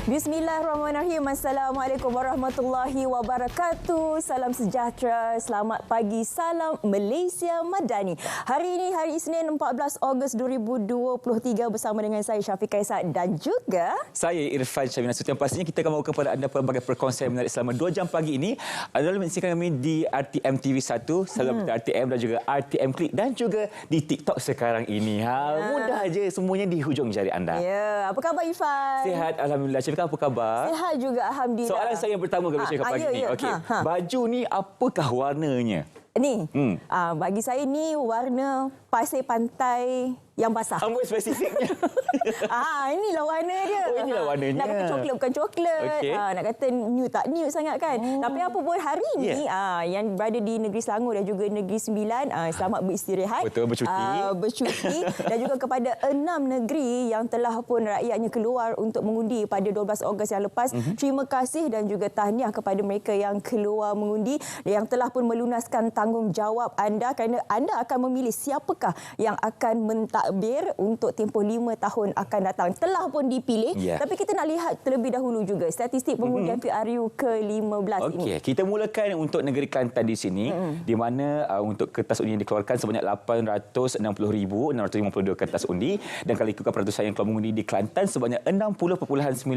Bismillahirrahmanirrahim. Assalamualaikum warahmatullahi wabarakatuh. Salam sejahtera, selamat pagi, salam Malaysia Madani. Hari ini hari Isnin 14 Ogos 2023 bersama dengan saya Syafiqah Ishak dan juga saya Irfan Syamina Suti. Yang pastinya kita akan bawa kepada anda pelbagai perkongsian menarik selama 2 jam pagi ini adalah menyaksikan kami di RTM TV1, Salam RTM dan juga RTM Klik dan juga di TikTok sekarang ini. Mudah aja semuanya di hujung jari anda. Ya, apa khabar Irfan? Sihat alhamdulillah. Syafiqah, apa khabar? Sihat juga alhamdulillah. Soalan saya yang pertama kepada Syafiqah pagi ni. Okey. Baju ni apakah warnanya? Ni, bagi saya ni warna pasir pantai yang basah. Amboi spesifiknya. Inilah warna dia. Oh, inilah warnanya. Nak kata coklat bukan coklat. Okey. Nak kata nude tak nude sangat kan. Tapi apa pun hari ni yang berada di Negeri Selangor dan juga Negeri Sembilan, selamat beristirahat. Betul, bercuti. Bercuti dan juga kepada 6 negeri yang telah pun rakyatnya keluar untuk mengundi pada 12 Ogos yang lepas. Terima kasih dan juga tahniah kepada mereka yang keluar mengundi yang telah pun melunaskan tanggungjawab anda kerana anda akan memilih siapakah yang akan mentadbir untuk tempoh 5 tahun akan datang. Telah pun dipilih, tapi kita nak lihat terlebih dahulu juga statistik pengundian PRU ke-15 ini. Okey, kita mulakan untuk negeri Kelantan di sini, di mana untuk kertas undi yang dikeluarkan sebanyak 860,652 kertas undi dan kalau ikutkan peratusan yang keluar mengundi di Kelantan sebanyak 60.96%.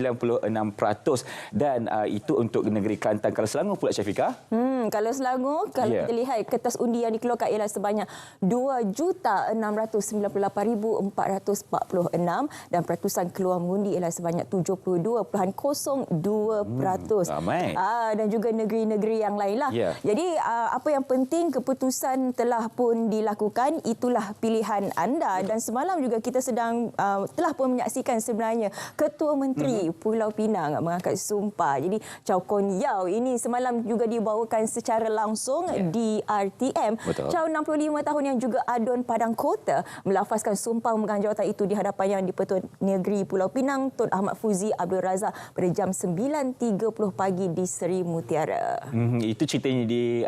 Dan itu untuk negeri Kelantan. Kalau Selangor pula Syafiqah? Kalau Selangor, kalau kita lihat kertas undi yang dikeluarkan ialah sebanyak 2,698,446 dan peratusan keluar mengundi ialah sebanyak 72.02%. Ramai. Dan juga negeri-negeri yang lainlah. Jadi apa yang penting keputusan telah pun dilakukan, itulah pilihan anda. Dan semalam juga kita sedang telah pun menyaksikan sebenarnya Ketua Menteri Pulau Pinang mengangkat sumpah. Jadi Chow Kon Yeow ini semalam juga dibawakan secara langsung di RTM. Chow 65 tahun yang juga Adun Padang Kota melafazkan sumpah memegang jawatan itu di hadapan Yang di-Pertuan Negeri Pulau Pinang Tun Ahmad Fuzi Abdul Razak pada jam 9.30 pagi di Seri Mutiara. Itu ceritanya di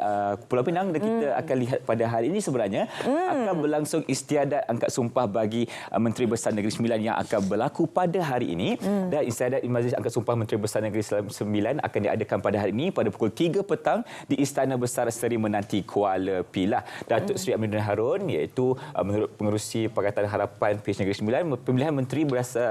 Pulau Pinang dan kita akan lihat pada hari ini sebenarnya akan berlangsung istiadat angkat sumpah bagi Menteri Besar Negeri Sembilan yang akan berlaku pada hari ini. Dan istiadat majlis angkat sumpah Menteri Besar Negeri Sembilan akan diadakan pada hari ini pada pukul 3 petang di Istana Besar Seri Menanti Kuala Pilah. Datuk Seri Aminuddin Harun iaitu menurut pengerusi Pakatan Harapan PH Negeri Sembilan, pemilihan Menteri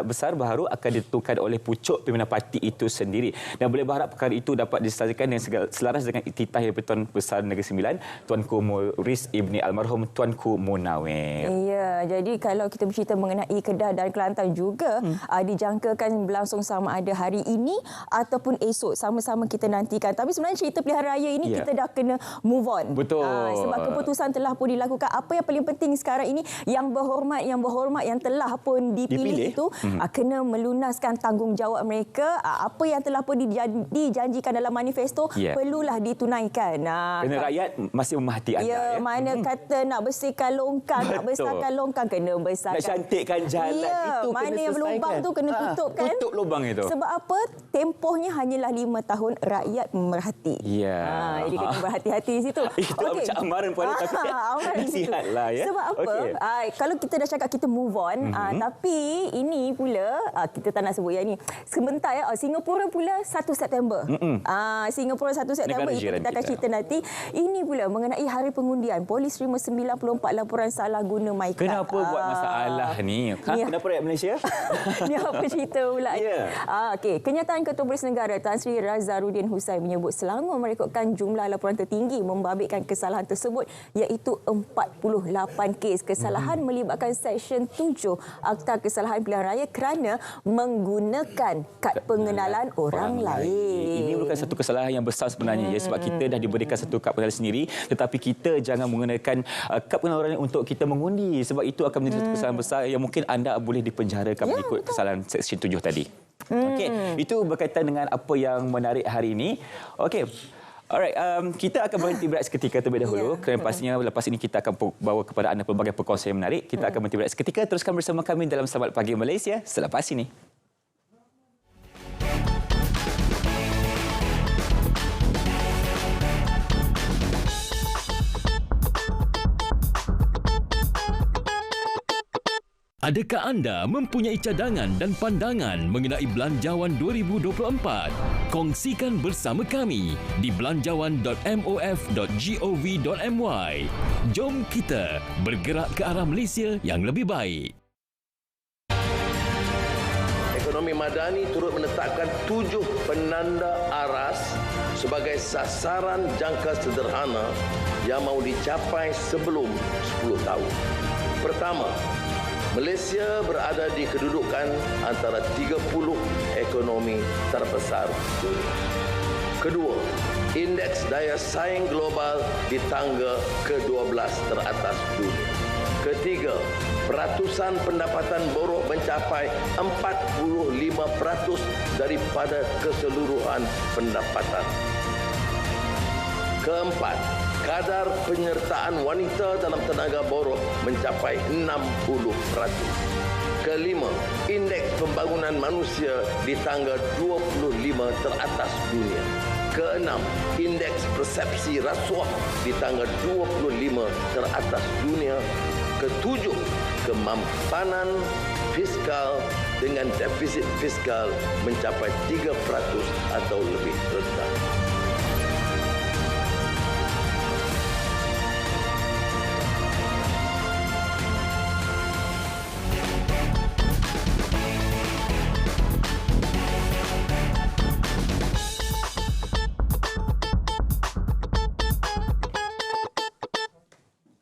Besar baharu akan ditentukan oleh pucuk pimpinan parti itu sendiri. Dan boleh berharap perkara itu dapat diselesaikan dengan selaras dengan iktitah Yang-Pertuan Besar Negeri Sembilan, Tuanku Muris Ibni Almarhum Tuanku Munawir. Ya, jadi kalau kita bercerita mengenai Kedah dan Kelantan juga dijangkakan berlangsung sama ada hari ini ataupun esok, sama-sama kita nantikan. Tapi sebenarnya cerita pilihan raya ini kita dah kena move on. Betul. Sebab keputusan telah pun dilakukan. Apa yang paling penting sekarang ini, yang berhormat yang telah pun dipilih itu kena melunaskan tanggungjawab mereka. Apa yang telah pun dijanjikan dalam manifesto perlulah ditunaikan. Kerana rakyat masih memahati anda. Mana kata nak bersihkan longkang, nak besarkan longkang, kena besarkan. Nak cantikkan jalan itu mana kena yang berlubang tu kena tutup kan. Tutup lubang itu. Sebab apa? Tempohnya hanyalah 5 tahun, rakyat memerhati. Jadi kena berhati-hati di situ. Itu macam amaran pun ada, tapi nasihatlah ya. Sebab apa? Kalau kita dah cakap kita move on, tapi ini pula kita tak nak sebut yang ni. Sebentar Singapura pula 1 September. Singapura 1 September itu kita akan cerita nanti. Ini pula mengenai hari pengundian. Polis terima 94 laporan salah guna mic card. Kenapa buat masalah ni? Kenapa rakyat Malaysia? Ni apa cerita pula? Okey, kenyataan Ketua Polis Negara Tan Sri Razarudin Husain menyebut Selangor merekodkan jumlah laporan tertinggi membabitkan kesalahan tersebut iaitu 48 kes kesalahan melibatkan Seksyen 7 Akta Kesalahan Pilihan Raya kerana menggunakan kad pengenalan orang lain. Ini bukan satu kesalahan yang besar sebenarnya sebab kita dah diberikan satu kad pengenalan sendiri, tetapi kita jangan menggunakan kad pengenalan orang lain untuk kita mengundi sebab itu akan menjadi satu kesalahan besar yang mungkin anda boleh dipenjarakan mengikut kesalahan Seksyen 7 tadi. Okey, itu berkaitan dengan apa yang menarik hari ini. Okey. Alright, kita akan berhenti berehat seketika terlebih dahulu kerana pastinya lepas ini kita akan bawa kepada anda pelbagai perkongsian yang menarik. Kita akan berhenti berehat seketika. Teruskan bersama kami dalam Selamat Pagi Malaysia selepas ini. Adakah anda mempunyai cadangan dan pandangan mengenai Belanjawan 2024? Kongsikan bersama kami di belanjawan.mof.gov.my. Jom kita bergerak ke arah Malaysia yang lebih baik. Ekonomi Madani turut menetapkan 7 penanda aras sebagai sasaran jangka sederhana yang mahu dicapai sebelum 10 tahun. Pertama, Malaysia berada di kedudukan antara 30 ekonomi terbesar dunia. Kedua, indeks daya saing global di tangga ke-12 teratas dunia. Ketiga, peratusan pendapatan buruh mencapai 45% daripada keseluruhan pendapatan. Keempat, kadar penyertaan wanita dalam tenaga buruh mencapai 60%. Kelima, indeks pembangunan manusia di tangga 25 teratas dunia. Keenam, indeks persepsi rasuah di tangga 25 teratas dunia. Ketujuh, kemampanan fiskal dengan defisit fiskal mencapai 3% atau lebih rendah.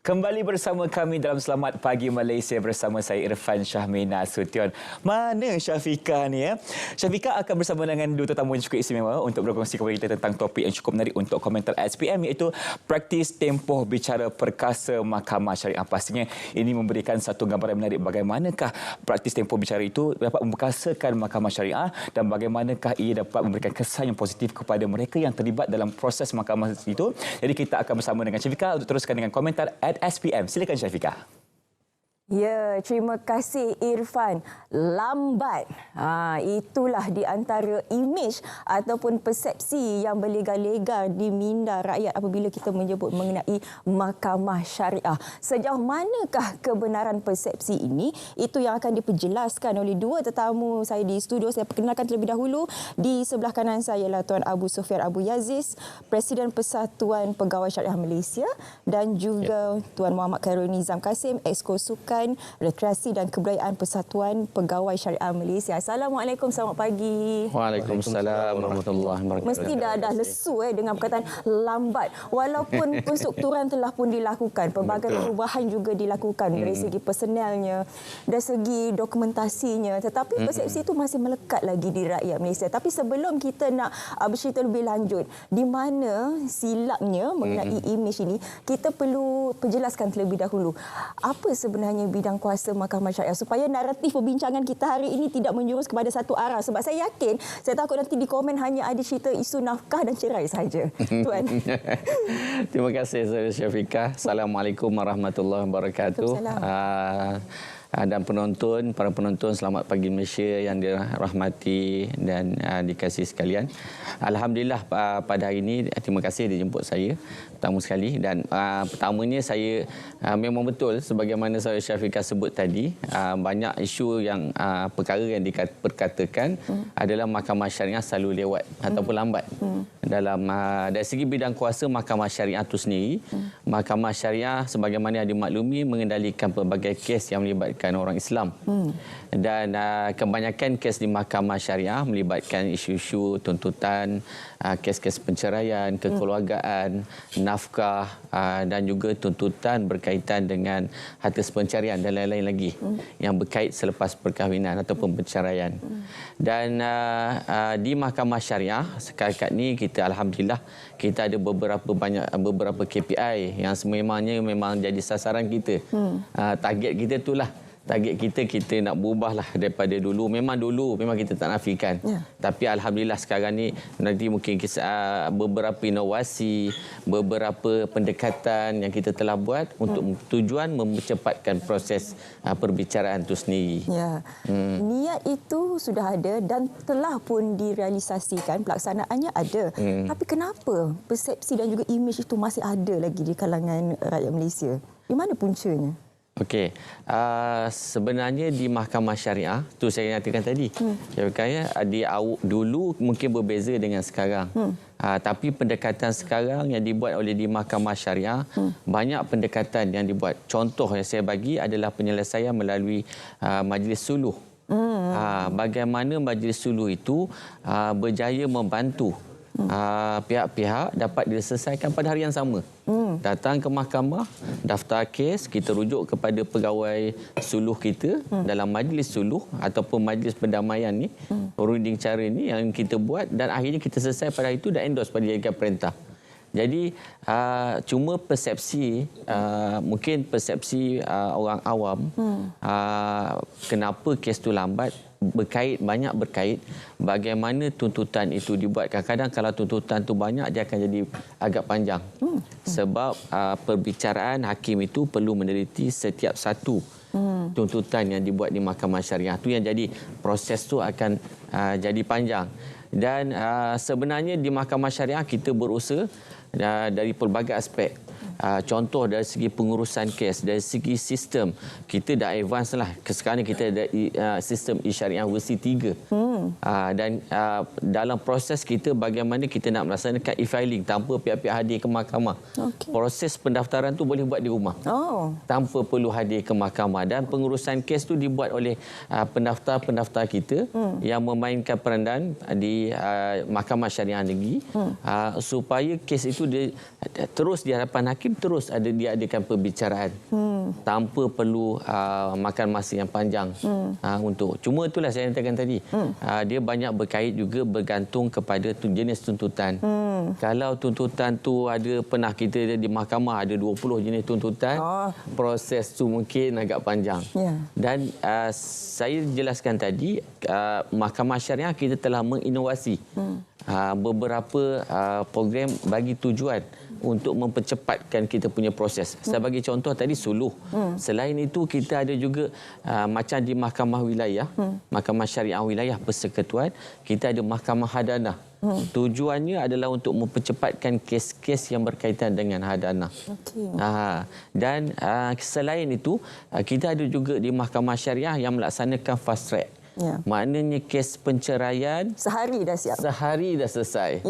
Kembali bersama kami dalam Selamat Pagi Malaysia bersama saya Irfan Syahmi Nasution. Mana Syafiqah ni ya? Syafiqah akan bersama dengan dua tetamu yang cukup istimewa untuk berkongsi kepada kita tentang topik yang cukup menarik untuk komentar SPM, iaitu praktis tempoh bicara perkasa Mahkamah Syariah. Pastinya ini memberikan satu gambaran menarik bagaimanakah praktis tempoh bicara itu dapat memperkasakan Mahkamah Syariah dan bagaimanakah ia dapat memberikan kesan yang positif kepada mereka yang terlibat dalam proses mahkamah itu. Jadi kita akan bersama dengan Syafiqah untuk teruskan dengan komentar SPM. Silakan Syafiqah. Ya, terima kasih Irfan. Lambat. Itulah di antara imej ataupun persepsi yang berlega-lega di minda rakyat apabila kita menyebut mengenai Mahkamah Syariah. Sejauh manakah kebenaran persepsi ini? Itu yang akan diperjelaskan oleh dua tetamu saya di studio. Saya perkenalkan terlebih dahulu. Di sebelah kanan saya ialah Tuan Abu Sufyan Abu Yaziz, Presiden Persatuan Pegawai Syariah Malaysia, dan juga Tuan Muhammad Khairul Nizam Kasim, Exco Sukan, Rekreasi dan Kebudayaan Persatuan Pegawai Syariah Malaysia. Assalamualaikum, selamat pagi. Waalaikumsalam warahmatullahi wabarakatuh. Mesti dah lesu dengan perkataan lambat. Walaupun penstrukturan telah pun dilakukan, pelbagai perubahan juga dilakukan dari segi personelnya, dari segi dokumentasinya, tetapi persepsi itu masih melekat lagi di rakyat Malaysia. Tapi sebelum kita nak bercerita lebih lanjut, di mana silapnya mengenai imej ini, kita perlu perjelaskan terlebih dahulu apa sebenarnya bidang kuasa Mahkamah Syariah supaya naratif perbincangan kita hari ini tidak menjurus kepada satu arah. Sebab saya yakin, saya takut nanti di komen hanya ada cerita isu nafkah dan cerai saja. Tuan. Terima kasih Syafiqah. Assalamualaikum warahmatullahi wabarakatuh. Dan penonton, para penonton Selamat Pagi Malaysia yang dirahmati dan dikasihi sekalian. Alhamdulillah pada hari ini terima kasih dijemput saya pertama sekali, dan pertamanya saya memang betul sebagaimana saya Syafiqah sebut tadi, banyak isu yang perkara yang diperkatakan adalah Mahkamah Syariah selalu lewat ataupun lambat. Dalam dari segi bidang kuasa Mahkamah Syariah itu sendiri, Mahkamah Syariah sebagaimana yang dimaklumi mengendalikan pelbagai kes yang melibatkan orang Islam. Dan kebanyakan kes di Mahkamah Syariah melibatkan isu-isu tuntutan, kes-kes penceraian, kekeluargaan, nafkah, dan juga tuntutan berkaitan dengan harta pencarian dan lain-lain lagi yang berkait selepas perkahwinan ataupun perceraian. Dan di Mahkamah Syariah setakat ni kita alhamdulillah kita ada beberapa KPI yang sememangnya memang jadi sasaran kita. Target kita itulah. Target kita nak berubahlah daripada dulu. Memang kita tak nafikan. Tapi alhamdulillah sekarang ni nanti mungkin beberapa inovasi, beberapa pendekatan yang kita telah buat untuk tujuan mempercepatkan proses perbicaraan itu sendiri. Ya. Niat itu sudah ada dan telah pun direalisasikan, pelaksanaannya ada. Tapi kenapa persepsi dan juga imej itu masih ada lagi di kalangan rakyat Malaysia? Di mana puncanya? Okey, sebenarnya di mahkamah syariah, tu saya nyatakan tadi, dulu mungkin berbeza dengan sekarang. Tapi pendekatan sekarang yang dibuat oleh di mahkamah syariah, banyak pendekatan yang dibuat. Contoh yang saya bagi adalah penyelesaian melalui majlis suluh. Bagaimana majlis suluh itu berjaya membantu pihak-pihak dapat diselesaikan pada hari yang sama. Datang ke mahkamah, daftar kes, kita rujuk kepada pegawai suluh kita dalam majlis suluh ataupun majlis perdamaian ni, perunding cara ni yang kita buat dan akhirnya kita selesai pada hari itu dan endorse pada jadikan perintah. Jadi cuma persepsi, mungkin persepsi orang awam, kenapa kes itu lambat, banyak berkait bagaimana tuntutan itu dibuat. Kadang-kadang kalau tuntutan itu banyak, dia akan jadi agak panjang. Sebab perbicaraan hakim itu perlu meneliti setiap satu tuntutan yang dibuat di mahkamah syariah. Itu yang jadi proses itu akan jadi panjang. Dan sebenarnya di mahkamah syariah kita berusaha dari pelbagai aspek. Contoh dari segi pengurusan kes, dari segi sistem, kita dah advance lah. Sekarang kita ada sistem e-syariah versi 3. Dan dalam proses kita, bagaimana kita nak melaksanakan e-filing tanpa pihak-pihak hadir ke mahkamah. Proses pendaftaran tu boleh buat di rumah. Tanpa perlu hadir ke mahkamah. Dan pengurusan kes tu dibuat oleh pendaftar-pendaftar kita yang memainkan peranan di mahkamah syariah negeri, supaya kes itu terus di hadapan hakim, terus diadakan perbicaraan tanpa perlu makan masa yang panjang untuk. Cuma itulah saya katakan tadi, dia banyak berkait juga bergantung kepada jenis tuntutan. Kalau tuntutan tu pernah kita di mahkamah ada 20 jenis tuntutan, proses tu mungkin agak panjang. Dan saya jelaskan tadi, mahkamah syariah kita telah menginovasi beberapa program bagi tujuan untuk mempercepatkan kita punya proses. Sebagai contoh tadi suluh. Selain itu kita ada juga macam di mahkamah wilayah, mahkamah syariah wilayah persekutuan, kita ada mahkamah hadanah. Tujuannya adalah untuk mempercepatkan kes-kes yang berkaitan dengan hadanah. Dan selain itu kita ada juga di mahkamah syariah yang melaksanakan fast track. Maknanya kes penceraian sehari dah siap. Sehari dah selesai.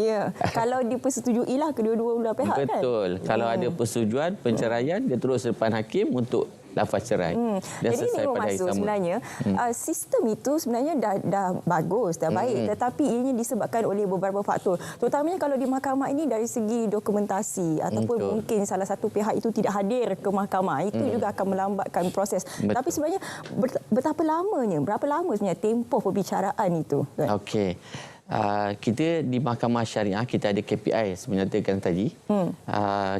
Kalau dipersetujui lah kedua-dua belah pihak. Betul. Kan? Kalau ada persetujuan penceraian, dia terus depan hakim untuk lafaz cerai. Jadi ini maksud sebenarnya sistem itu sebenarnya dah bagus, dah baik, tetapi ianya disebabkan oleh beberapa faktor. Terutamanya kalau di mahkamah ini dari segi dokumentasi ataupun mungkin salah satu pihak itu tidak hadir ke mahkamah, itu juga akan melambatkan proses. Tapi sebenarnya berapa lama sebenarnya tempoh perbicaraan itu? Okey. Kita di mahkamah syariah kita ada KPI sebenarnya tadi.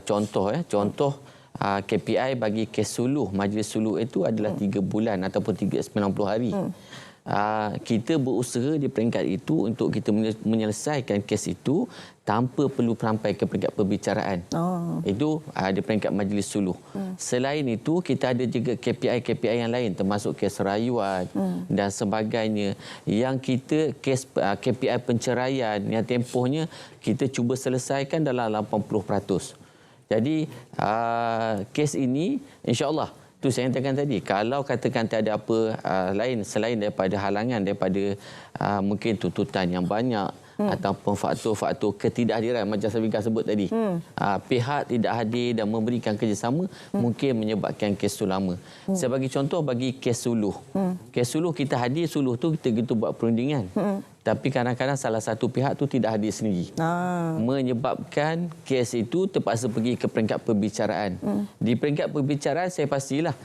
Contoh KPI bagi kes suluh, majlis suluh itu adalah 3 bulan ataupun 90 hari. Kita berusaha di peringkat itu untuk kita menyelesaikan kes itu tanpa perlu sampai ke peringkat perbicaraan. Itu di peringkat majlis suluh. Selain itu, kita ada juga KPI-KPI yang lain termasuk kes rayuan dan sebagainya. Yang kita KPI penceraian yang tempohnya kita cuba selesaikan dalam 80%. Jadi kes ini insya-Allah tu saya katakan tadi, kalau katakan tiada apa lain selain daripada halangan daripada mungkin tuntutan yang banyak ataupun faktor-faktor ketidakhadiran macam Syafiqah sebut tadi, pihak tidak hadir dan memberikan kerjasama mungkin menyebabkan kes itu lama. Sebagai contoh bagi kes suluh. Kes suluh kita hadir suluh tu kita buat perundingan. Tapi kadang-kadang salah satu pihak tu tidak hadir sendiri. Menyebabkan kes itu terpaksa pergi ke peringkat perbicaraan. Di peringkat perbicaraan saya pastilah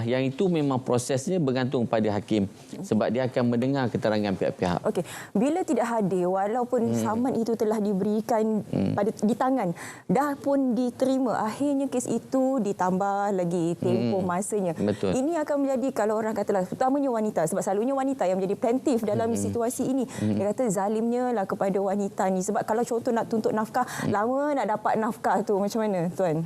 yang itu memang prosesnya bergantung pada hakim. Sebab dia akan mendengar keterangan pihak-pihak. Okey, bila tidak hadir walaupun saman itu telah diberikan di tangan, dah pun diterima, akhirnya kes itu ditambah lagi tempoh masanya. Betul. Ini akan menjadi, kalau orang katalah terutamanya wanita, sebab selalunya wanita yang menjadi plaintiff dalam situasi ini. Dia kata zalimnya lah kepada wanita ni, sebab kalau contoh nak tuntut nafkah, lama nak dapat nafkah tu, macam mana tuan?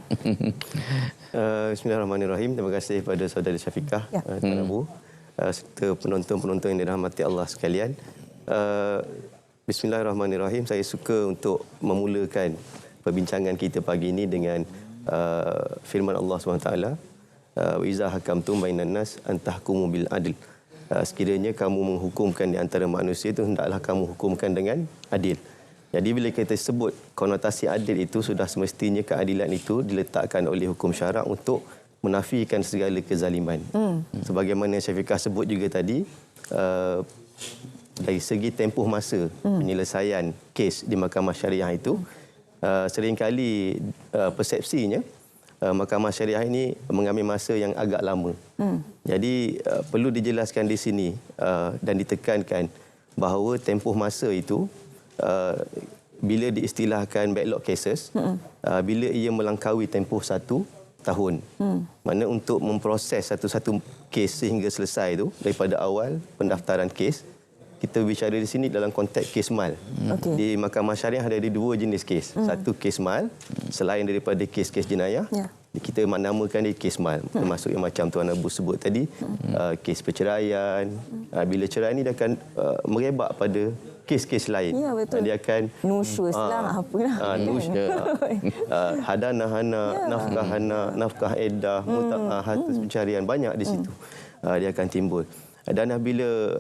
Bismillahirrahmanirrahim. Terima kasih kepada saudari Syafiqah, Tuan Abu, serta penonton-penonton yang dirahmati Allah sekalian. Bismillahirrahmanirrahim. Saya suka untuk memulakan perbincangan kita pagi ini dengan firman Allah SWT wa iza hakamtum bainan nas an tahkumu bil adl. Sekiranya kamu menghukumkan di antara manusia itu, hendaklah kamu hukumkan dengan adil. Jadi bila kita sebut konotasi adil itu, sudah semestinya keadilan itu diletakkan oleh hukum syarak untuk menafikan segala kezaliman. Sebagaimana Syafiqah sebut juga tadi, dari segi tempoh masa penyelesaian kes di Mahkamah Syariah itu, seringkali persepsinya Mahkamah Syariah ini mengambil masa yang agak lama. Jadi perlu dijelaskan di sini dan ditekankan bahawa tempoh masa itu bila diistilahkan backlog cases, bila ia melangkaui tempoh 1 tahun. Mana untuk memproses satu-satu kes sehingga selesai itu, daripada awal pendaftaran kes, kita bicara di sini dalam konteks kes mal. Di Mahkamah Syariah ada 2 jenis kes. Satu kes mal, selain daripada kes-kes jenayah, kita namakan dia kes mal. Termasuk yang macam Tuan Abu sebut tadi, kes perceraian. Bila cerai ni dia akan merebak pada kes-kes lain. Ya, betul. Dia akan nusyus lah, apalah. Hadanah anak, nafkah anak, nafkah eddah, muta'ah, harta pencarian, banyak di situ. Dia akan timbul. Dan bila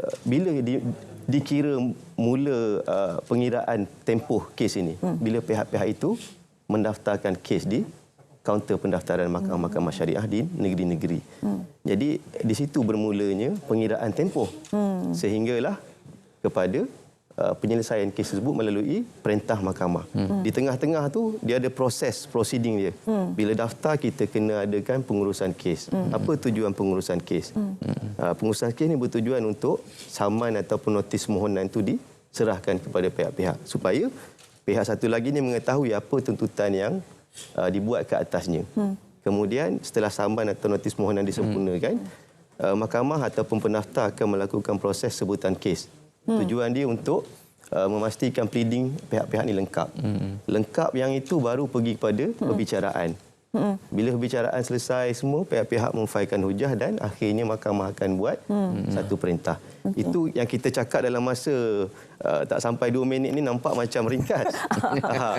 dikira mula pengiraan tempoh kes ini, bila pihak-pihak itu mendaftarkan kes di kaunter pendaftaran Mahkamah Syariah di negeri-negeri. Jadi di situ bermulanya pengiraan tempoh, sehinggalah kepada penyelesaian kes tersebut melalui perintah mahkamah. Di tengah-tengah tu dia ada proses proceeding dia. Bila daftar, kita kena adakan pengurusan kes. Apa tujuan pengurusan kes? Pengurusan kes ni bertujuan untuk saman ataupun notis mohonan tu diserahkan kepada pihak-pihak supaya pihak satu lagi ni mengetahui apa tuntutan yang dibuat ke atasnya. Kemudian setelah saman atau notis mohonan disempurnakan, mahkamah ataupun pendaftar akan melakukan proses sebutan kes. Tujuan dia untuk memastikan pleading pihak-pihak ni lengkap. Lengkap yang itu baru pergi kepada perbicaraan. Bila perbicaraan selesai semua, pihak-pihak memfailkan hujah dan akhirnya mahkamah akan buat satu perintah. Itu yang kita cakap dalam masa tak sampai 2 minit ni nampak macam ringkas.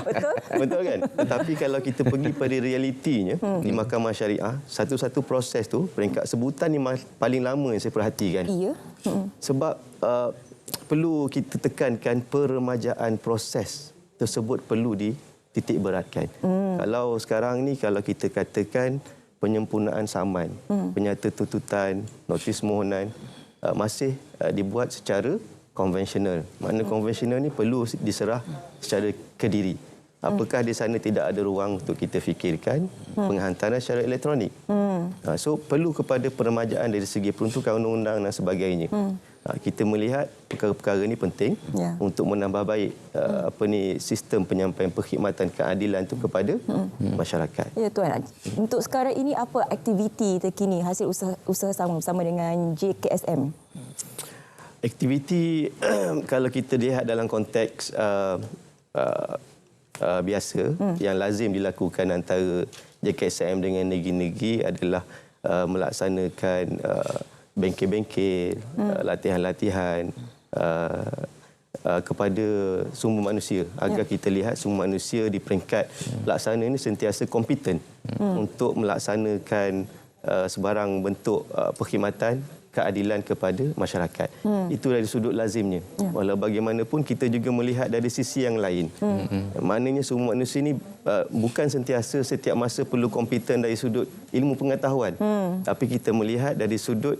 Betul. Betul kan? Tetapi kalau kita pergi pada realitinya di Mahkamah Syariah, satu-satu proses tu, peringkat sebutan ni paling lama yang saya perhatikan. Ya. Sebab perlu kita tekankan peremajaan proses tersebut perlu dititik beratkan. Kalau sekarang ni, kalau kita katakan penyempurnaan saman, penyata tuntutan, notis mohonan masih dibuat secara konvensional. Makna konvensional ni perlu diserah secara kediri. Apakah di sana tidak ada ruang untuk kita fikirkan penghantaran secara elektronik? So perlu kepada peremajaan dari segi peruntukan undang-undang dan sebagainya. Kita melihat perkara-perkara ini penting untuk menambah baik sistem penyampaian perkhidmatan keadilan itu kepada masyarakat. Ya Tuan, untuk sekarang ini apa aktiviti terkini hasil usaha sama bersama dengan JKSM? Aktiviti kalau kita lihat dalam konteks biasa yang lazim dilakukan antara JKSM dengan negeri-negeri adalah melaksanakan bengkel-bengkel, latihan-latihan kepada sumber manusia agar kita lihat sumber manusia di peringkat pelaksana ini sentiasa kompeten untuk melaksanakan sebarang bentuk perkhidmatan keadilan kepada masyarakat. Itu dari sudut lazimnya. Walau bagaimanapun kita juga melihat dari sisi yang lain. Maknanya semua manusia ini bukan sentiasa setiap masa perlu kompeten dari sudut ilmu pengetahuan. Tapi kita melihat dari sudut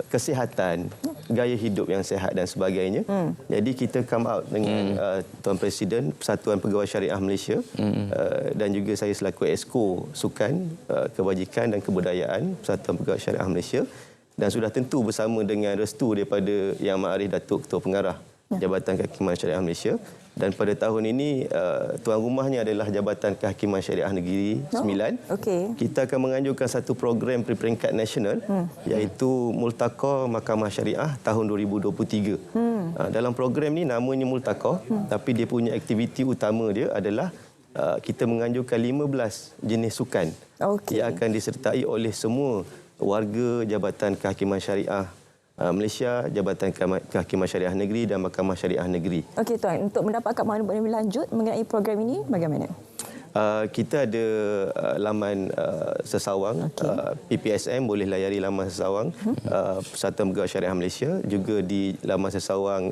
kesihatan, gaya hidup yang sihat dan sebagainya. Jadi kita come out dengan Tuan Presiden Persatuan Pegawai Syariah Malaysia dan juga saya selaku Exco Sukan, Kebajikan dan Kebudayaan Persatuan Pegawai Syariah Malaysia, dan sudah tentu bersama dengan restu daripada Yang Ma'arif Datuk Ketua Pengarah Jabatan Kehakiman Syariah Malaysia. Dan pada tahun ini tuan rumahnya adalah Jabatan Kehakiman Syariah Negeri 9. Kita akan menganjurkan satu program peringkat nasional iaitu Multaqa Mahkamah Syariah tahun 2023. Dalam program ni namanya Multaqa, tapi dia punya aktiviti utama dia adalah kita menganjurkan 15 jenis sukan yang akan disertai oleh semua warga Jabatan Kehakiman Syariah Malaysia, Jabatan Kehakiman Syariah Negeri dan Mahkamah Syariah Negeri. Okey Tuan, untuk mendapatkan maklumat lebih lanjut mengenai program ini bagaimana? Kita ada laman Sesawang, PPSM, boleh layari laman Sesawang, Persatuan Pegawai Syariah Malaysia, juga di laman Sesawang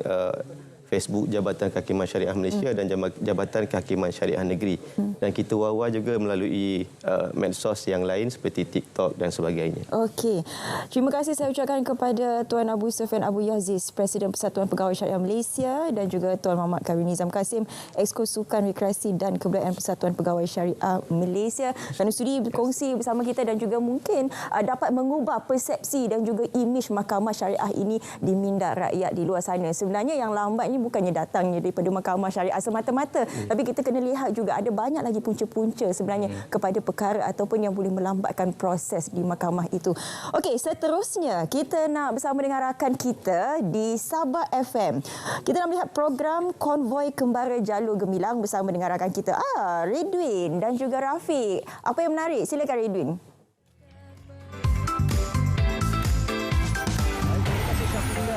Facebook Jabatan Kehakiman Syariah Malaysia dan Jabatan Kehakiman Syariah Negeri. Dan kita wawar juga melalui medsos yang lain seperti TikTok dan sebagainya. Okey. Terima kasih saya ucapkan kepada Tuan Abu Sufyan Abu Yaziz, Presiden Persatuan Pegawai Syariah Malaysia, dan juga Tuan Muhammad Karim Nizam Kasim, Exco Sukan Rekreasi dan Kebudayaan Persatuan Pegawai Syariah Malaysia. Kerana sudi berkongsi bersama kita dan juga mungkin dapat mengubah persepsi dan juga imej mahkamah syariah ini di minda rakyat di luar sana. Sebenarnya yang lambat ni bukannya datangnya daripada mahkamah syariah semata-mata, tapi kita kena lihat juga ada banyak lagi punca-punca sebenarnya kepada perkara ataupun yang boleh melambatkan proses di mahkamah itu. Okey, seterusnya kita nak bersama dengan rakan kita di Sabah FM. Kita nak melihat program Konvoi Kembara Jalur Gemilang bersama dengan rakan kita Ridwin dan juga Rafiq. Apa yang menarik? Silakan Ridwin.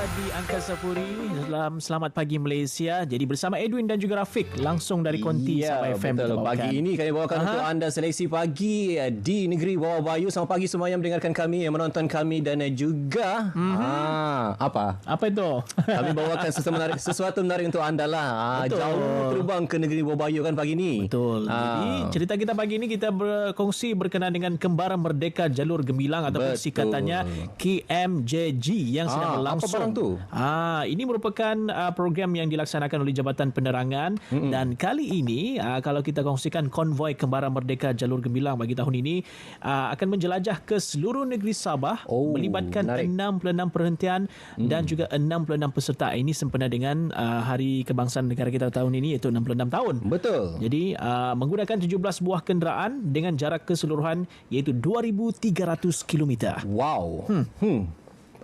Di Angkasa Puri. Selamat pagi Malaysia. Jadi bersama Edwin dan juga Rafiq langsung dari Konti Sabah FM. Betul. Pagi ini kami bawakan untuk anda seleksi pagi di negeri Bawah Bayu. Selamat pagi semua yang mendengarkan kami, yang menonton kami dan juga apa itu? Kami bawakan sesuatu menarik untuk anda lah. Jauh terbang ke negeri Bawah Bayu kan pagi ini. Betul. Jadi cerita kita pagi ini kita berkongsi berkenaan dengan Kembara Merdeka Jalur Gemilang ataupun singkatannya KMJG yang sedang berlangsung. Apa barang tu? Ini merupakan program yang dilaksanakan oleh Jabatan Penerangan dan kali ini kalau kita kongsikan konvoi Kembara Merdeka Jalur Gemilang bagi tahun ini akan menjelajah ke seluruh negeri Sabah melibatkan menarik. 66 perhentian dan juga 66 peserta. Ini sempena dengan Hari Kebangsaan Negara kita tahun ini iaitu 66 tahun. Betul. Jadi menggunakan 17 buah kenderaan dengan jarak keseluruhan iaitu 2,300 km. Wow.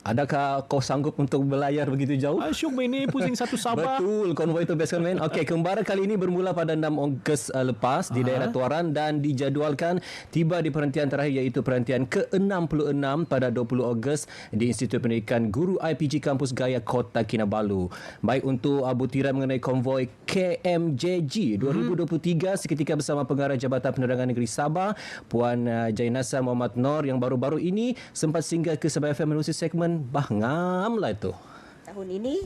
Adakah kau sanggup untuk berlayar begitu jauh? Syuk ini pusing satu Sabah. Betul, konvoi itu best kan men. Okey, Kembara kali ini bermula pada 6 Ogos lepas di daerah Tuaran dan dijadualkan tiba di perhentian terakhir iaitu perhentian ke-66 pada 20 Ogos di Institut Pendidikan Guru IPG Kampus Gaya Kota Kinabalu. Baik untuk butiran mengenai konvoi KMJG 2023 seketika bersama Pengarah Jabatan Penerangan Negeri Sabah Puan Jainasa Muhammad Nor yang baru-baru ini sempat singgah ke Sabah FM menerusi segmen Bahngam lah itu. Tahun ini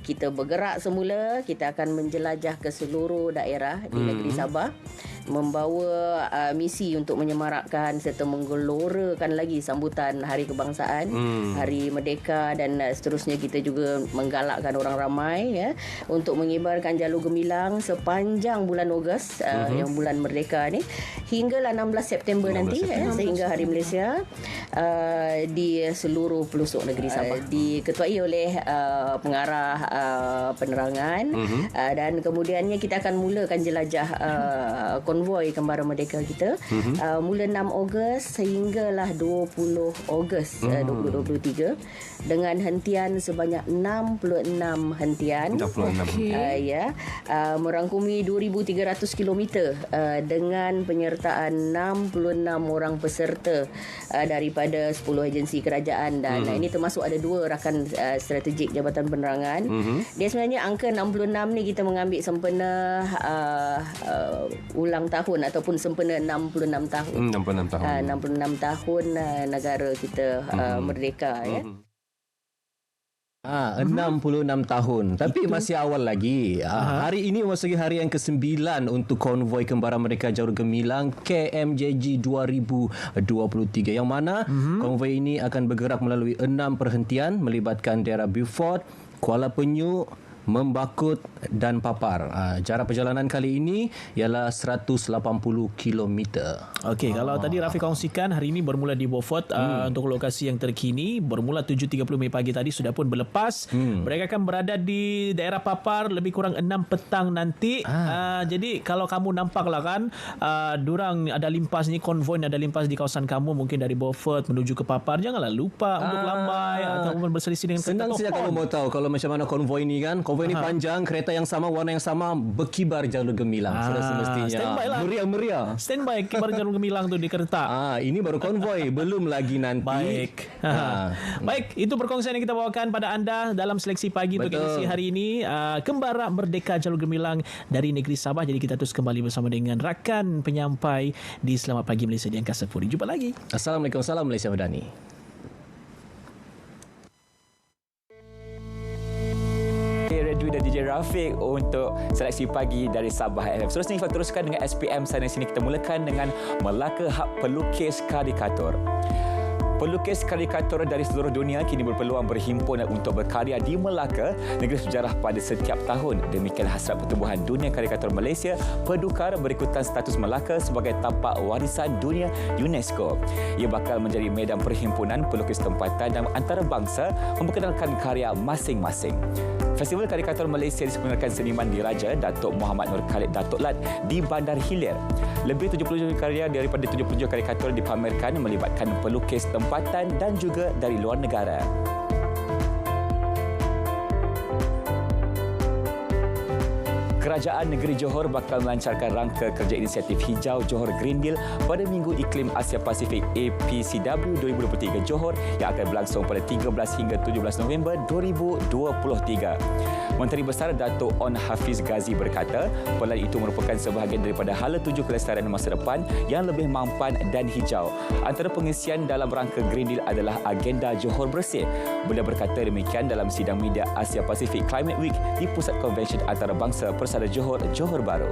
kita bergerak semula, kita akan menjelajah ke seluruh daerah di negeri Sabah, membawa misi untuk menyemarakkan serta menggelorakan lagi sambutan Hari Kebangsaan, Hari Merdeka dan seterusnya. Kita juga menggalakkan orang ramai untuk mengibarkan jalur gemilang sepanjang bulan Ogos yang bulan Merdeka ni hinggalah 16 September nanti sehingga Hari Malaysia di seluruh pelosok negeri Sabah. Diketuai oleh pengarah penerangan dan kemudiannya kita akan mulakan jelajah konvoi Kembara Merdeka kita mula 6 Ogos sehinggalah 20 Ogos 2023 dengan hentian sebanyak 66 hentian. 66. Merangkumi 2,300 km dengan penyertaan 66 orang peserta daripada 10 agensi kerajaan dan ini termasuk ada 2 rakan strategik Jabatan Penerangan. Dia sebenarnya angka 66 ni kita mengambil sempena ulang tahun ataupun sempena 66 tahun. 66 tahun negara kita merdeka 66 tahun. Tapi masih awal lagi. Hari ini memasuki hari yang ke-9 untuk konvoi Kembara Merdeka Jalur Gemilang KMJG 2023 yang mana konvoi ini akan bergerak melalui 6 perhentian melibatkan daerah Beaufort, Kuala Penyu, Membakut dan Papar. Jarak perjalanan kali ini ialah 180 km. Okey, kalau tadi Rafiq kongsikan hari ini bermula di Beaufort untuk lokasi yang terkini. Bermula 7.30 pagi tadi sudah pun berlepas. Mereka akan berada di daerah Papar lebih kurang 6 petang nanti. Jadi kalau kamu nampaklah kan durang ada limpas ni, konvoi ada limpas di kawasan kamu mungkin dari Beaufort menuju ke Papar, janganlah lupa untuk lambai ataupun berselisih dengan senang saja kamu mau tahu kalau macam mana konvoi ni kan. Konvoi konvoi ini panjang, kereta yang sama, warna yang sama, berkibar jalur gemilang. Sudah semestinya standby lah. meriah-meriah. Standby kibar jalur gemilang tu di kereta. Ini baru konvoi, belum lagi nanti. Baik. Baik, itu perkongsian yang kita bawakan pada anda dalam seleksi pagi untuk edisi hari ini. Kembara Merdeka Jalur Gemilang dari negeri Sabah. Jadi kita terus kembali bersama dengan rakan penyampai di Selamat Pagi Malaysia di Angkasa Puri. Jumpa lagi. Assalamualaikum, salam Malaysia Madani. Redwi dan DJ Rafiq untuk seleksi pagi dari Sabah FM. Seterusnya kita teruskan dengan SPM sana sini. Kita mulakan dengan Melaka Hak Pelukis Karikatur. Pelukis karikatur dari seluruh dunia kini berpeluang berhimpun untuk berkarya di Melaka, negeri sejarah pada setiap tahun. Demikian hasrat pertumbuhan dunia karikatur Malaysia, Pedukar berikutan status Melaka sebagai tapak warisan dunia UNESCO. Ia bakal menjadi medan perhimpunan pelukis tempatan dan antarabangsa memperkenalkan karya masing-masing. Festival Karikatur Malaysia diselenggarakan seniman diraja Datuk Muhammad Nur Khalid Datuk Lat di Bandar Hilir. Lebih 70 karya daripada 77 karikatur dipamerkan melibatkan pelukis tempatan dan juga dari luar negara. Kerajaan Negeri Johor bakal melancarkan rangka kerja inisiatif hijau Johor Green Deal pada Minggu Iklim Asia Pasifik APCW 2023 Johor yang akan berlangsung pada 13 hingga 17 November 2023. Menteri Besar Datuk On Hafiz Ghazi berkata, pelan itu merupakan sebahagian daripada hala tuju kelestarian masa depan yang lebih mampan dan hijau. Antara pengisian dalam rangka Green Deal adalah agenda Johor Bersih. Beliau berkata demikian dalam sidang media Asia Pasifik Climate Week di Pusat Konvensyen Antarabangsa Persada Johor, Johor Bahru.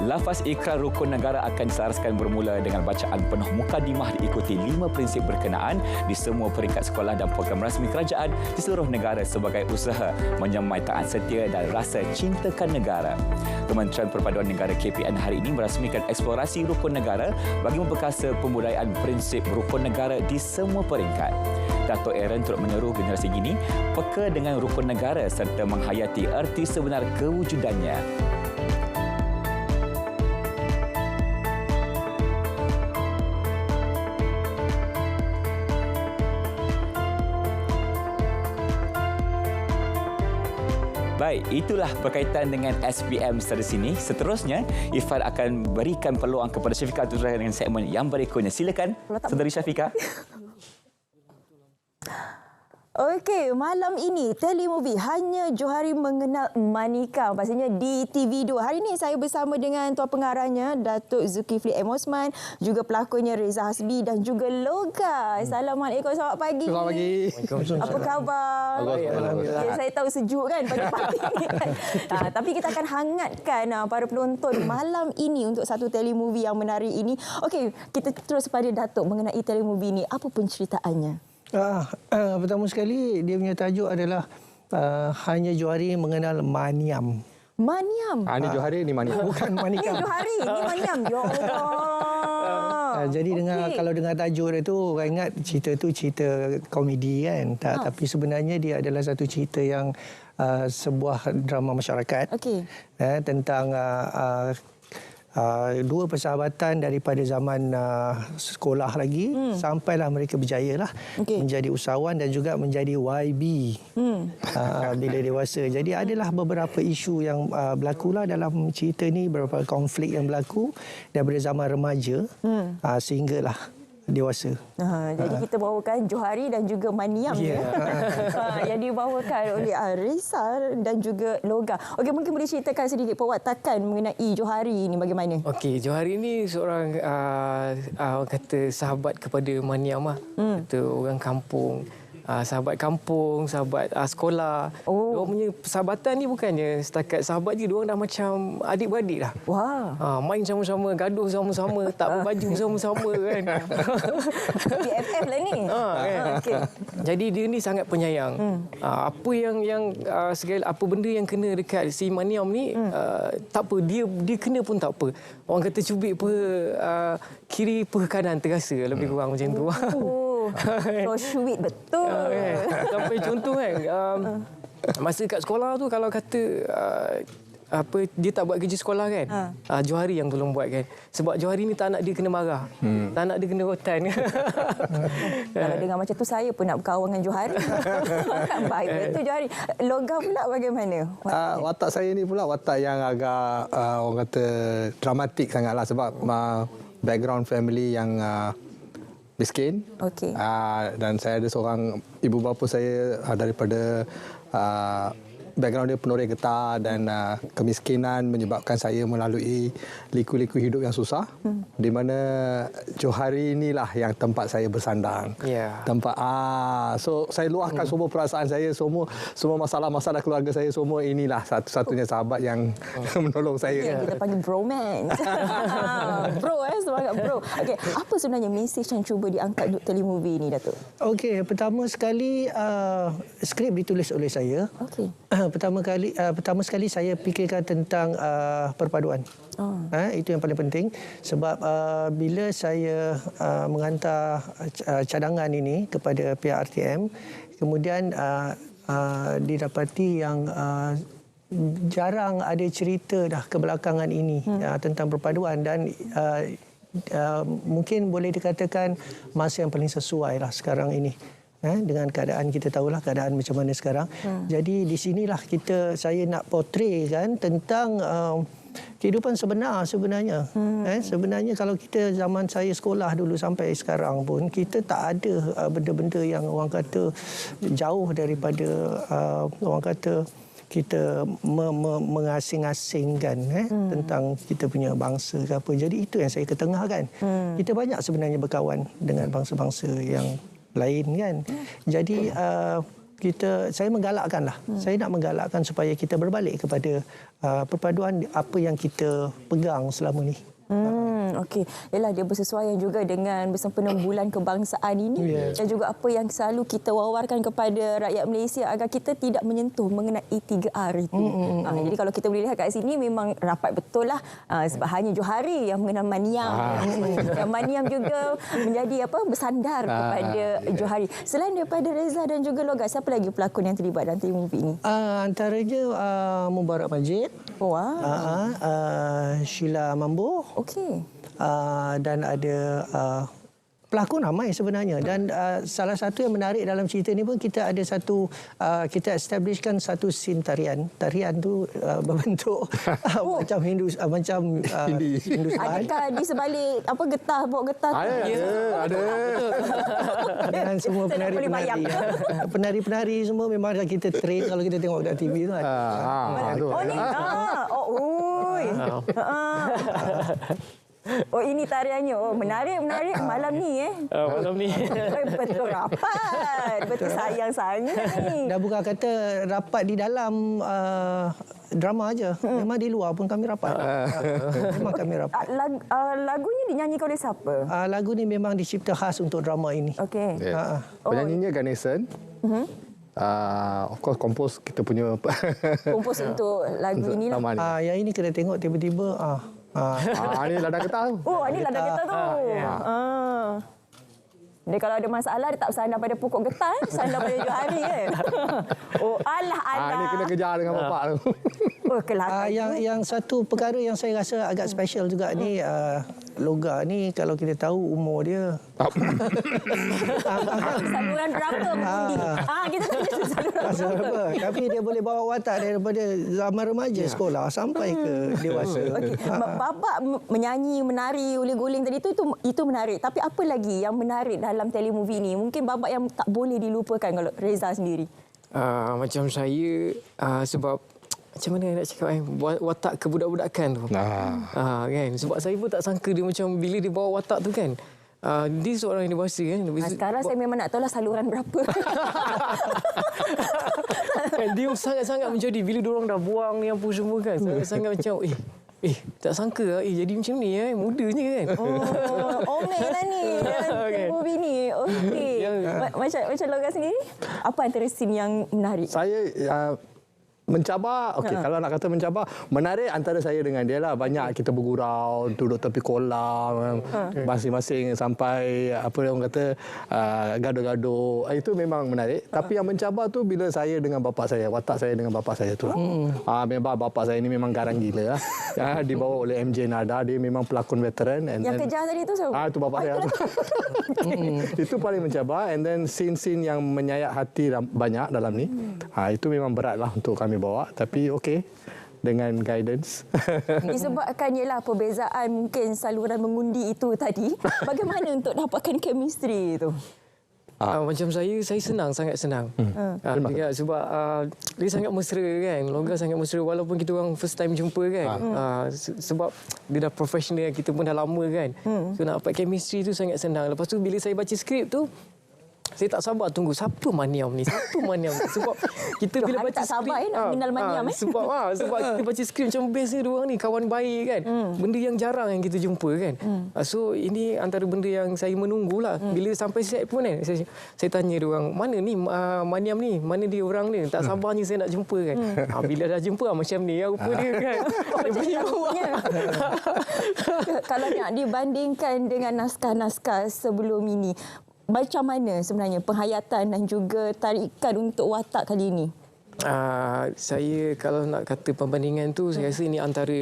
Lafaz ikrar rukun negara akan diselaraskan bermula dengan bacaan penuh mukadimah diikuti 5 prinsip berkenaan di semua peringkat sekolah dan program rasmi kerajaan di seluruh negara sebagai usaha menyemai taat setia dan rasa cintakan negara. Kementerian Perpaduan Negara KPN hari ini merasmikan eksplorasi rukun negara bagi memperkasa pembudayaan prinsip rukun negara di semua peringkat. Dato' Aaron turut menyeru generasi ini peka dengan rukun negara serta menghayati erti sebenar kewujudannya. Baik, itulah berkaitan dengan SPM secara sini. Seterusnya, Ifan akan berikan peluang kepada Syafiqah untuk dengan segmen yang berikutnya. Silakan, Saudari Syafiqah. Okey, malam ini telemovie Hanya Johari Mengenal Manika, pastinya di TV2. Hari ini saya bersama dengan Tuan Pengarahnya Datuk Zulkifli M. Osman, juga pelakonnya Reza Hasbi dan juga Loga. Assalamualaikum, selamat pagi. Selamat pagi. Apa khabar? Alhamdulillah. Ya, saya tahu sejuk kan pagi-pagi ni kan. Tapi kita akan hangatkan para penonton malam ini untuk satu telemovie yang menarik ini. Okey, kita terus pada Datuk mengenai telemovie ini. Apa penceritaannya? Pertama sekali dia punya tajuk adalah Hanya Johari Mengenal Maniam. Maniam? Ini Johari, ni Maniam. Bukan Manika. Ini Johari, ini Maniam. Ya Allah. Jadi kalau dengar tajuk dia tu, orang ingat cerita tu cerita komedi kan. Tapi sebenarnya dia adalah satu cerita yang sebuah drama masyarakat. Tentang dua persahabatan daripada zaman sekolah lagi sampailah mereka berjaya lah menjadi usahawan dan juga menjadi YB bila dewasa. Jadi adalah beberapa isu yang berlaku lah dalam cerita ni, beberapa konflik yang berlaku daripada zaman remaja sehinggalah dewasa. Jadi kita bawakan Johari dan juga Maniam yang dibawakan oleh Reza dan juga Loga. Okey, mungkin boleh ceritakan sedikit perwatakan mengenai Johari ini bagaimana? Okey, Johari ni seorang orang kata sahabat kepada Maniam lah. Kata orang kampung. Sahabat kampung, sahabat sekolah. Diorang punya persahabatan ni bukannya setakat sahabat je, diorang dah macam adik-beradik dah. Wah. Main sama-sama, gaduh sama-sama, tak berbaju sama-sama kan. BFF lah ni. Kan? Jadi dia ni sangat penyayang. Apa yang segala apa benda yang kena dekat si Maniam ni tak apa, dia kena pun tak apa. Orang kata cubit per kiri per kanan terasa lebih kurang macam tu. So sweet betul. Sampai contoh kan, masa kat sekolah tu kalau kata dia tak buat kerja sekolah kan. Johari yang tolong buat kan. Sebab Johari ni tak nak dia kena marah. Tak nak dia kena rotan. Kalau dengar macam tu saya pun nak berkawan dengan Johari. Kan baik betul Johari. Logam pula bagaimana? Watak saya ni pula watak yang agak orang kata dramatik sangatlah sebab background family yang miskin. Okey. Dan saya ada seorang ibu bapa saya daripada background dia penoreh getah dan kemiskinan menyebabkan saya melalui liku-liku hidup yang susah. Di mana Johari inilah yang tempat saya bersandang. Tempat so saya luahkan semua perasaan saya, semua masalah-masalah keluarga saya, semua inilah satu-satunya sahabat yang menolong saya. Kita panggil bromance. Bro semangat bro. Okey, apa sebenarnya mesej yang cuba diangkat untuk telemovie ni Datuk? Okey, pertama sekali skrip ditulis oleh saya. Okey. Pertama sekali saya fikirkan tentang perpaduan. Itu yang paling penting sebab bila saya menghantar cadangan ini kepada pihak RTM, kemudian didapati yang jarang ada cerita dah kebelakangan ini tentang perpaduan dan mungkin boleh dikatakan masa yang paling sesuai lah sekarang ini. Dengan keadaan kita tahulah keadaan macam mana sekarang. Jadi di sinilah saya nak portraykan tentang kehidupan sebenarnya. Sebenarnya kalau kita zaman saya sekolah dulu sampai sekarang pun kita tak ada benda-benda yang orang kata jauh daripada orang kata kita mengasing-asingkan tentang kita punya bangsa ke apa. Jadi itu yang saya ketengahkan. Kita banyak sebenarnya berkawan dengan bangsa-bangsa yang lain kan. Jadi saya menggalakkanlah. Saya nak menggalakkan supaya kita berbalik kepada perpaduan apa yang kita pegang selama ni. Okey. Yalah, dia bersesuaian juga dengan bersempena bulan kebangsaan ini dan juga apa yang selalu kita wawarkan kepada rakyat Malaysia agar kita tidak menyentuh mengenai 3R itu. Jadi kalau kita boleh lihat kat sini memang rapat betul lah sebab hanya Johari yang mengenal Maniam. Dan Maniam juga menjadi bersandar kepada Johari. Selain daripada Reza dan juga Logat, siapa lagi pelakon yang terlibat dalam telemovie ini? Antaranya Mubarak Majid. Sheila Mambo. Okey. Dan ada pelakon ramai sebenarnya dan salah satu yang menarik dalam cerita ni pun kita ada kita establishkan satu scene tarian tu berbentuk macam Hindu adakah di sebalik getah bawa getah ada dengan semua penari-penari semua memang kita train kalau kita tengok kat TV tu kan. Oh, ini tariannya. Oh, menarik malam ni malam ni. Betul rapat. Betul sayang sangat ni. Dah bukan kata rapat di dalam drama aja. Memang di luar pun kami rapat. Memang kami rapat. Lagunya dinyanyikan oleh siapa? Lagu ni memang dicipta khas untuk drama ini. Okey. Penyanyinya Ganesan. Of course kompos kita punya kompos untuk lagu ini lah. Yang ini kena tengok tiba-tiba ini ladang getah tu. Oh, ini ladang getah tu. Dia kalau ada masalah dia tak bersandar pada pokok getah, bersandar pada Johari kan. Oh, alah. Ini kena kejar dengan bapak tu. Oh, kelakar. Yang satu perkara yang saya rasa agak special juga ni Loga ni kalau kita tahu umur dia saluran berapa mengundi. Kita tahu saluran berapa. Tapi dia boleh bawa watak daripada zaman remaja sekolah sampai ke dewasa. Babak menyanyi, menari, uling-guling tadi itu menarik. Tapi apa lagi yang menarik dalam telemovie ni? Mungkin babak yang tak boleh dilupakan kalau Reza sendiri. Macam saya sebab macam mana nak cakap watak kebudak-budakan tu. Kan sebab saya pun tak sangka dia macam bila dia bawa watak tu kan. Dia seorang yang dewasa kan. Sekarang saya memang nak tahulah saluran berapa. Kan dia sangat-sangat menjadi bila dia orang dah buang ni apa semua kan. Sangat macam tak sangka jadi macam ni mudanya kan. Omeng lah ni dalam movie ni. Okey. Macam Logat sendiri, apa antara scene yang menarik? Saya mencabar, kalau nak kata mencabar, menarik antara saya dengan dia lah. Banyak kita bergurau, duduk tepi kolam, masing-masing sampai apa orang kata gaduh-gaduh. Itu memang menarik. Tapi yang mencabar tu bila saya dengan bapa saya, watak saya dengan bapa saya tu. Memang bapa saya ni memang garang gila lah. Dibawa oleh MJ Nada, dia memang pelakon veteran. Yang kejar tadi tu siapa? Itu bapa saya. Itu paling mencabar. And then scene-scene yang menyayak hati banyak dalam ni. Itu memang beratlah untuk kami bawa, tapi okey dengan guidance. Disebabkan ialah perbezaan mungkin saluran mengundi itu tadi, bagaimana untuk dapatkan chemistry itu? Macam saya senang, sangat senang. Sebab dia sangat mesra kan, Loga sangat mesra walaupun kita orang first time jumpa kan. Sebab dia dah professional, kita pun dah lama kan. So nak dapat chemistry tu sangat senang. Lepas tu bila saya baca skrip tu, saya tak sabar tunggu siapa Maniam ni. Sebab kita bila baca tak sabar nak mengenal Maniam sebab kita baca skrip macam bestnya dia orang ni, kawan baik kan. Benda yang jarang yang kita jumpa kan. So ini antara benda yang saya menunggulah. Bila sampai set pun kan, saya tanya dia orang, mana ni Maniam ni? Mana dia orang ni? Tak sabarnya saya nak jumpa kan. Bila dah jumpa macam ni rupa dia kan. Dia punya Kalau nak dibandingkan dengan naskah-naskah sebelum ini, macam mana sebenarnya penghayatan dan juga tarikan untuk watak kali ini? Saya kalau nak kata perbandingan tu, saya rasa ini antara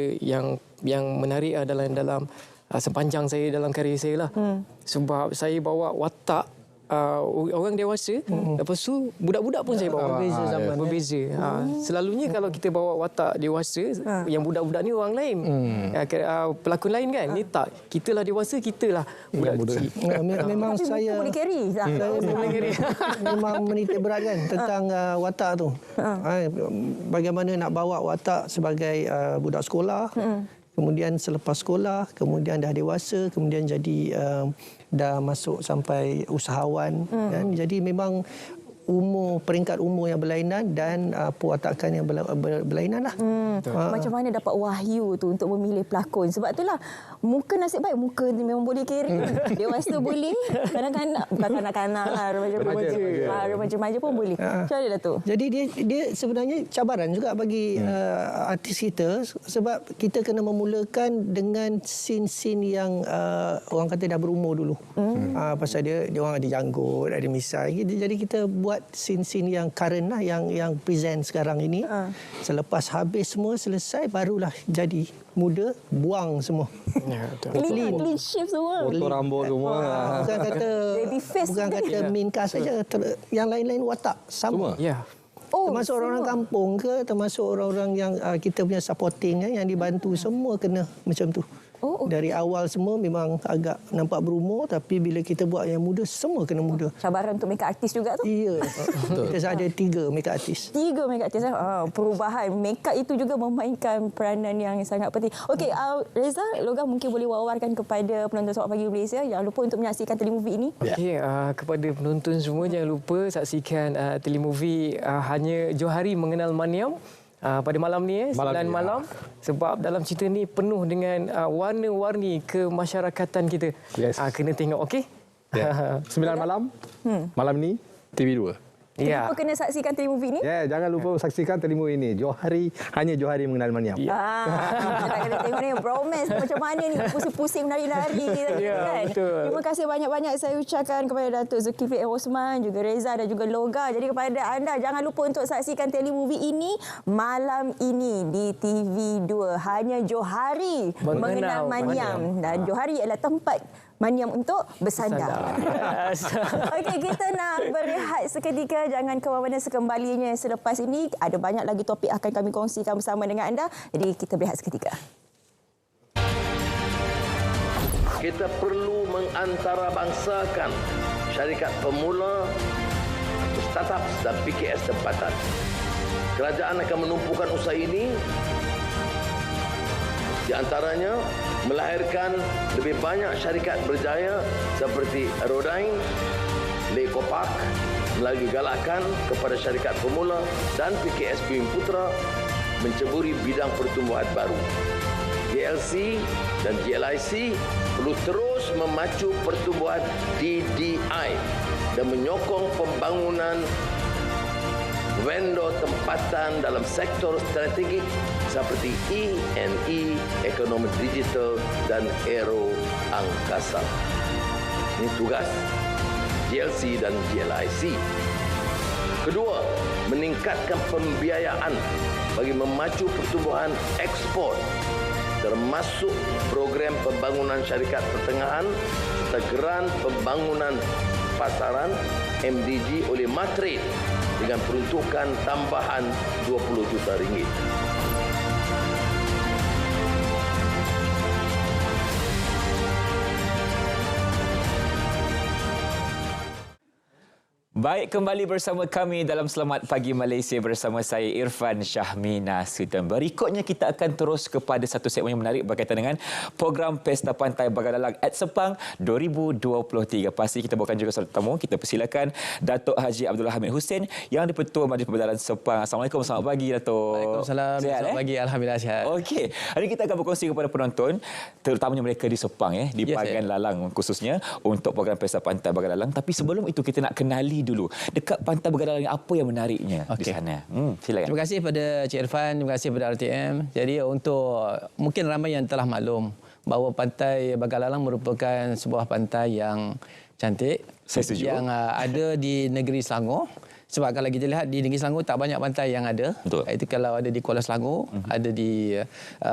yang menarik dalam sepanjang saya dalam karya saya lah. Sebab saya bawa watak orang dewasa, lepas tu budak-budak pun saya bawa. Berbeza zaman. Berbeza. Selalunya kalau kita bawa watak dewasa, yang budak-budak ni orang lain. Pelakon lain kan. Ni tak. Kitalah dewasa, kitalah budak kecil. Memang tapi saya boleh carry. memang menitik berat kan tentang watak tu. Bagaimana nak bawa watak sebagai budak sekolah, kemudian selepas sekolah, kemudian dah dewasa, kemudian jadi dah masuk sampai usahawan. Kan? Jadi memang peringkat umur yang berlainan dan pewatakan yang berlainan lah. Macam mana dapat wahyu tu untuk memilih pelakon? Sebab itulah muka nasib baik, muka ni memang boleh carry. Dewasa boleh, kanak-kanak bukan kanak-kanak lah, remaja-remaja pun boleh. Macam mana Datuk? Jadi dia sebenarnya cabaran juga bagi artis kita, sebab kita kena memulakan dengan scene-scene yang orang kata dah berumur dulu. Pasal dia orang ada janggut, ada misai. Jadi kita buat scene-scene yang current lah, yang present sekarang ini. Selepas habis semua selesai, barulah jadi muda, buang semua. Clean shift semua. Potong rambut semua. Bukan kata main cast saja, yang lain-lain watak sama. Termasuk orang-orang kampung ke, termasuk orang-orang yang kita punya supporting yang dibantu, semua kena macam tu. Dari awal semua memang agak nampak berumur, tapi bila kita buat yang muda, semua kena muda. Cabaran untuk makeup artis juga tu? Iya. Kita ada 3 makeup artis. 3 makeup artis. Perubahan makeup itu juga memainkan peranan yang sangat penting. Okey, Reza, Loga mungkin boleh wawarkan kepada penonton Sawak Pagi Malaysia, jangan lupa untuk menyaksikan telemovie ini. Okey, kepada penonton semua, jangan lupa saksikan telemovie Hanya Johari Mengenal Maniam pada malam ni 9 malam. Sebab dalam cerita ni penuh dengan warna-warni kemasyarakatan kita. Kena tengok, okey? 9 malam malam ni TV2. Jangan lupa kena saksikan telemovie ni. Jangan lupa saksikan telemovie ini. Hanya Johari Mengenal Maniam. Kita kena tengok ni bromance macam mana ni, pusing-pusing menari-nari kan. Terima kasih banyak-banyak saya ucapkan kepada Datuk Zulkifli Osman, juga Reza dan juga Loga. Jadi kepada anda, jangan lupa untuk saksikan telemovie ini malam ini di TV2. Hanya Johari Mengenal Maniam. Dan Johari adalah tempat Maniam untuk bersandar. Okey, kita nak berehat seketika. Jangan ke mana-mana, sekembalinya selepas ini ada banyak lagi topik akan kami kongsikan bersama dengan anda. Jadi kita berehat seketika. Kita perlu mengantarabangsakan syarikat pemula, startup dan PKS tempatan. Kerajaan akan menumpukan usaha ini, di antaranya melahirkan lebih banyak syarikat berjaya seperti Aerodyne, Lekopak, melalui galakan kepada syarikat pemula dan PKS Bumi Putra menceburi bidang pertumbuhan baru. GLC dan GLIC perlu terus memacu pertumbuhan DDI dan menyokong pembangunan vendor tempatan dalam sektor strategik seperti E&E, ekonomi digital dan aero angkasa. Ini tugas GLC dan GLIC. Kedua, meningkatkan pembiayaan bagi memacu pertumbuhan ekspor termasuk program pembangunan syarikat pertengahan serta geran pembangunan pasaran MDG oleh Matrade dengan peruntukan tambahan 20 juta ringgit. Baik, kembali bersama kami dalam Selamat Pagi Malaysia bersama saya Irfan Syahmi Nasution. Berikutnya kita akan terus kepada satu segmen yang menarik berkaitan dengan program Pesta Pantai Bagadalang at Sepang 2023. Pasti kita bawakan juga satu tetamu. Kita persilakan Datuk Haji Abdullah Hamid Hussein yang di-Pertua Majlis Perbadalan Sepang. Assalamualaikum, selamat pagi Datuk. Waalaikumsalam, selamat pagi. Alhamdulillah sihat. Okey, hari ini kita akan berkongsi kepada penonton, terutamanya mereka di Sepang di Pagan Lalang khususnya untuk program Pesta Pantai Bagadalang. Tapi sebelum itu kita nak kenali dulu dekat Pantai Bagadalang apa yang menariknya di sana. Silakan. Terima kasih kepada Cik Irfan, terima kasih kepada RTM. Jadi untuk mungkin ramai yang telah maklum bahawa Pantai Bagadalang merupakan sebuah pantai yang cantik. Saya setuju. Yang ada di negeri Selangor. Sebab kalau kita lihat di negeri Selangor tak banyak pantai yang ada. Betul. Itu kalau ada di Kuala Selangor, ada di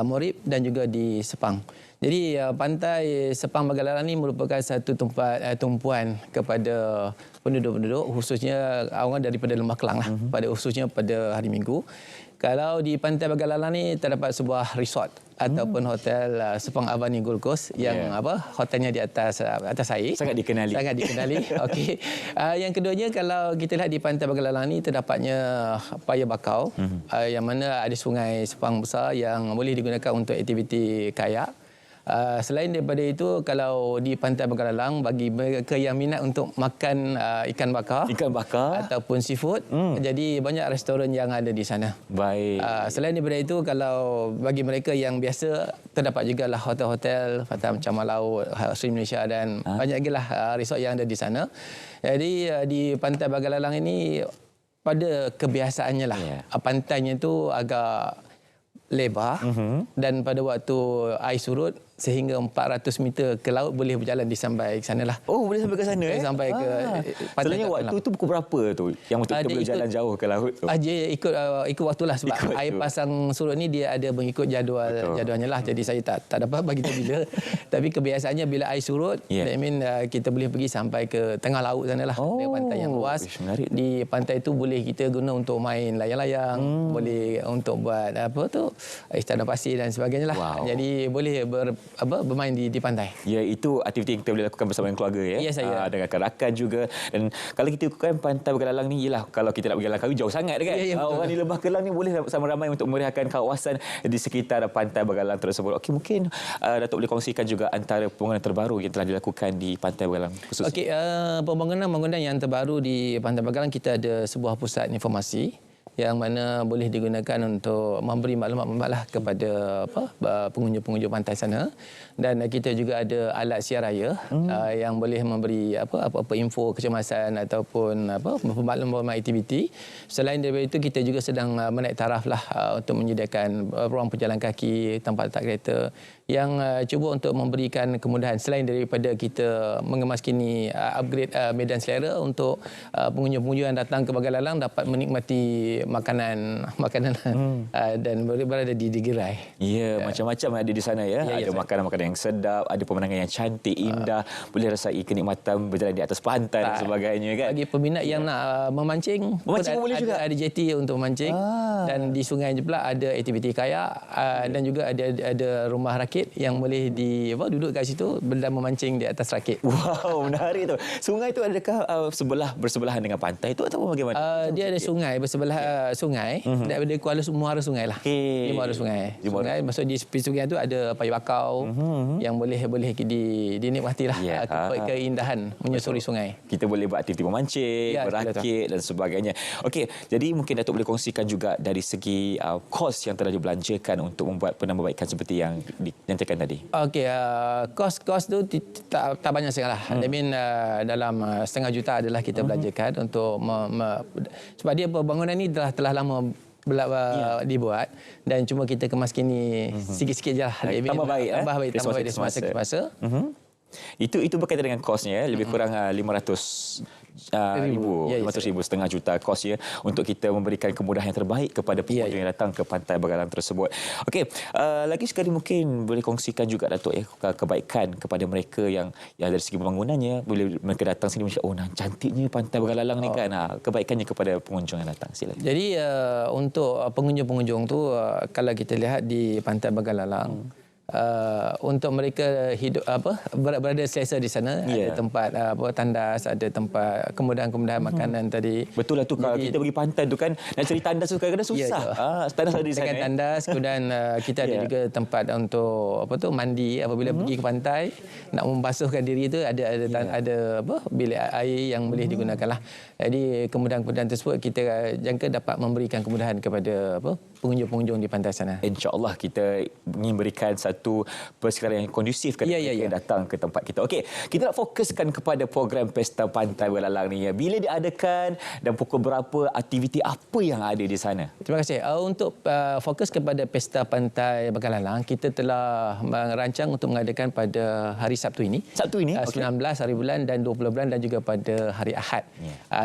Morib dan juga di Sepang. Jadi pantai Sepang Bagadalang ini merupakan satu tempat tumpuan kepada penduduk-penduduk khususnya orang daripada Lembah Kelang lah, pada khususnya pada hari Minggu. Kalau di Pantai Bagadalang ni terdapat sebuah resort ataupun hotel Sepang Avani Gold Coast yang hotelnya di atas air. Sangat dikenali. Sangat dikenali. Okey. Yang keduanya kalau kita lihat di Pantai Bagadalang ni terdapatnya Paya Bakau yang mana ada sungai Sepang besar yang boleh digunakan untuk aktiviti kayak. Selain daripada itu, kalau di Pantai Bagadalang bagi mereka yang minat untuk makan ikan bakar ataupun seafood, jadi banyak restoran yang ada di sana. Baik. Selain daripada itu, kalau bagi mereka yang biasa, terdapat juga lah hotel-hotel macam Malau, Sri Malaysia dan banyak lagi lah resort yang ada di sana. Jadi di Pantai Bagadalang ini pada kebiasaannya lah pantainya itu agak lebar dan pada waktu air surut sehingga 400 meter ke laut boleh berjalan sampai ke sana lah. Oh, boleh sampai ke sana Sampai ke Selalunya waktu tu pukul berapa tu yang untuk kita boleh jalan jauh ke laut tu? Dia ikut waktulah sebab air pasang surut ni dia ada mengikut jadualnya lah. Jadi saya tak dapat bagi tahu bila. Tapi kebiasaannya bila air surut, that mean kita boleh pergi sampai ke tengah laut sana lah. Dia pantai yang luas. Di pantai tu boleh kita guna untuk main layang-layang, boleh untuk buat istana pasir dan sebagainya lah. Jadi boleh bermain di pantai. Ya, itu aktiviti yang kita boleh lakukan bersama dengan keluarga Ya, saya. dengan rakan-rakan juga. Dan kalau kita lakukan Pantai Bagadalang ni, ialah kalau kita nak pergi Langkawi jauh sangat kan. Orang di Lembah Kelang ni boleh sama ramai untuk memeriahkan kawasan di sekitar Pantai Bagadalang tersebut. Okey, mungkin Datuk boleh kongsikan juga antara pembangunan terbaru yang telah dilakukan di Pantai Bagadalang khususnya. Okey, pembangunan yang terbaru di Pantai Bagadalang, kita ada sebuah pusat informasi yang mana boleh digunakan untuk memberi maklumat kepada pengunjung-pengunjung pantai sana. Dan kita juga ada alat siar raya yang boleh memberi apa-apa info kecemasan ataupun maklumat aktiviti. Selain daripada itu, kita juga sedang menaik taraf lah untuk menyediakan ruang pejalan kaki, tempat letak kereta yang cuba untuk memberikan kemudahan selain daripada kita mengemaskini upgrade medan selera untuk pengunjung-pengunjung yang datang ke Bagadalang dapat menikmati makanan dan berada di gerai. Ya, macam-macam ada di sana ya. Ada makanan-makanan yang sedap, ada pemandangan yang cantik, indah, boleh rasai kenikmatan berjalan di atas pantai dan sebagainya kan. Bagi peminat yang nak memancing boleh juga. Ada jeti untuk memancing dan di sungai pula ada aktiviti kayak dan juga ada rumah rakit yang boleh duduk kat situ dan memancing di atas rakit. Wow, menarik tu. Sungai tu adakah bersebelahan dengan pantai tu atau bagaimana? Dia ada sungai bersebelah sungai daripada muara sungai lah. Di muara sungai. Maksud di tepi sungai tu ada Paya Bakau yang boleh dinikmati lah keindahan menyusuri sungai. Kita boleh buat aktiviti memancing, berakit dan sebagainya. Okey, jadi mungkin Datuk boleh kongsikan juga dari segi kos yang telah dibelanjakan untuk membuat penambahbaikan seperti yang dinyatakan tadi. Okey, kos tu tak banyak sangatlah. I mean dalam setengah juta adalah kita belanjakan untuk sebab dia pembangunan ni telah lama dibuat dan cuma kita kemas kini sikit-sikit je lah. Tambah baik tambah baik dari semasa ke masa. Itu berkaitan dengan kosnya lebih kurang 500,000 setengah juta kos ya untuk kita memberikan kemudahan yang terbaik kepada pengunjung yang datang ke Pantai Bagalang tersebut. Okey, lagi sekali mungkin boleh kongsikan juga Datuk kebaikan kepada mereka yang dari segi pembangunannya, bila mereka datang sini macam cantiknya Pantai Bagalang ni kan. Kebaikannya kepada pengunjung yang datang, silakan. Jadi untuk pengunjung-pengunjung tu kalau kita lihat di Pantai Bagalang untuk mereka hidup berada selesa di sana, ada tempat tandas, ada tempat kemudahan-kemudahan makanan tadi. Betul lah tu, kalau kita pergi pantai tu kan nak cari tandas tu kadang-kadang susah. Tandas ada di sana. Tandas, kemudian kita ada juga tempat untuk mandi apabila pergi ke pantai, nak membasuhkan diri tu ada bilik air yang boleh digunakan lah. Jadi kemudahan-kemudahan tersebut kita jangka dapat memberikan kemudahan kepada pengunjung-pengunjung di pantai sana. InsyaAllah kita ingin berikan satu persekitaran yang kondusif kepada mereka yang datang ke tempat kita. Okey, kita nak fokuskan kepada program Pesta Pantai Bagalang ni. Bila diadakan dan pukul berapa, aktiviti apa yang ada di sana? Terima kasih. Untuk fokus kepada Pesta Pantai Bagalang, kita telah merancang untuk mengadakan pada hari Sabtu ini. 19 hari bulan dan 20 bulan dan juga pada hari Ahad.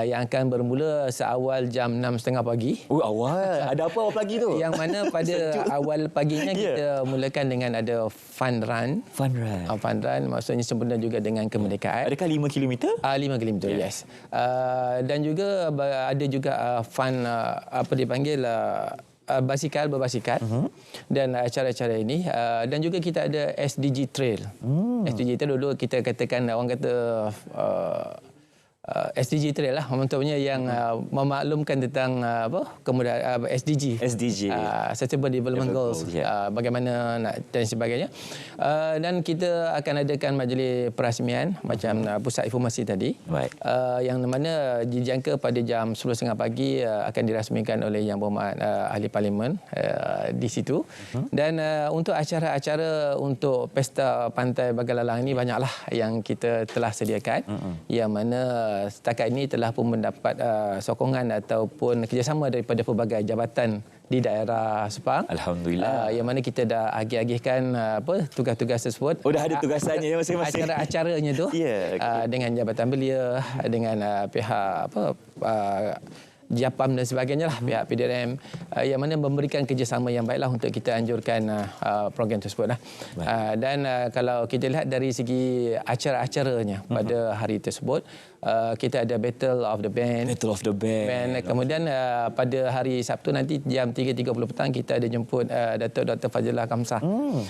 Yang akan bermula seawal jam 6.30 pagi. Awal. Ada apa awal pagi tu? Yang mana pada awal paginya kita mulakan dengan ada fun run. Fun run maksudnya sempena juga dengan kemerdekaan. Adakah 5 km? 5 km, yes. Dan juga ada juga fun dipanggil berbasikal dan acara-acara ini dan juga kita ada SDG Trail. SDG Trail dulu kita katakan orang kata SDG Trail lah maksudnya yang memaklumkan tentang kemudahan SDG Sustainable Development Goals, bagaimana dan sebagainya. Dan kita akan adakan majlis perasmian macam pusat informasi tadi, yang mana dijangka pada jam 10.30 pagi akan dirasmikan oleh Yang Berhormat Ahli Parlimen di situ. Dan untuk acara-acara untuk Pesta Pantai Bagalang ini banyaklah yang kita telah sediakan, yang mana setakat ini telah pun mendapat sokongan ataupun kerjasama daripada pelbagai jabatan di daerah Sepang. Alhamdulillah. Yang mana kita dah agih-agihkan tugas-tugas tersebut. Dah ada tugasannya masing-masing. Acara-acaranya tu dengan Jabatan Belia, dengan pihak JAPAM dan sebagainya lah, pihak PDRM, yang mana memberikan kerjasama yang baiklah untuk kita anjurkan program tersebut lah. Dan kalau kita lihat dari segi acara-acaranya pada hari tersebut, kita ada Battle of the Band. Kemudian pada hari Sabtu nanti jam 3.30 petang kita ada jemput Datuk Dr. Fazilah Kamsah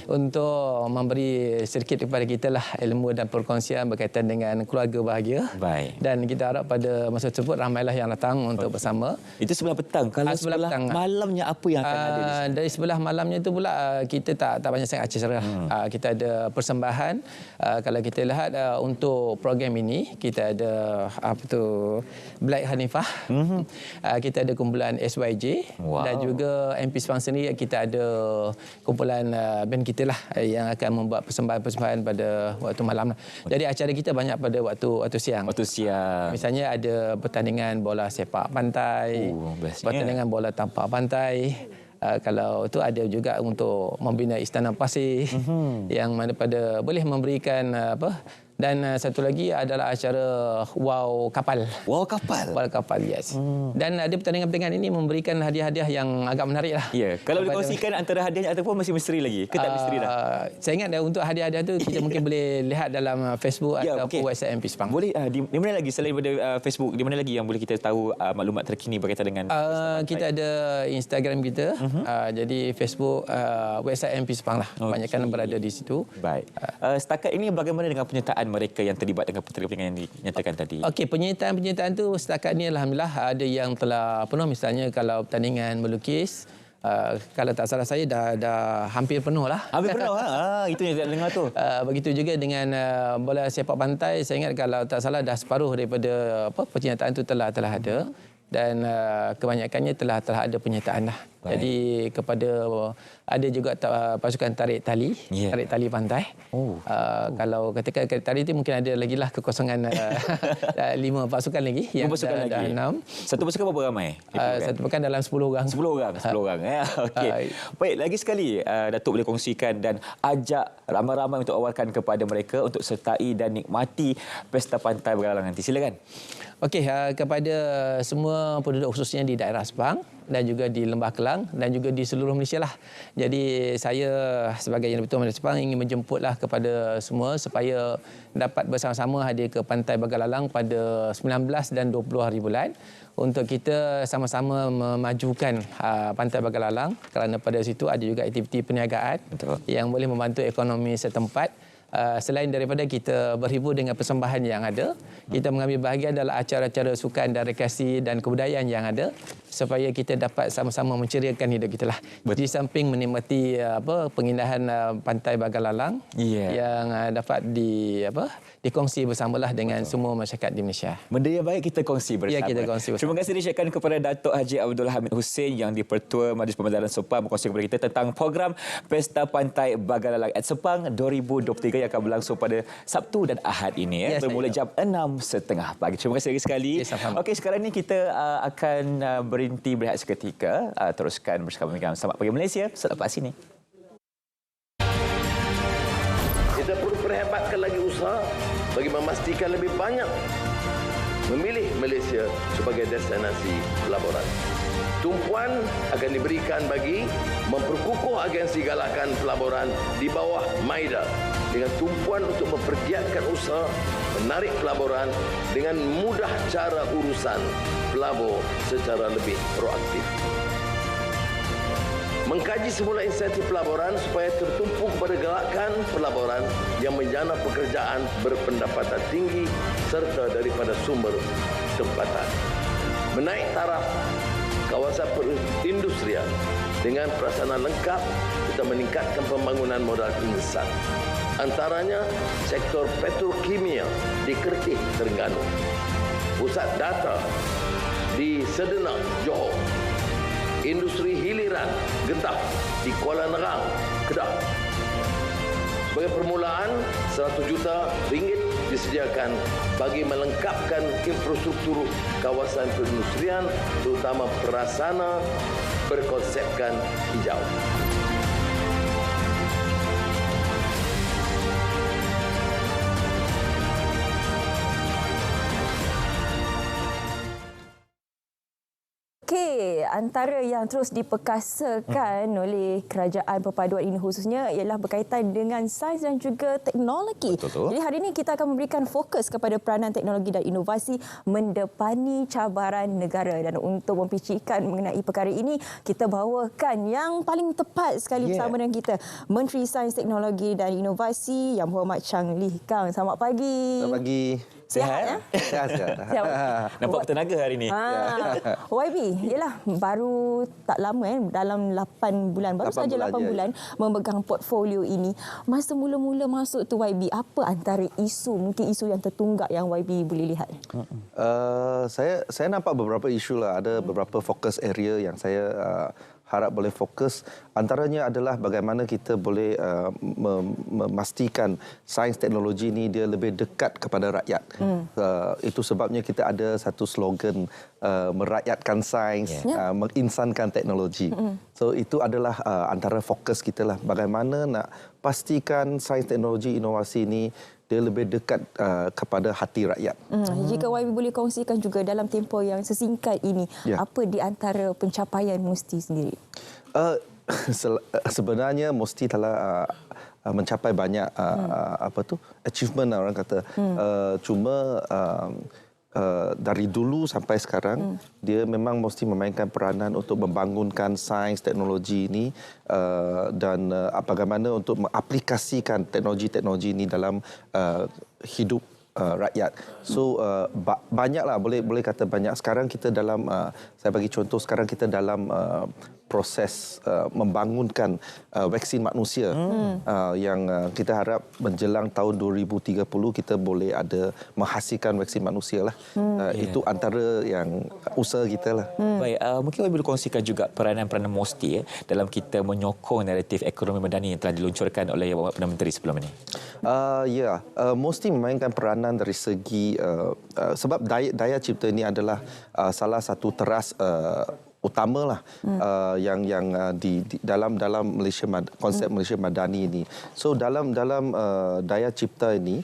untuk memberi sedikit kepada kita lah ilmu dan perkongsian berkaitan dengan keluarga bahagia. Dan kita harap pada masa tersebut ramailah yang datang untuk bersama. Itu sebelah petang. Kalau sebelah malamnya apa yang akan ada di sana? Dari sebelah malamnya itu pula kita tak banyak sangat acara. Kita ada persembahan. Kalau kita lihat untuk program ini kita ada Black Hanifah. Kita ada kumpulan SYJ dan juga MP Sepang sendiri kita ada kumpulan band kita lah yang akan membuat persembahan-persembahan pada waktu malam. Jadi acara kita banyak pada waktu siang. Misalnya ada pertandingan bola sepak pantai, pertandingan bola tampar pantai. Kalau itu ada juga untuk membina istana pasir yang mana pada boleh memberikan dan satu lagi adalah acara Wow Kapal. Wow Kapal, yes. Dan ada pertandingan-pertandingan ini memberikan hadiah-hadiah yang agak menarik lah. Kalau boleh kongsikan antara hadiahnya ataupun masih misteri lagi? Ke tak misteri dah? Saya ingat untuk hadiah-hadiah tu kita mungkin boleh lihat dalam Facebook ataupun website MP Sepang. Boleh, di mana lagi selain daripada Facebook, di mana lagi yang boleh kita tahu maklumat terkini berkaitan dengan kita ada Instagram kita, jadi Facebook, website MP Sepang lah. Banyakkan berada di situ. Baik. Setakat ini bagaimana dengan penyertaan mereka yang terlibat dengan pertandingan yang dinyatakan tadi? Okey, penyertaan tu setakat ni alhamdulillah ada yang telah penuh. Misalnya kalau pertandingan melukis, kalau tak salah saya dah hampir penuh lah. Hampir penuh itu yang saya dengar tu. Begitu juga dengan bola sepak pantai, saya ingat kalau tak salah dah separuh daripada penyertaan tu telah ada. Dan kebanyakannya telah ada penyertaan lah. Jadi kepada ada juga pasukan tarik tali pantai. Kalau ketika tali itu mungkin ada lagi lah kekosongan 5 pasukan lagi yang dah 6. Satu pasukan berapa ramai? Satu pasukan dalam 10 orang. 10 orang ya. Okey. Baik, lagi sekali Datuk boleh kongsikan dan ajak ramai-ramai untuk awalkan kepada mereka untuk sertai dan nikmati Pesta Pantai Begalalang nanti. Silakan. Okey, kepada semua penduduk khususnya di daerah Sepang dan juga di Lembah Kelang dan juga di seluruh Malaysia lah. Jadi saya sebagai Yang di-Pertuan Sepang ingin menjemputlah kepada semua supaya dapat bersama-sama hadir ke Pantai Begalalang pada 19 dan 20 hari bulan untuk kita sama-sama memajukan Pantai Begalalang kerana pada situ ada juga aktiviti perniagaan yang boleh membantu ekonomi setempat. Selain daripada kita berhibur dengan persembahan yang ada, kita mengambil bahagian dalam acara-acara sukan dan rekreasi dan kebudayaan yang ada supaya kita dapat sama-sama menceriakan hidup kita lah. Di samping menikmati pengindahan Pantai Begalalang yang dapat dikongsi bersamalah dengan semua masyarakat di Malaysia. Benda yang baik kita kongsi bersama. Ya, kita kongsi bersama. Terima kasih disyarkan kepada Datuk Haji Abdul Hamid Hussein yang di-Pertua Majlis Pembandaran Sepang berkongsi kepada kita tentang program Pesta Pantai Begalalang at Sepang 2023 yang akan berlangsung pada Sabtu dan Ahad ini bermula jam 6.30 pagi. Terima kasih lagi sekali. Okey, sekarang ni kita akan berhenti berehat seketika. Teruskan bersama kami. Selamat pagi Malaysia selepas ini. Kita perlu perhebatkan lagi usaha bagi memastikan lebih banyak memilih Malaysia sebagai destinasi pelaburan. Tumpuan akan diberikan bagi memperkukuh agensi galakan pelaburan di bawah MAIDA dengan tumpuan untuk mempergiatkan usaha menarik pelaburan dengan mudah cara urusan pelabur secara lebih proaktif. Mengkaji semula insentif pelaburan supaya tertumpu kepada galakan pelaburan yang menjana pekerjaan berpendapatan tinggi serta daripada sumber tempatan. Menaik taraf kawasan perindustrian dengan prasarana lengkap, kita meningkatkan pembangunan modal insan. Antaranya sektor petrokimia di Kertih, Terengganu. Pusat data di Sedenak, Johor. Industri hiliran Gentah di Kuala Nerang, Kedah. Sebagai permulaan, 100 juta ringgit disediakan bagi melengkapkan infrastruktur kawasan perindustrian terutama prasarana berkonsepkan hijau. Okey, antara yang terus diperkasakan oleh kerajaan perpaduan ini khususnya ialah berkaitan dengan sains dan juga teknologi. Betul. Jadi hari ini kita akan memberikan fokus kepada peranan teknologi dan inovasi mendepani cabaran negara. Dan untuk mempicikan mengenai perkara ini, kita bawakan yang paling tepat sekali bersama dengan kita, Menteri Sains, Teknologi dan Inovasi Yang Berhormat Chang Lih Kang. Selamat pagi. Selamat pagi. Sihat ya? Sihat. Nampak bertenaga hari ini. YB, ialah baru tak lama dalam 8 bulan, baru saja 8 bulan memegang portfolio ini. Masa mula-mula masuk tu YB, apa antara isu, mungkin isu yang tertunggak yang YB boleh lihat? Saya nampak beberapa isu lah, ada beberapa fokus area yang saya harap boleh fokus. Antaranya adalah bagaimana kita boleh memastikan sains teknologi ini dia lebih dekat kepada rakyat. Itu sebabnya kita ada satu slogan merakyatkan sains, menginsankan teknologi. So itu adalah antara fokus kita lah. Bagaimana nak pastikan sains teknologi inovasi ini dia lebih dekat kepada hati rakyat. Jika YB boleh kongsikan juga dalam tempoh yang sesingkat ini, apa di antara pencapaian Musti sendiri? Sebenarnya Musti telah mencapai banyak achievement orang kata. Cuma dari dulu sampai sekarang dia memang mesti memainkan peranan untuk membangunkan sains teknologi ini dan bagaimana untuk mengaplikasikan teknologi ini dalam hidup rakyat. So banyaklah boleh kata banyak. Sekarang kita dalam saya bagi contoh, sekarang kita dalam proses membangunkan vaksin manusia yang kita harap menjelang tahun 2030 kita boleh ada menghasilkan vaksin manusia lah. Itu antara yang usaha kita lah. Baik, mungkin boleh kongsikan juga peranan-peranan MOSTI dalam kita menyokong naratif ekonomi madani yang telah diluncurkan oleh Perdana Menteri sebelum ini. MOSTI memainkan peranan dari segi sebab daya cipta ini adalah salah satu teras utamalah yang di dalam Malaysia, konsep Malaysia Madani ini. So dalam daya cipta ini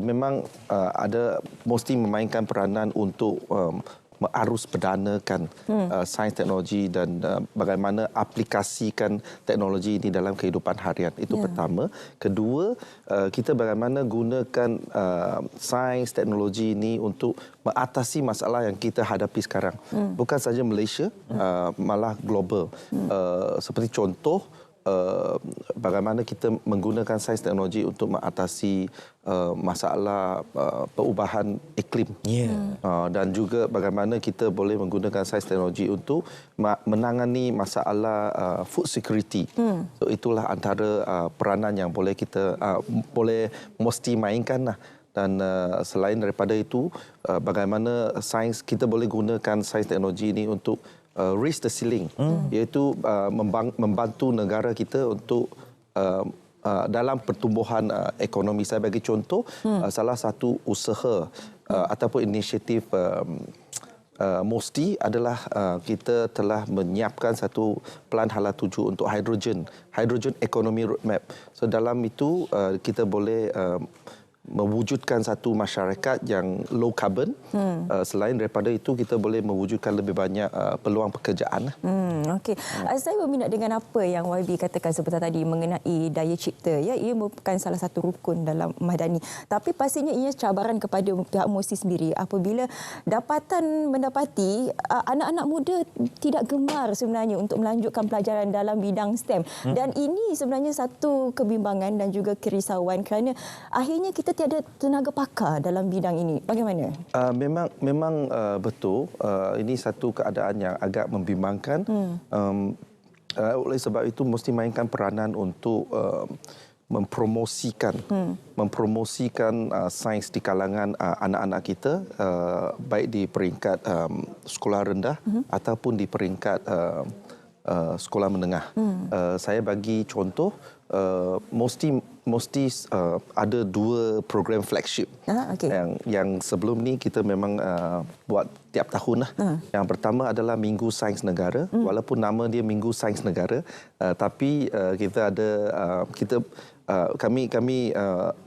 memang ada mesti memainkan peranan untuk arus perdanakan sains teknologi dan bagaimana aplikasikan teknologi ini dalam kehidupan harian. Itu pertama. Kedua, kita bagaimana gunakan sains teknologi ini untuk mengatasi masalah yang kita hadapi sekarang. Bukan saja Malaysia, malah global. Seperti contoh, bagaimana kita menggunakan sains teknologi untuk mengatasi masalah perubahan iklim. Dan juga bagaimana kita boleh menggunakan sains teknologi untuk menangani masalah food security. So itulah antara peranan yang boleh kita boleh mesti mainkan lah. Dan selain daripada itu, bagaimana sains kita boleh gunakan sains teknologi ini untuk raise the ceiling, iaitu membantu negara kita untuk dalam pertumbuhan ekonomi. Saya bagi contoh, salah satu usaha ataupun inisiatif MOSTI adalah kita telah menyiapkan satu pelan hala tuju untuk hydrogen economy roadmap. So dalam itu kita boleh mewujudkan satu masyarakat yang low carbon. Selain daripada itu, kita boleh mewujudkan lebih banyak peluang pekerjaan. Okey. Saya berminat dengan apa yang YB katakan sebentar tadi mengenai daya cipta. Ya, ia merupakan salah satu rukun dalam Madani. Tapi pastinya ia cabaran kepada pihak MOSTI sendiri apabila mendapati anak-anak muda tidak gemar sebenarnya untuk melanjutkan pelajaran dalam bidang STEM. Dan ini sebenarnya satu kebimbangan dan juga kerisauan kerana akhirnya kita tiada tenaga pakar dalam bidang ini. Bagaimana? Memang betul. Ini satu keadaan yang agak membimbangkan. Oleh sebab itu mesti mainkan peranan untuk mempromosikan sains di kalangan anak-anak kita, baik di peringkat sekolah rendah ataupun di peringkat sekolah menengah. Saya bagi contoh, mesti ada dua program flagship. Yang sebelum ni kita memang buat tiap tahun lah. Yang pertama adalah Minggu Sains Negara. Walaupun nama dia Minggu Sains Negara, tapi kita ada kami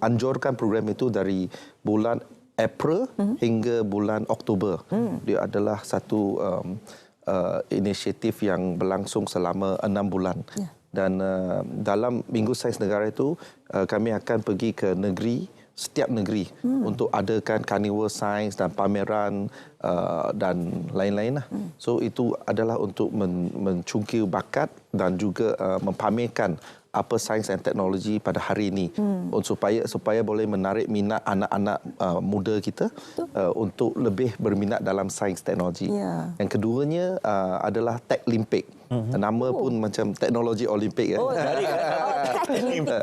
anjurkan program itu dari bulan April hingga bulan Oktober. Dia adalah satu inisiatif yang berlangsung selama 6 bulan. Dan dalam Minggu Sains Negara itu, kami akan pergi ke setiap negeri untuk adakan karnival sains dan pameran dan lain-lain. So itu adalah untuk mencungkil bakat dan juga mempamerkan apa sains dan teknologi pada hari ini supaya boleh menarik minat anak-anak muda kita untuk lebih berminat dalam sains teknologi. Yang keduanya adalah Tech Olympic. Nama pun macam teknologi Olimpik. Tech Olympic.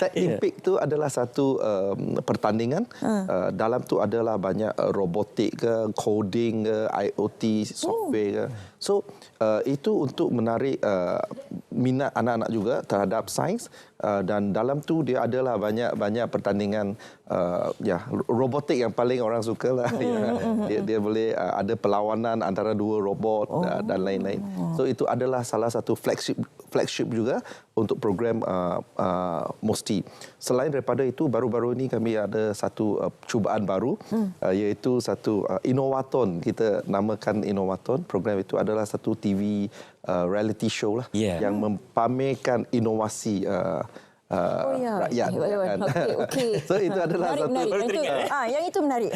Tech Olympic tu adalah satu pertandingan. Dalam tu adalah banyak robotik ke, coding ke, IoT, software ke. So itu untuk menarik minat anak-anak juga terhadap sains, dan dalam tu dia adalah banyak pertandingan robotik yang paling orang suka lah. Dia boleh ada perlawanan antara dua robot dan lain-lain. So itu adalah salah satu flagship juga untuk program MOSTI. Selain daripada itu, baru-baru ini kami ada satu cubaan baru, iaitu satu Innovaton. Kita namakan Innovaton. Program itu adalah satu TV reality show lah, yang mempamerkan inovasi rakyat. Okey. So itu adalah menarik. Yang itu menarik.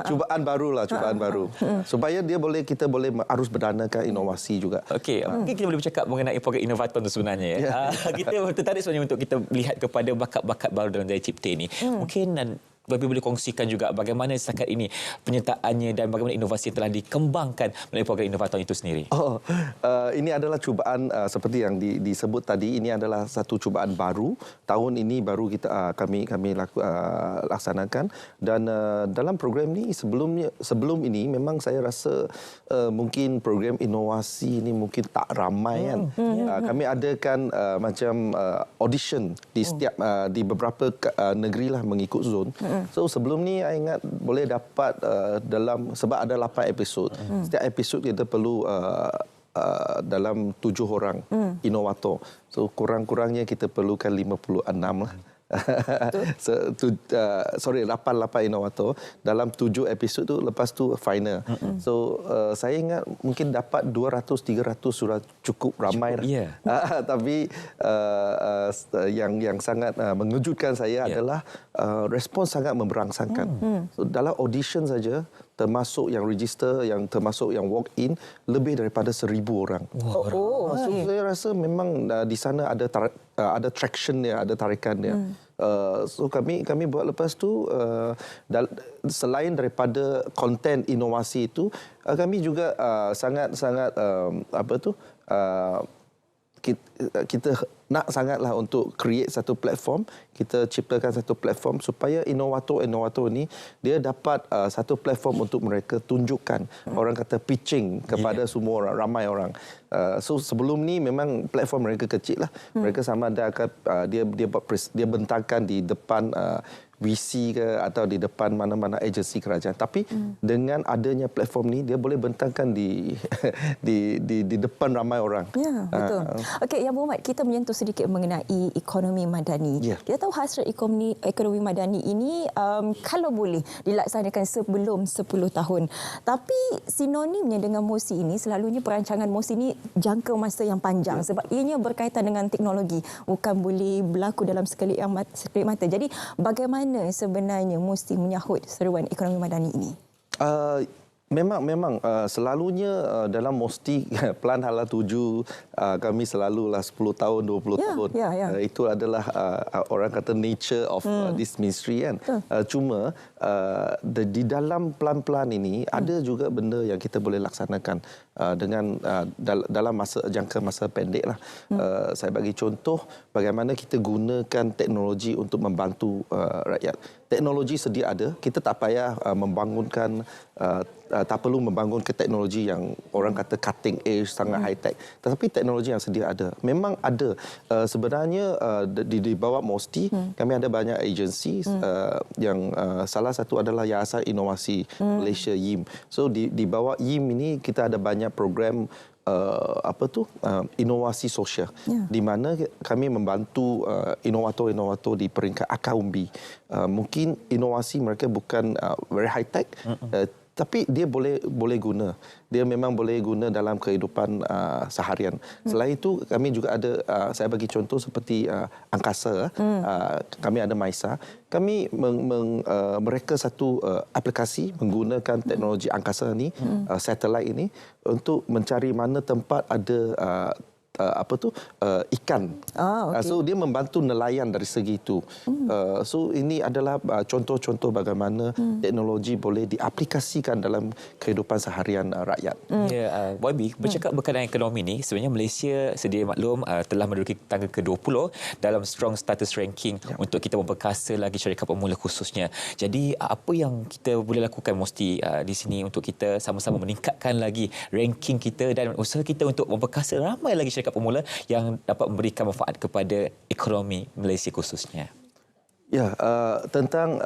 Cubaan baru. Supaya kita boleh harus berdanakan inovasi juga. Okey, mungkin kita boleh bercakap mengenai program Innovaton itu sebenarnya. Kita tertarik sebenarnya untuk kita lihat kepada bakat-bakat baru dalam daya cipta ini. Mungkin lebih boleh kongsikan juga bagaimana setakat ini penyertaannya dan bagaimana inovasi yang telah dikembangkan melalui program inovator itu sendiri? Ini adalah cubaan seperti yang disebut tadi. Ini adalah satu cubaan baru. Tahun ini baru kami laksanakan. Dan dalam program ini sebelum ini memang saya rasa mungkin program inovasi ini mungkin tak ramai kan. Kami adakan macam audition di beberapa negeri lah mengikut zon. So sebelum ni saya ingat boleh dapat sebab ada 8 episod. Setiap episod kita perlu dalam 7 orang inovator. So kurang-kurangnya kita perlukan 56 lah. 8 inovator dalam 7 episod tu, lepas tu final. So saya ingat mungkin dapat 200-300 sudah cukup ramai. Tapi yang sangat mengejutkan saya adalah respons sangat memberangsangkan. So, dalam audition saja termasuk yang register, termasuk yang walk in, lebih daripada 1,000 orang. So saya rasa memang di sana ada traction dia, ada tarikan dia. So kami buat lepas tu selain daripada konten inovasi itu, kami juga sangat kita nak sangatlah untuk create satu platform, kita ciptakan satu platform supaya inovator ini dia dapat satu platform untuk mereka tunjukkan, orang kata pitching kepada semua orang, ramai orang. So sebelum ni memang platform mereka kecil lah. Mereka sama ada akan dia bentangkan di depan VC ke atau di depan mana-mana agensi kerajaan. Tapi dengan adanya platform ni, dia boleh bentangkan di depan ramai orang. Ya, betul. Okey, Yang Berhormat, kita menyentuh sedikit mengenai ekonomi madani. Kita tahu hasrat ekonomi madani ini kalau boleh dilaksanakan sebelum 10 tahun. Tapi sinonimnya dengan MOSI ini, selalunya perancangan MOSI ini jangka masa yang panjang sebab ianya berkaitan dengan teknologi. Bukan boleh berlaku dalam sekelip mata. Jadi bagaimana sebenarnya mesti menyahut seruan ekonomi madani ini? Memang selalunya dalam MOSTI Pelan Hala Tuju kami selalulah 10 tahun 20 tahun. Itu adalah orang kata nature of this ministry kan. Cuma di dalam pelan-pelan ini ada juga benda yang kita boleh laksanakan dengan dalam jangka masa pendek lah. Saya bagi contoh bagaimana kita gunakan teknologi untuk membantu rakyat. Teknologi sedia ada, kita tak payah membangunkan tak perlu membangun ke teknologi yang orang kata cutting edge, sangat high tech. Tetapi teknologi yang sedia ada. Memang ada. Sebenarnya di bawah MOSTI kami ada banyak agensi yang salah satu adalah Yayasan Inovasi Malaysia YIM. So di bawah YIM ini kita ada banyak program inovasi sosial di mana kami membantu inovator-inovator di peringkat akar umbi. Mungkin inovasi mereka bukan very high tech, tapi dia boleh guna. Dia memang boleh guna dalam kehidupan seharian. Selain itu kami juga ada saya bagi contoh seperti angkasa. Kami ada MAISA. Kami mereka satu aplikasi menggunakan teknologi angkasa ni, satelit ini untuk mencari mana tempat ada ikan. So dia membantu nelayan dari segi itu. So ini adalah contoh-contoh bagaimana teknologi boleh diaplikasikan dalam kehidupan seharian rakyat. YB, bercakap berkenaan ekonomi ni, sebenarnya Malaysia sedia maklum telah menduduki tangga ke-20 dalam strong status ranking untuk kita memperkasa lagi syarikat pemula khususnya. Jadi apa yang kita boleh lakukan mesti di sini untuk kita sama-sama meningkatkan lagi ranking kita dan usaha kita untuk memperkasa ramai lagi syarikat pemula yang dapat memberikan manfaat kepada ekonomi Malaysia khususnya. Tentang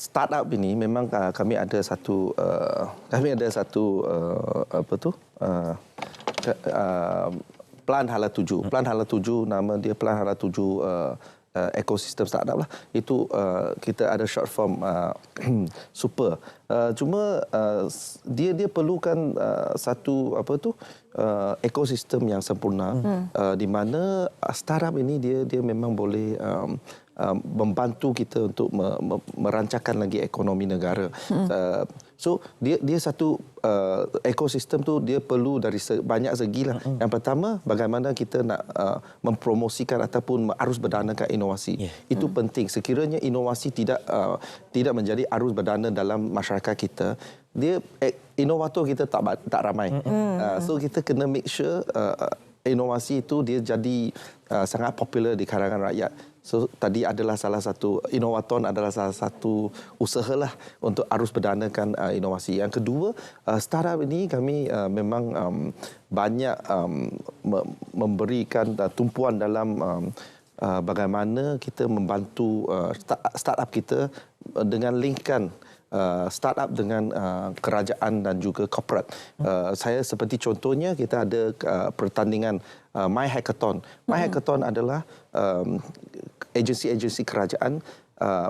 startup ini memang kami ada satu Pelan Hala Tuju. Pelan Hala Tuju, nama dia Pelan Hala Tuju ekosistem startup lah. Itu kita ada short form super. Cuma dia perlukan satu ekosistem yang sempurna di mana startup ini dia memang boleh membantu kita untuk merancangkan lagi ekonomi negara. So dia satu ekosistem tu dia perlu dari banyak segi lah. Yang pertama, bagaimana kita nak mempromosikan ataupun arus berdanakan inovasi. Itu penting. Sekiranya inovasi tidak menjadi arus berdana dalam masyarakat kita, dia inovator kita tak ramai. So kita kena make sure inovasi itu dia jadi sangat popular di kalangan rakyat. So tadi adalah salah satu inovaton adalah salah satu usahalah untuk arus berdanakan inovasi. Yang kedua, startup ini kami memang banyak memberikan tumpuan dalam bagaimana kita membantu startup kita dengan linkkan startup dengan kerajaan dan juga corporate. Saya seperti contohnya kita ada pertandingan My Hackathon. My Hackathon adalah agensi-agensi kerajaan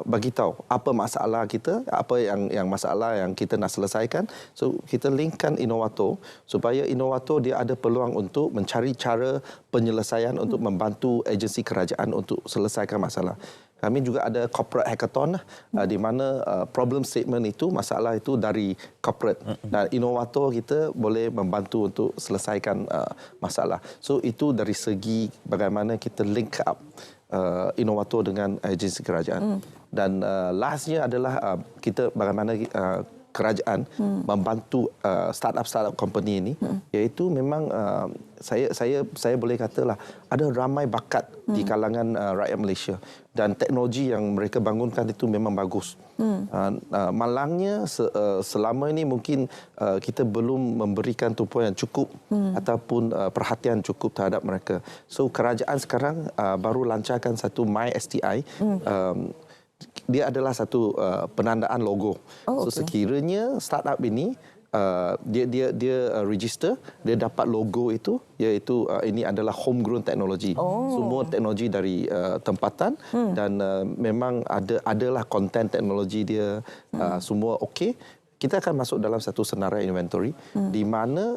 bagi tahu apa masalah kita, apa yang masalah yang kita nak selesaikan. So kita linkkan inovator supaya inovator dia ada peluang untuk mencari cara penyelesaian untuk membantu agensi kerajaan untuk selesaikan masalah. Kami juga ada corporate hackathon di mana problem statement itu, masalah itu dari corporate dan inovator kita boleh membantu untuk selesaikan masalah. So itu dari segi bagaimana kita link up inovator dengan agensi kerajaan. Dan lastnya adalah kita bagaimana kerajaan membantu startup company ini, iaitu memang saya boleh katalah ada ramai bakat di kalangan rakyat Malaysia dan teknologi yang mereka bangunkan itu memang bagus. Malangnya selama ini mungkin kita belum memberikan tumpuan yang cukup ataupun perhatian cukup terhadap mereka. So kerajaan sekarang baru lancarkan satu My STI. Dia adalah satu penandaan logo. So sekiranya startup ini dia register, dia dapat logo itu, iaitu ini adalah homegrown technology. Semua teknologi dari tempatan dan memang adalah konten teknologi dia semua okey. Kita akan masuk dalam satu senarai inventory di mana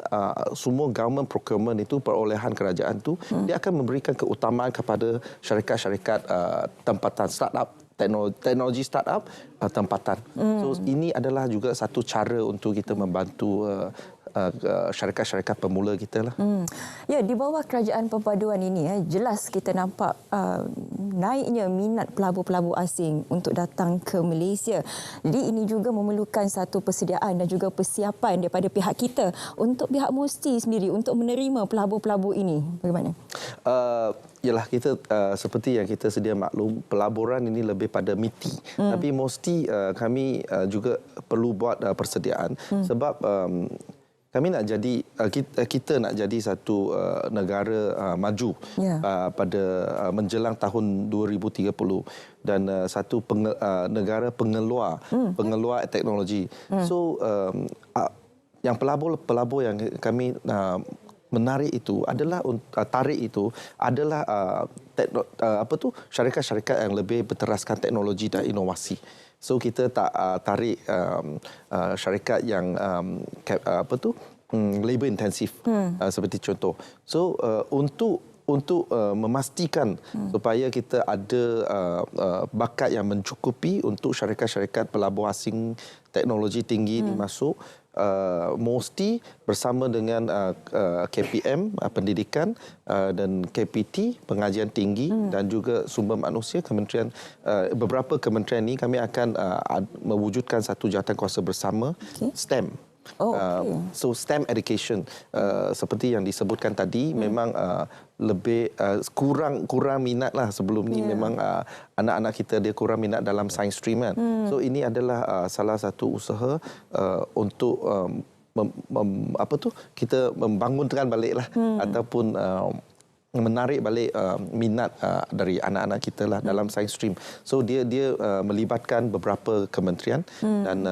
semua government procurement itu, perolehan kerajaan itu, dia akan memberikan keutamaan kepada syarikat-syarikat tempatan startup, teknologi startup tempatan. So ini adalah juga satu cara untuk kita membantu syarikat-syarikat pemula kita lah. Ya, di bawah kerajaan perpaduan ini jelas kita nampak naiknya minat pelabur-pelabur asing untuk datang ke Malaysia. Jadi ini juga memerlukan satu persediaan dan juga persiapan daripada pihak kita untuk pihak MOSTI sendiri untuk menerima pelabur-pelabur ini. Bagaimana? Yalah, kita seperti yang kita sedia maklum, pelaburan ini lebih pada MITI. Tapi MOSTI kami juga perlu buat persediaan sebab kami nak jadi kita nak jadi satu negara maju pada menjelang tahun 2030 dan satu negara pengeluar teknologi. So yang pelabur yang kami menarik itu adalah tarik itu adalah syarikat-syarikat yang lebih berteraskan teknologi dan inovasi. So kita tak tarik syarikat yang labor intensif seperti contoh. So untuk memastikan supaya kita ada bakat yang mencukupi untuk syarikat-syarikat pelabur asing teknologi tinggi ini masuk, MOSTI bersama dengan KPM pendidikan dan KPT pengajian tinggi dan juga sumber manusia kementerian, beberapa kementerian ini kami akan mewujudkan satu jawatankuasa bersama STEM. So STEM education seperti yang disebutkan tadi memang lebih kurang minat lah sebelum ni. Memang anak-anak kita dia kurang minat dalam science stream kan. So ini adalah salah satu usaha untuk kita membangunkan baliklah ataupun menarik balik minat dari anak-anak kita lah dalam science stream. So dia melibatkan beberapa kementerian dan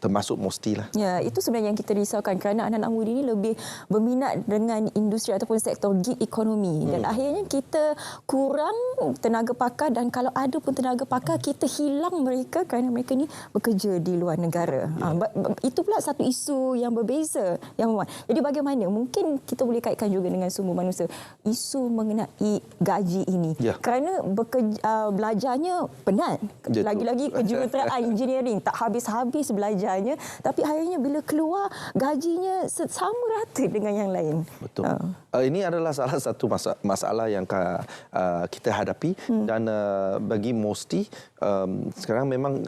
termasuk MOSTI lah. Ya, itu sebenarnya yang kita risaukan kerana anak-anak muda ini lebih berminat dengan industri ataupun sektor gig ekonomi dan akhirnya kita kurang tenaga pakar dan kalau ada pun tenaga pakar kita hilang mereka kerana mereka ni bekerja di luar negara. Itu pula satu isu yang berbeza yang jadi bagaimana mungkin kita boleh kaitkan juga dengan sumber manusia isu mengenai gaji ini kerana belajarnya penat lagi-lagi kejuruteraan engineering tak habis-habis belajar misalnya, tapi akhirnya bila keluar gajinya sama rata dengan yang lain. Betul. Ini adalah salah satu masalah yang kita hadapi dan bagi Mosti sekarang memang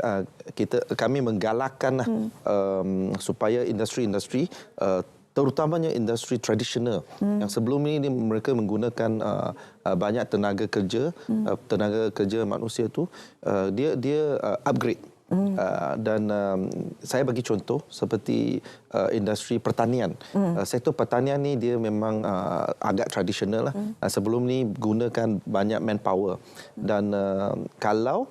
kami menggalakkan supaya industri-industri terutamanya industri tradisional yang sebelum ini mereka menggunakan banyak tenaga kerja manusia tu dia upgrade. Dan saya bagi contoh seperti industri pertanian. Sektor pertanian ni dia memang agak tradisional lah. Sebelum ni gunakan banyak manpower dan kalau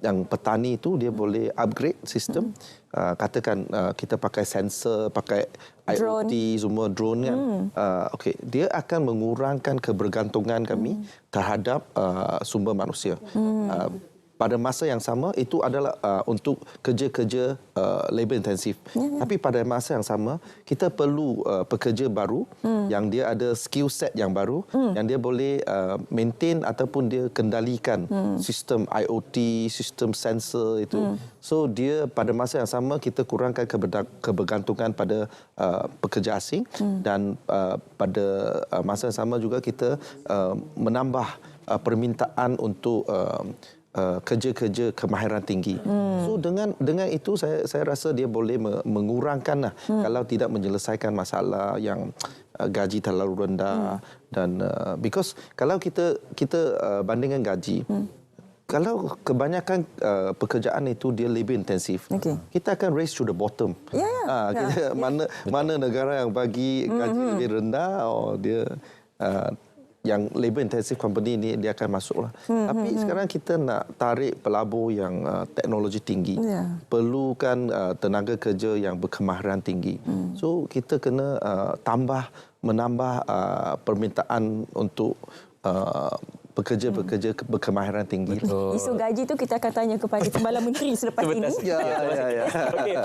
yang petani itu dia boleh upgrade sistem. Katakan kita pakai sensor, pakai IoT, semua drone kan. Okey, dia akan mengurangkan kebergantungan kami terhadap sumber manusia. Pada masa yang sama itu adalah untuk kerja-kerja labor intensif. Tapi pada masa yang sama kita perlu pekerja baru yang dia ada skill set yang baru yang dia boleh maintain ataupun dia kendalikan sistem IoT, sistem sensor itu. So dia pada masa yang sama kita kurangkan kebergantungan pada pekerja asing dan pada masa yang sama juga kita menambah permintaan untuk kerja-kerja kemahiran tinggi. So dengan itu saya rasa dia boleh mengurangkan kalau tidak menyelesaikan masalah yang gaji terlalu rendah dan because kalau kita bandingkan gaji kalau kebanyakan pekerjaan itu dia lebih intensif, kita akan race to the bottom. Mana negara yang bagi gaji lebih rendah, dia yang labor intensive company ni dia akan masuklah. Tapi sekarang kita nak tarik pelabur yang teknologi tinggi. Perlukan tenaga kerja yang berkemahiran tinggi. So kita kena menambah permintaan untuk pekerja-pekerja berkemahiran tinggi. Isu gaji tu kita akan tanya kepada Timbalan Menteri selepas ini. Ya. Okey.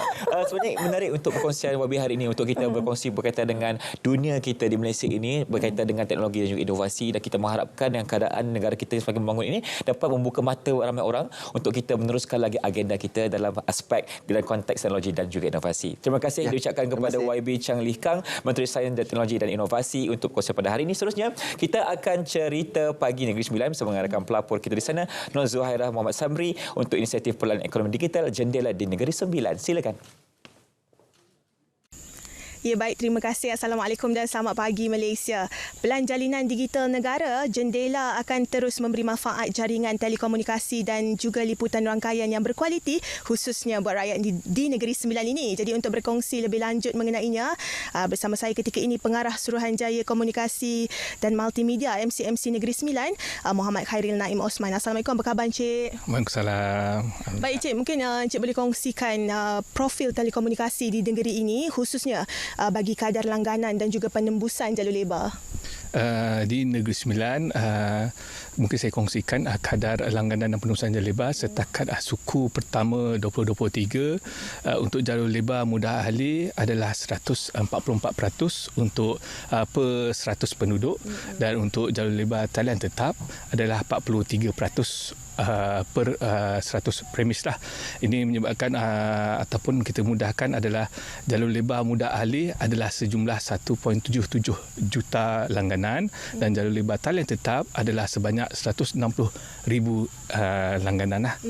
Sebenarnya menarik untuk perkongsian YB hari ini untuk kita berkongsi berkaitan dengan dunia kita di Malaysia ini berkaitan dengan teknologi dan juga inovasi dan kita mengharapkan yang keadaan negara kita sebagai membangun ini dapat membuka mata ramai orang untuk kita meneruskan lagi agenda kita dalam aspek dalam konteks teknologi dan juga inovasi. Terima kasih diucapkan kepada YB Chang Lee Kang, Menteri Sains dan Teknologi dan Inovasi untuk perkongsian pada hari ini. Seterusnya kita akan cerita pagi Negeri Sembilan bersama dengan rakan pelapor kita di sana, Nur Zuhairah Muhammad Samri untuk inisiatif Perlahan Ekonomi Digital Jendela di Negeri Sembilan. Silakan. Ya, baik, terima kasih. Assalamualaikum dan selamat pagi Malaysia. Pelan Jalinan Digital Negara, Jendela akan terus memberi manfaat jaringan telekomunikasi dan juga liputan rangkaian yang berkualiti khususnya buat rakyat di Negeri Sembilan ini. Jadi untuk berkongsi lebih lanjut mengenainya, bersama saya ketika ini Pengarah Suruhanjaya Komunikasi dan Multimedia MCMC Negeri Sembilan, Muhammad Khairil Naim Osman. Assalamualaikum, apa khabar Encik? Waalaikumsalam. Baik Encik, mungkin Encik boleh kongsikan profil telekomunikasi di negeri ini khususnya bagi kadar langganan dan juga penembusan jalur lebar. Di Negeri Sembilan, mungkin saya kongsikan kadar langganan dan penembusan jalur lebar setakat suku pertama 2023 untuk jalur lebar mudah ahli adalah 144% untuk per 100 penduduk dan untuk jalur lebar talian tetap adalah 43% per 100 premis lah. Ini menyebabkan ataupun kita mudahkan adalah jalur lebar mudah ahli adalah sejumlah 1.77 juta langganan dan jalur lebar talian tetap adalah sebanyak 160,000 langganan lah.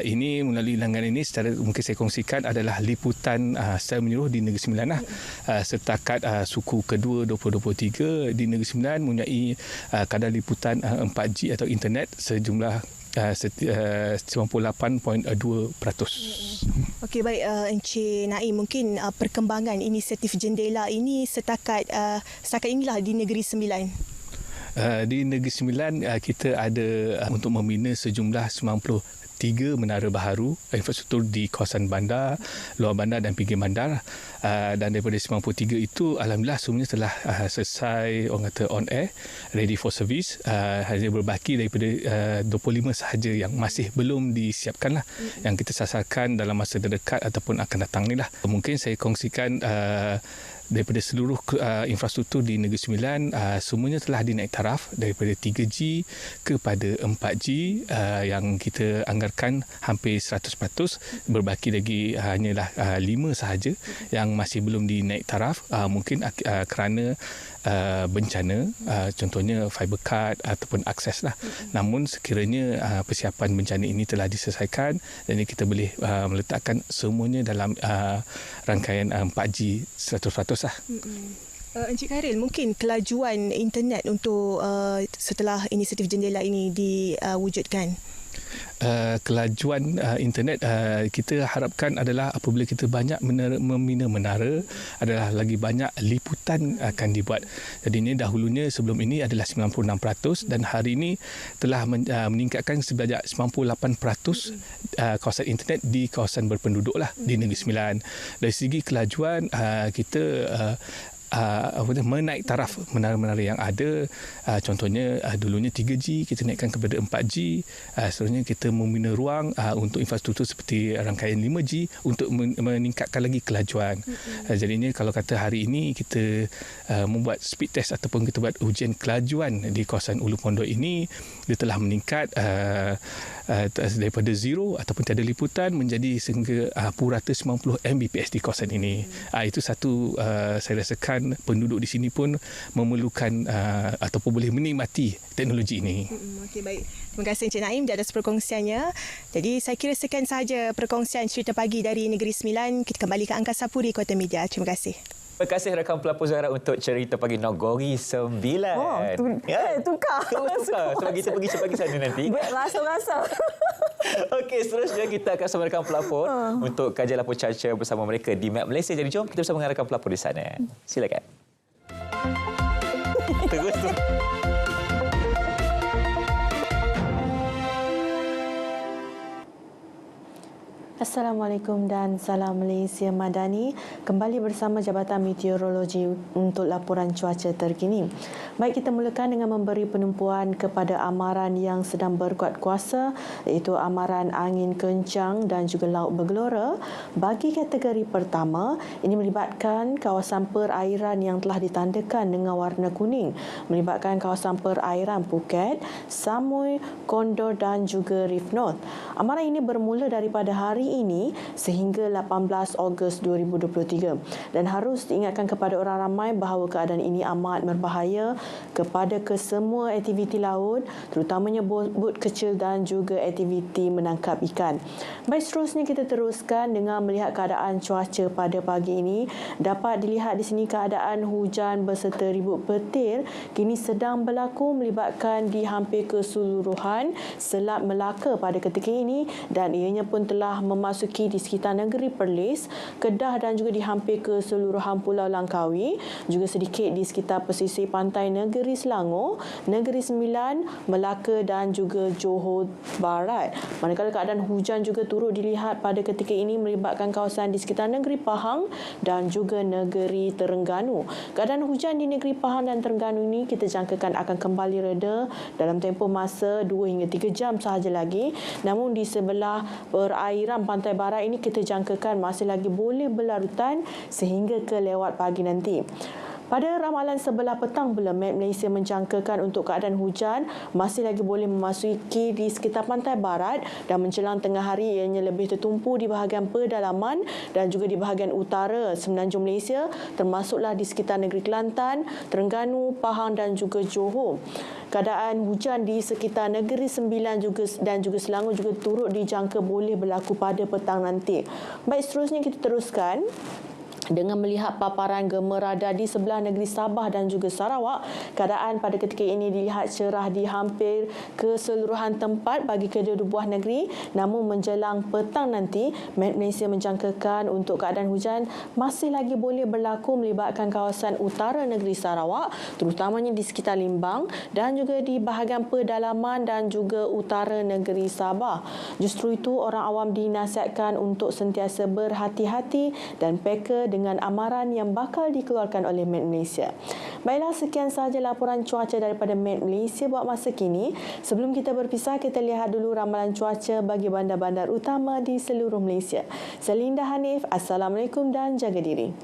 Ini melalui langganan ini secara mungkin saya kongsikan adalah liputan secara menyeluruh di Negeri Sembilan lah. Setakat suku kedua 2023 di Negeri Sembilan mempunyai kadar liputan 4G atau internet sejumlah 98.2%. Okey, baik Encik Naim, mungkin perkembangan inisiatif Jendela ini setakat inilah di Negeri Sembilan. Di Negeri Sembilan kita ada untuk membina sejumlah 93 menara baharu infrastruktur di kawasan bandar, luar bandar dan pinggir bandar. Dan daripada 93 itu alhamdulillah semuanya telah selesai orang kata on air, ready for service. Hanya berbaki daripada 25 sahaja yang masih belum disiapkan lah, yang kita sasarkan dalam masa terdekat ataupun akan datang ni lah. Mungkin saya kongsikan daripada seluruh infrastruktur di Negeri Sembilan semuanya telah dinaik taraf daripada 3G kepada 4G yang kita anggarkan hampir 100%. Berbaki lagi hanyalah 5 sahaja yang masih belum dinaik taraf, mungkin kerana bencana, contohnya fiber cut ataupun akses lah. Namun sekiranya persiapan bencana ini telah diselesaikan dan kita boleh meletakkan semuanya dalam rangkaian 4G 100% lah. Encik Khairil, mungkin kelajuan internet untuk setelah inisiatif jendela ini diwujudkan? Kelajuan internet kita harapkan adalah apabila kita banyak membina menara, adalah lagi banyak liputan akan dibuat. Jadi ini dahulunya sebelum ini adalah 96% dan hari ini telah meningkatkan sebanyak 98% kawasan internet di kawasan berpenduduk lah di Negeri Sembilan. Dari segi kelajuan kita menaik taraf menara-menara yang ada, contohnya dulunya 3G kita naikkan kepada 4G, seterusnya kita membina ruang untuk infrastruktur seperti rangkaian 5G untuk meningkatkan lagi kelajuan. Jadinya kalau kata hari ini kita membuat speed test ataupun kita buat ujian kelajuan di kawasan Ulu Pondok ini, dia telah meningkat daripada zero ataupun tiada liputan menjadi sehingga purata 90 Mbps di kawasan ini. Itu satu saya rasakan penduduk di sini pun memerlukan ataupun boleh menikmati teknologi ini. Okey, baik. Terima kasih Encik Naim di atas perkongsiannya. Jadi saya kira sekian sahaja perkongsian cerita pagi dari Negeri Sembilan. Kita kembali ke Angkasa Puri Kota Media. Terima kasih. Terima kasih rakan pelapor Zahra untuk cerita pagi Nagori Sembilan. Tukar. Sebab kita pergi sepagi sana nanti. Rasa-rasa. Okey, seterusnya kita akan bersama rakan pelapor untuk kajian lapor cuaca bersama mereka di Map Malaysia. Jadi jom kita bersama dengan rakan pelapor di sana. Silakan. Terus. Assalamualaikum dan salam Malaysia Madani. Kembali bersama Jabatan Meteorologi untuk laporan cuaca terkini. Baik, kita mulakan dengan memberi penumpuan kepada amaran yang sedang berkuat kuasa, iaitu amaran angin kencang dan juga laut bergelora. Bagi kategori pertama, ini melibatkan kawasan perairan yang telah ditandakan dengan warna kuning, melibatkan kawasan perairan Phuket, Samui, Kondor dan juga Reef North. Amaran ini bermula daripada hari ini sehingga 18 Ogos 2023 dan harus diingatkan kepada orang ramai bahawa keadaan ini amat berbahaya kepada kesemua aktiviti laut, terutamanya bot kecil dan juga aktiviti menangkap ikan. Baik, seterusnya kita teruskan dengan melihat keadaan cuaca pada pagi ini. Dapat dilihat di sini keadaan hujan berserta ribut petir kini sedang berlaku melibatkan di hampir keseluruhan Selat Melaka pada ketika ini dan ianya pun telah memasuki di sekitar negeri Perlis, Kedah dan juga di hampir keseluruhan Pulau Langkawi, juga sedikit di sekitar pesisir pantai negeri Selangor, Negeri Sembilan, Melaka dan juga Johor Barat. Manakala keadaan hujan juga turut dilihat pada ketika ini melibatkan kawasan di sekitar negeri Pahang dan juga negeri Terengganu. Keadaan hujan di negeri Pahang dan Terengganu ini kita jangkakan akan kembali reda dalam tempoh masa 2 hingga 3 jam sahaja lagi. Namun di sebelah perairan pantai barat ini kita jangkakan masih lagi boleh berlarutan sehingga ke lewat pagi nanti. Pada ramalan sebelah petang pula, Met Malaysia menjangkakan untuk keadaan hujan masih lagi boleh memasuki di sekitar pantai barat dan menjelang tengah hari ianya lebih tertumpu di bahagian pedalaman dan juga di bahagian utara semenanjung Malaysia, termasuklah di sekitar negeri Kelantan, Terengganu, Pahang dan juga Johor. Keadaan hujan di sekitar negeri Sembilan dan juga Selangor juga turut dijangka boleh berlaku pada petang nanti. Baik, seterusnya kita teruskan dengan melihat paparan gema radar di sebelah negeri Sabah dan juga Sarawak. Keadaan pada ketika ini dilihat cerah di hampir keseluruhan tempat bagi kedua buah negeri. Namun menjelang petang nanti, Met Malaysia menjangkakan untuk keadaan hujan masih lagi boleh berlaku melibatkan kawasan utara negeri Sarawak, terutamanya di sekitar Limbang dan juga di bahagian pedalaman dan juga utara negeri Sabah. Justru itu, orang awam dinasihatkan untuk sentiasa berhati-hati dan peka dengan amaran yang bakal dikeluarkan oleh Met Malaysia. Baiklah, sekian sahaja laporan cuaca daripada Met Malaysia buat masa kini. Sebelum kita berpisah, kita lihat dulu ramalan cuaca bagi bandar-bandar utama di seluruh Malaysia. Saya Linda Hanif. Assalamualaikum dan jaga diri.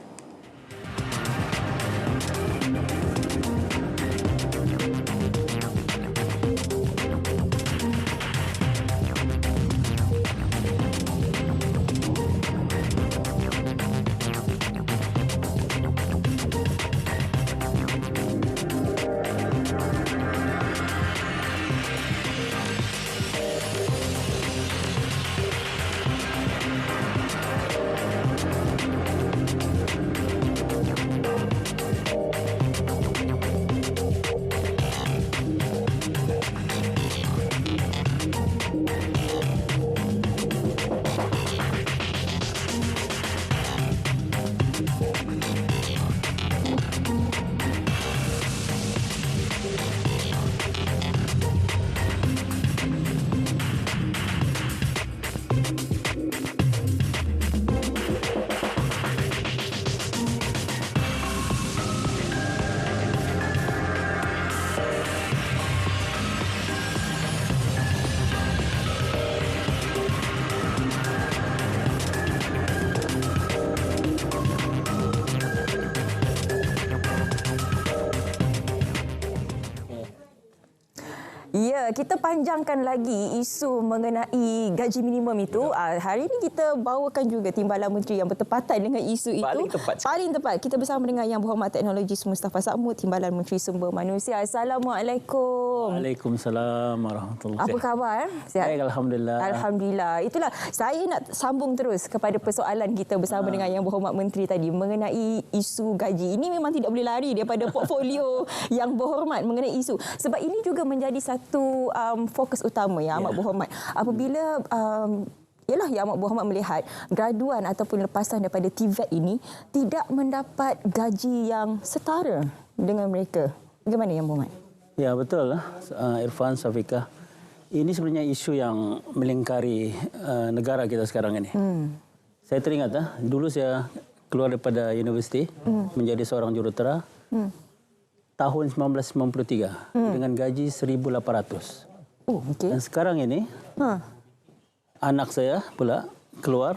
Ya, kita panjangkan lagi isu mengenai gaji minimum itu. Hari ini kita bawakan juga Timbalan Menteri yang bertepatan dengan isu itu. Paling tepat. Kita bersama dengan Yang Berhormat Teknologis Mustafa Sakhmud, Timbalan Menteri Sumber Manusia. Assalamualaikum. Waalaikumsalam warahmatullahi Apa khabar? Sihat? Baik, Alhamdulillah. Alhamdulillah. Itulah, saya nak sambung terus kepada persoalan kita bersama dengan Yang Berhormat Menteri tadi mengenai isu gaji. Ini memang tidak boleh lari daripada portfolio Yang Berhormat mengenai isu. Sebab ini juga menjadi satu fokus utama Yang Amat Berhormat. Apabila ialah Yang Amat Berhormat melihat graduan ataupun lepasan daripada TVET ini tidak mendapat gaji yang setara dengan mereka. Bagaimana Yang Berhormat? Ya, betul lah, Irfan, Syafiqah. Ini sebenarnya isu yang melingkari negara kita sekarang ini. Saya teringat, dulu saya keluar daripada universiti menjadi seorang jurutera tahun 1993 dengan gaji 1.800. Dan sekarang ini anak saya pula keluar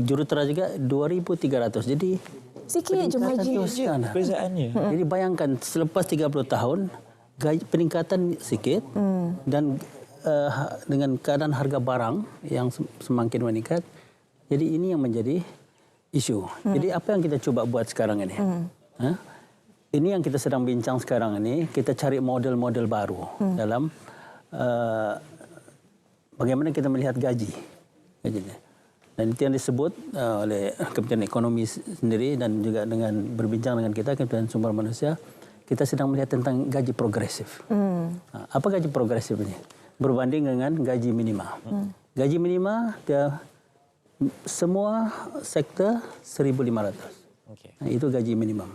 jurutera juga 2.300. Jadi sikit je margin perbezaannya. Jadi bayangkan selepas 30 tahun peningkatan sikit dan dengan keadaan harga barang yang semakin meningkat. Jadi ini yang menjadi isu. Jadi apa yang kita coba buat sekarang ini? Ini yang kita sedang bincang sekarang ini, kita cari model-model baru dalam bagaimana kita melihat gaji. Dan itu yang disebut oleh Kementerian Ekonomi sendiri dan juga dengan berbincang dengan kita, Kementerian Sumber Manusia, kita sedang melihat tentang gaji progresif. Apa gaji progresif ini? Berbanding dengan gaji minima. Gaji minima dia semua sektor 1.500. Itu gaji minimum.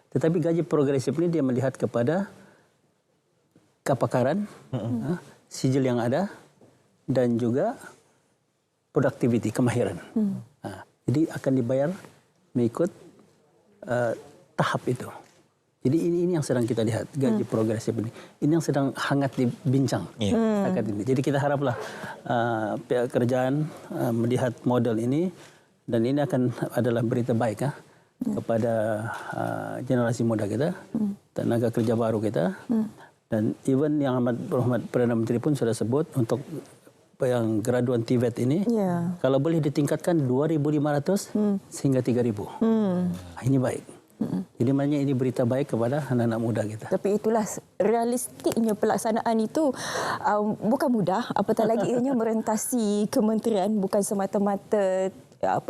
Tetapi gaji progresif ini dia melihat kepada kepakaran, sijil yang ada, dan juga productivity, kemahiran. Jadi akan dibayar mengikut tahap itu. Jadi ini yang sedang kita lihat, gaji progresif ini. Ini yang sedang hangat dibincang. Jadi kita haraplah pihak kerajaan melihat model ini, dan ini akan adalah berita baik kepada generasi muda kita, tenaga kerja baru kita, dan even Yang Amat Berhormat Perdana Menteri pun sudah sebut untuk yang graduan TVET ini, kalau boleh ditingkatkan 2.500 sehingga 3.000. Ini baik. Jadi maknanya ini berita baik kepada anak-anak muda kita. Tapi itulah realistiknya pelaksanaan itu bukan mudah. Apatah lagi ianya merentasi kementerian, bukan semata-mata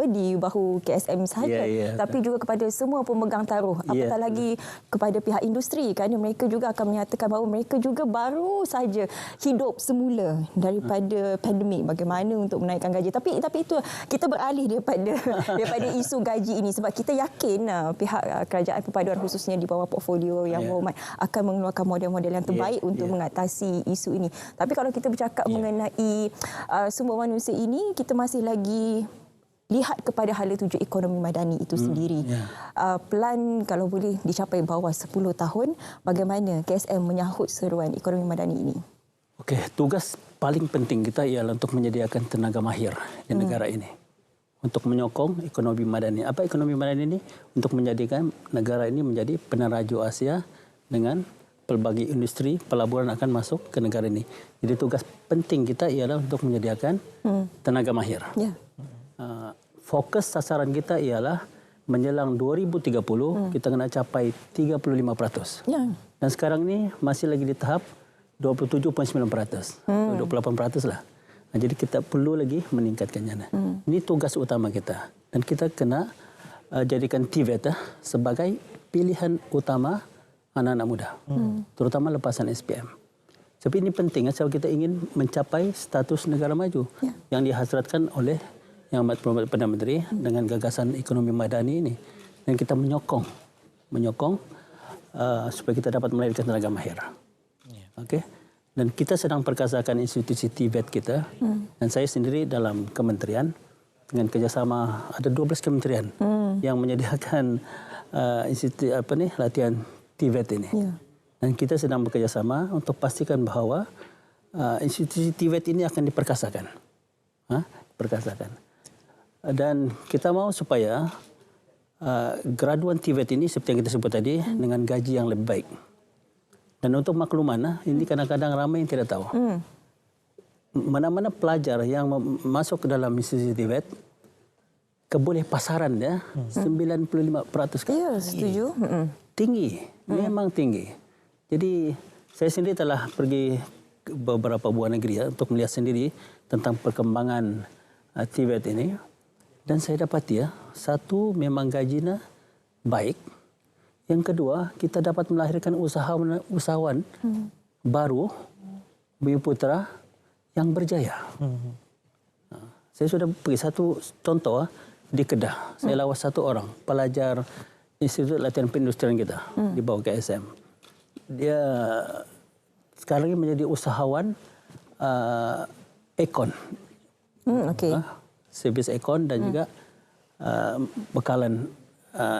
di bahu KSM sahaja, tapi juga kepada semua pemegang taruh. Apatah lagi kepada pihak industri, kerana mereka juga akan menyatakan bahawa mereka juga baru saja hidup semula daripada pandemik. Bagaimana untuk menaikkan gaji? Tapi itu kita beralih daripada isu gaji ini, sebab kita yakin pihak kerajaan perpaduan khususnya di bawah portfolio Yang Berhormat akan mengeluarkan model-model yang terbaik untuk mengatasi isu ini. Tapi kalau kita bercakap mengenai sumber manusia ini, kita masih lagi lihat kepada hala tuju ekonomi madani itu sendiri. Plan kalau boleh dicapai bawah 10 tahun, bagaimana KSM menyahut seruan ekonomi madani ini? Okey, tugas paling penting kita ialah untuk menyediakan tenaga mahir di negara ini. Untuk menyokong ekonomi madani. Apa ekonomi madani ini? Untuk menjadikan negara ini menjadi peneraju Asia dengan pelbagai industri pelaburan akan masuk ke negara ini. Jadi tugas penting kita ialah untuk menyediakan tenaga mahir. Fokus sasaran kita ialah menjelang 2030 kita kena capai 35%. Dan sekarang ini masih lagi di tahap 27.9%. 28% lah. Jadi kita perlu lagi meningkatkannya. Ini tugas utama kita. Dan kita kena jadikan TVET sebagai pilihan utama anak-anak muda. Terutama lepasan SPM. Sebab ini penting sebab kita ingin mencapai status negara maju yang dihasratkan oleh Yang Amat Berhormat Perdana Menteri dengan gagasan ekonomi madani ini. Dan kita menyokong supaya kita dapat melahirkan tenaga mahir. Okey. Dan kita sedang perkasakan institusi TVET kita. Dan saya sendiri dalam kementerian dengan kerjasama ada 12 kementerian yang menyediakan institusi latihan TVET ini. Dan kita sedang bekerjasama untuk pastikan bahawa institusi TVET ini akan diperkasakan. Dan kita mahu supaya graduan TVET ini seperti yang kita sebut tadi dengan gaji yang lebih baik. Dan untuk makluman, ini kadang-kadang ramai yang tidak tahu. Mana-mana pelajar yang masuk ke dalam institusi TVET, keboleh pasarannya 95%. Ya, setuju. Tinggi, memang tinggi. Jadi saya sendiri telah pergi ke beberapa buah negeri untuk melihat sendiri tentang perkembangan TVET ini. Dan saya dapati satu, memang gajinya baik. Yang kedua, kita dapat melahirkan usahawan baru, Bumi Putra yang berjaya. Saya sudah pergi satu contoh di Kedah. Saya lawas satu orang, pelajar Institut Latihan Perindustrian kita di bawah KSM. Dia sekarang ini menjadi usahawan ekon. Servis ekon dan juga bekalan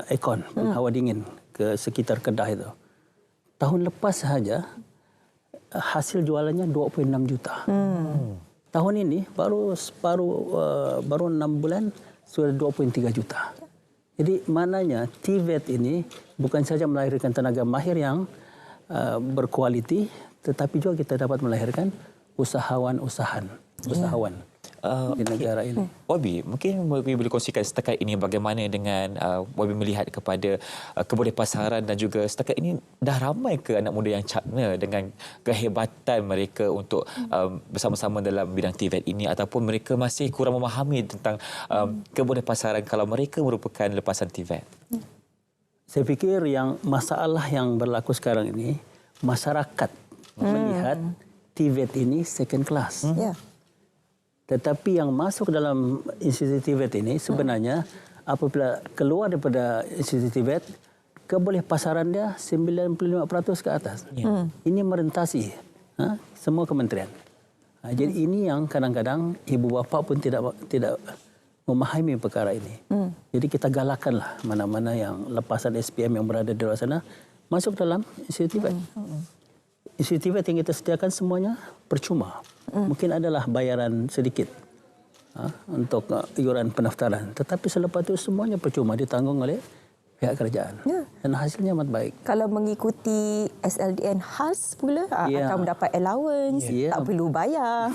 ekon, hawa dingin ke sekitar Kedah itu. Tahun lepas saja hasil jualannya 26 juta. Tahun ini baru 6 bulan sudah 23 juta. Jadi maknanya TVET ini bukan saja melahirkan tenaga mahir yang berkualiti, tetapi juga kita dapat melahirkan usahawan di negara ini. Wabi, mungkin Wabi boleh kongsikan setakat ini bagaimana dengan Wabi melihat kepada keboleh pasaran dan juga setakat ini dah ramai ke anak muda yang cakna dengan kehebatan mereka untuk bersama-sama dalam bidang TVET ini, ataupun mereka masih kurang memahami tentang keboleh pasaran kalau mereka merupakan lepasan TVET? Saya fikir yang masalah yang berlaku sekarang ini, masyarakat melihat TVET ini second class. Tetapi yang masuk dalam institusi TVET ini sebenarnya apabila keluar daripada institusi TVET, keboleh pasaran dia 95% ke atas. Ini merentasi semua kementerian. Jadi ini yang kadang-kadang ibu bapa pun tidak memahami perkara ini. Jadi kita galakkanlah mana-mana yang lepasan SPM yang berada di luar sana masuk dalam institusi TVET. Institusi TVET yang kita sediakan semuanya percuma. Mungkin adalah bayaran sedikit untuk iuran pendaftaran. Tetapi selepas itu semuanya percuma, ditanggung oleh pihak kerajaan. Dan hasilnya amat baik. Kalau mengikuti SLDN khas pula akan mendapat allowance, tak perlu bayar.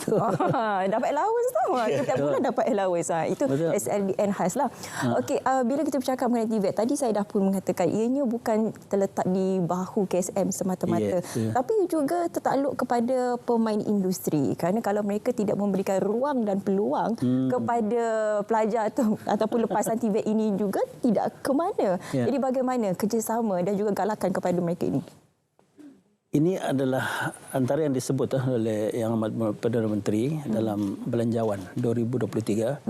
Dapat allowance tahu. Setiap bulan dapat allowance. Itu SLDN khas lah. Okey, bila kita bercakap mengenai TVET, tadi saya dah pun mengatakan ianya bukan terletak di bahu KSM semata-mata, tapi juga tertakluk kepada pemain industri. Kerana kalau mereka tidak memberikan ruang dan peluang kepada pelajar ataupun lepasan TVET ini juga tidak ke mana. Jadi bagaimana kerjasama dan juga galakan kepada mereka ini? Ini adalah antara yang disebut oleh Yang Amat Perdana Menteri dalam Belanjawan 2023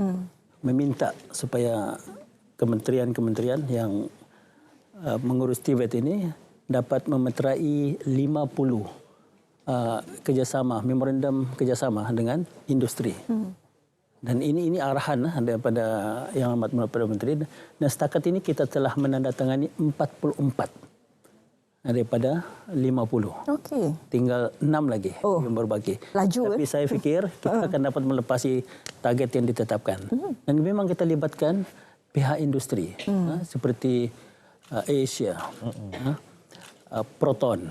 meminta supaya kementerian-kementerian yang mengurus TVET ini dapat memeterai 50 kerjasama, memorandum kerjasama dengan industri. Dan ini arahan daripada Yang Amat Perdana Menteri. Dan setakat ini kita telah menandatangani 44 daripada 50. Okey. Tinggal 6 lagi yang berbagi. Laju. Tapi saya fikir kita akan dapat melepasi target yang ditetapkan. Dan memang kita libatkan pihak industri seperti Asia, Proton,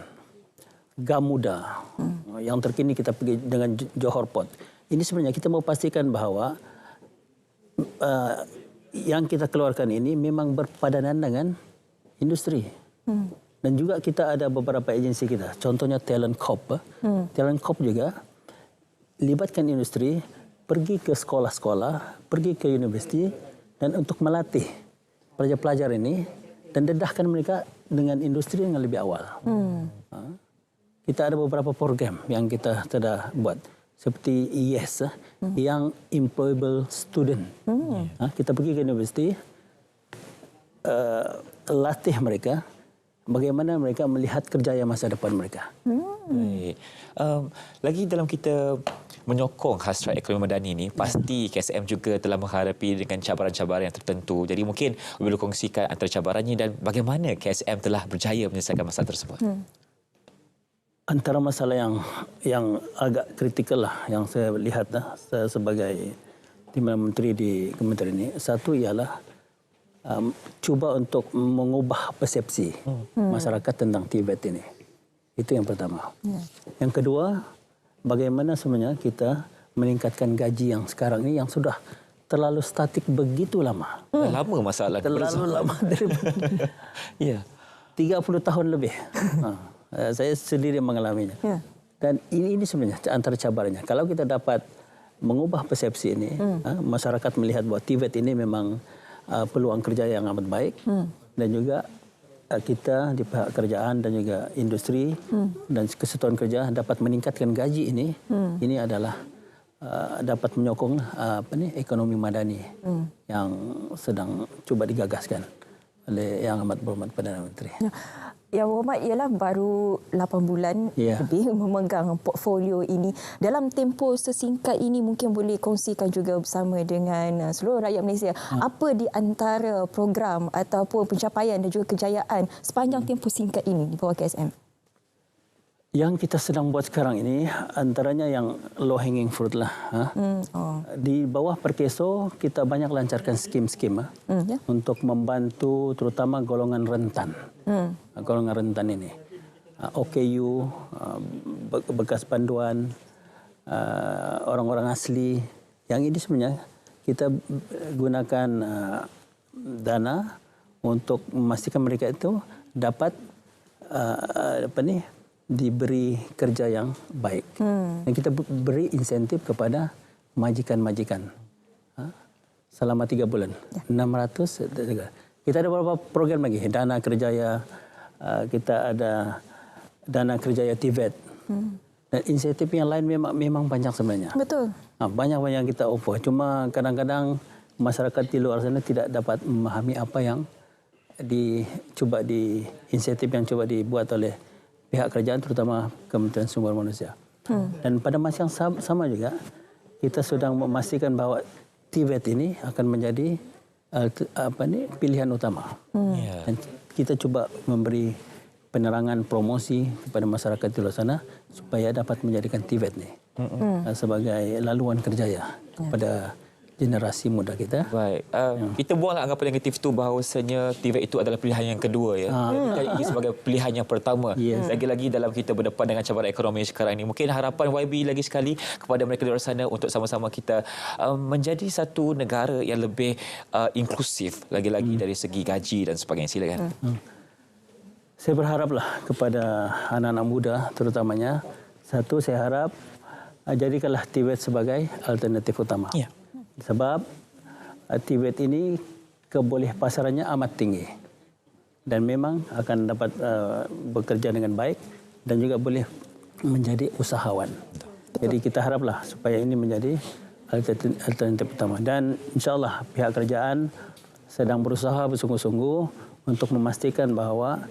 Gamuda. Yang terkini kita pergi dengan Johor Port. Ini sebenarnya kita mau pastikan bahawa yang kita keluarkan ini memang berpadanan dengan industri. Dan juga kita ada beberapa agensi kita. Contohnya Talent Corp. Talent Corp juga libatkan industri, pergi ke sekolah-sekolah, pergi ke universiti dan untuk melatih pelajar-pelajar ini dan dedahkan mereka dengan industri yang lebih awal. Kita ada beberapa program yang kita telah buat. Seperti YES, Young Employable Student. Kita pergi ke universiti, latih mereka, bagaimana mereka melihat kerjaya masa depan mereka. Lagi dalam kita menyokong hasrat ekonomi madani ini, pasti KSM juga telah menghadapi dengan cabaran-cabaran yang tertentu. Jadi mungkin boleh kongsikan antara cabarannya dan bagaimana KSM telah berjaya menyelesaikan masalah tersebut. Antara masalah yang agak kritikal lah yang saya lihat saya sebagai Timbalan Menteri di kementerian ini, satu ialah cuba untuk mengubah persepsi masyarakat tentang TVET ini. Itu yang pertama. Yang kedua, bagaimana sebenarnya kita meningkatkan gaji yang sekarang ini yang sudah terlalu statik begitu lama. Lama masalah. Terlalu lama daripada. Ya. 30 tahun lebih. Saya sendiri mengalaminya. Dan ini sebenarnya antara cabarannya. Kalau kita dapat mengubah persepsi ini, masyarakat melihat bahwa TVET ini memang peluang kerja yang amat baik, dan juga kita di pihak kerajaan dan juga industri dan kesatuan kerja dapat meningkatkan gaji ini. Ini adalah dapat menyokong ekonomi madani yang sedang cuba digagaskan oleh Yang Amat Berhormat Perdana Menteri. Yang Berhormat ialah baru 8 bulan lebih memegang portfolio ini. Dalam tempoh sesingkat ini mungkin boleh kongsikan juga bersama dengan seluruh rakyat Malaysia apa di antara program ataupun pencapaian dan juga kejayaan sepanjang tempoh singkat ini di bawah KSM. Yang kita sedang buat sekarang ini antaranya yang low hanging fruit lah. Di bawah Perkeso kita banyak lancarkan skim-skim untuk membantu terutama golongan rentan. Golongan rentan ini. OKU, bekas panduan, orang-orang asli. Yang ini sebenarnya kita gunakan dana untuk memastikan mereka itu dapat diberi kerja yang baik. Dan kita beri insentif kepada majikan-majikan selama 3 bulan. 600. Kita ada beberapa program lagi. Dana Kerjaya, kita ada Dana Kerjaya TVET. Dan insentif yang lain memang banyak sebenarnya. Betul. Banyak-banyak kita offer. Cuma kadang-kadang masyarakat di luar sana tidak dapat memahami apa yang insentif yang coba dibuat oleh pihak kerajaan terutama Kementerian Sumber Manusia. Dan pada masa yang sama juga kita sedang memastikan bahawa TVET ini akan menjadi pilihan utama. Dan kita coba memberi penerangan promosi kepada masyarakat di luar sana supaya dapat menjadikan TVET ini sebagai laluan kerjaya kepada generasi muda kita. Baik. Kita buanglah anggapan negatif itu bahawasanya TVET itu adalah pilihan yang kedua ya. Bukan ini sebagai pilihan yang pertama. Lagi-lagi dalam kita berdepan dengan cabaran ekonomi sekarang ini. Mungkin harapan YB lagi sekali kepada mereka di luar sana untuk sama-sama kita menjadi satu negara yang lebih inklusif lagi-lagi dari segi gaji dan sebagainya. Silakan. Saya berharaplah kepada anak-anak muda terutamanya, satu saya harap jadikanlah TVET sebagai alternatif utama. Sebab TVET ini kebolehpasarannya amat tinggi dan memang akan dapat bekerja dengan baik dan juga boleh menjadi usahawan. Jadi kita haraplah supaya ini menjadi alternatif utama. Dan insyaAllah pihak kerajaan sedang berusaha bersungguh-sungguh untuk memastikan bahawa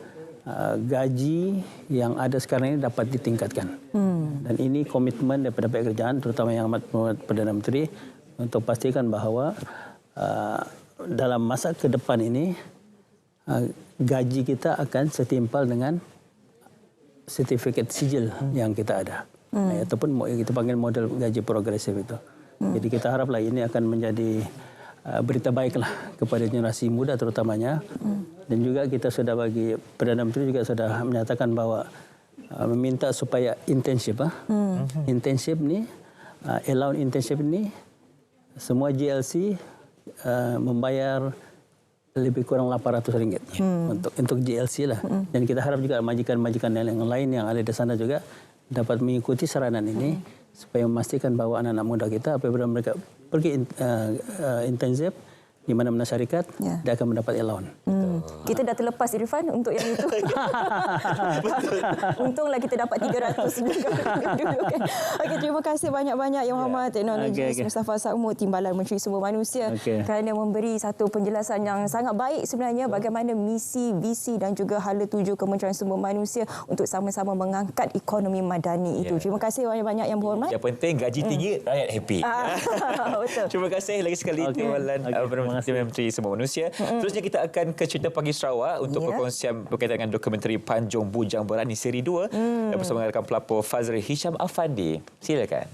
gaji yang ada sekarang ini dapat ditingkatkan. Dan ini komitmen daripada pihak kerajaan terutama Yang Amat Berhormat Perdana Menteri untuk pastikan bahawa dalam masa ke depan ini gaji kita akan setimpal dengan sertifikat sijil yang kita ada. Ataupun kita panggil model gaji progresif itu. Jadi kita haraplah ini akan menjadi berita baiklah kepada generasi muda terutamanya. Dan juga kita sudah bagi Perdana Menteri juga sudah menyatakan bahawa meminta supaya internship ni allowance internship ni semua GLC membayar lebih kurang RM800 untuk GLC lah. Dan kita harap juga majikan-majikan yang lain yang ada di sana juga dapat mengikuti saranan ini supaya memastikan bahawa anak-anak muda kita apabila mereka pergi intensif di mana-mana syarikat, dia akan mendapat allowance. Kita dah terlepas Irfan untuk yang itu. Untunglah kita dapat 300 juga dulu kan. Okey, terima kasih banyak-banyak Yang Berhormat Teknologi Mustafa Sakhmud, Timbalan Menteri Sumber Manusia kerana memberi satu penjelasan yang sangat baik sebenarnya bagaimana misi, visi dan juga hala tuju Kementerian Sumber Manusia untuk sama-sama mengangkat ekonomi madani itu. Terima kasih banyak-banyak Yang Berhormat. Yang penting gaji tinggi, rakyat happy. Betul. Terima kasih lagi sekali Timbalan Menteri Sumber Manusia. Terusnya kita akan ke Cerita Pagi Sarawak untuk perkongsian berkaitan dengan dokumentari Panjung Bujang Berani seri 2 dan bersama rakan pelapor Fazril Hisham Afandi. Silakan.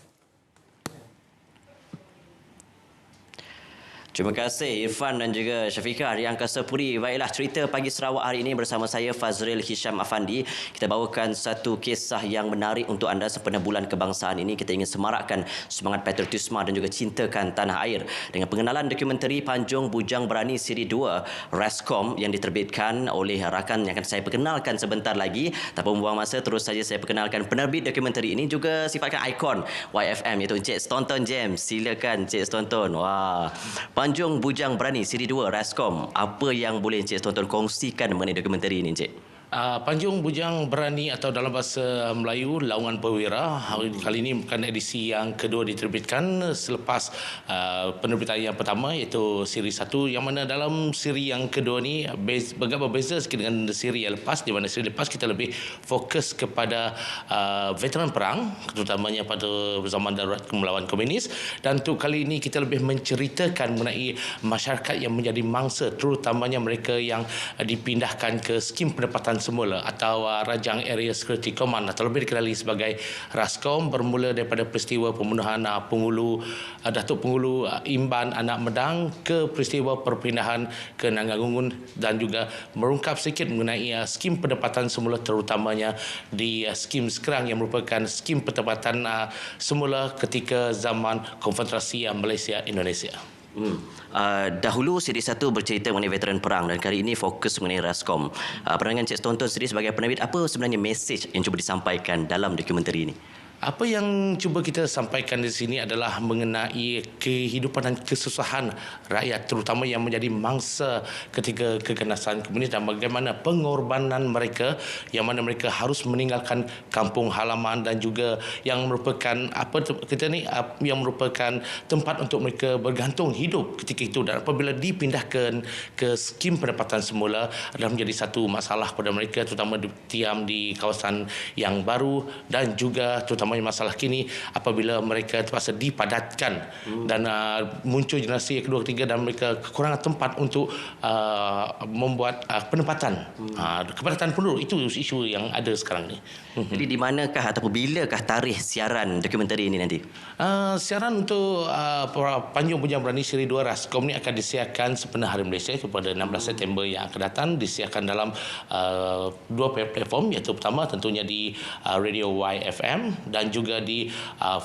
Terima kasih Irfan dan juga Syafiqah dari Angkasa Puri. Baiklah, cerita Pagi Sarawak hari ini bersama saya Fazril Hisham Afandi. Kita bawakan satu kisah yang menarik untuk anda sempena bulan kebangsaan ini. Kita ingin semarakkan semangat patriotisme dan juga cintakan tanah air dengan pengenalan dokumentari Panjung Bujang Berani Siri 2 Rascom yang diterbitkan oleh rakan yang akan saya perkenalkan sebentar lagi. Tanpa membuang masa, terus saja saya perkenalkan penerbit dokumentari ini, juga sifatkan ikon YFM, iaitu Encik Staunton James. Silakan Encik Staunton. Wah, Panjung Bujang Berani Siri 2 Rascom. Apa yang boleh Encik Staunton kongsikan mengenai dokumentari ini, Encik? Panjung Bujang Berani atau dalam bahasa Melayu Laungan Perwira, kali ini bukan edisi yang kedua diterbitkan selepas penerbitan yang pertama iaitu siri 1, yang mana dalam siri yang kedua ni agak berbeza sikit dengan siri yang lepas, di mana siri lepas kita lebih fokus kepada veteran perang, terutamanya pada zaman darurat melawan komunis, dan untuk kali ini kita lebih menceritakan mengenai masyarakat yang menjadi mangsa, terutamanya mereka yang dipindahkan ke skim pendapatan semula atau Rajang Area Security Command atau lebih dikenali sebagai Rascom, bermula daripada peristiwa pembunuhan Datuk Penghulu Imban Anak Medang ke peristiwa perpindahan ke Nanganggungun, dan juga merungkap sedikit mengenai skim pendapatan semula, terutamanya di skim sekarang yang merupakan skim pendapatan semula ketika zaman Konfederasi Malaysia Indonesia. Dahulu siri 1 bercerita mengenai veteran perang dan kali ini fokus mengenai Rascom. Pandangan Encik Staunton sendiri sebagai penerbit, apa sebenarnya mesej yang cuba disampaikan dalam dokumentari ini? Apa yang cuba kita sampaikan di sini adalah mengenai kehidupan dan kesusahan rakyat, terutama yang menjadi mangsa ketika keganasan komunis, dan bagaimana pengorbanan mereka yang mana mereka harus meninggalkan kampung halaman dan juga yang merupakan yang merupakan tempat untuk mereka bergantung hidup ketika itu, dan apabila dipindahkan ke skim pendapatan semula adalah menjadi satu masalah pada mereka, terutama diam di kawasan yang baru, dan juga terutama masalah kini apabila mereka terpaksa dipadatkan dan muncul generasi kedua ketiga dan mereka kekurangan tempat untuk membuat penempatan. Kepadatan penduduk itu isu yang ada sekarang ni. Jadi di manakah ataupun bilakah tarikh siaran dokumentari ini nanti? Siaran untuk Panjung Bujang Berani Siri 2 Rascom ni akan disiarkan sempena Hari Malaysia itu pada 16 September yang akan datang. Disiarkan dalam dua platform, iaitu pertama tentunya di Radio YFM dan juga di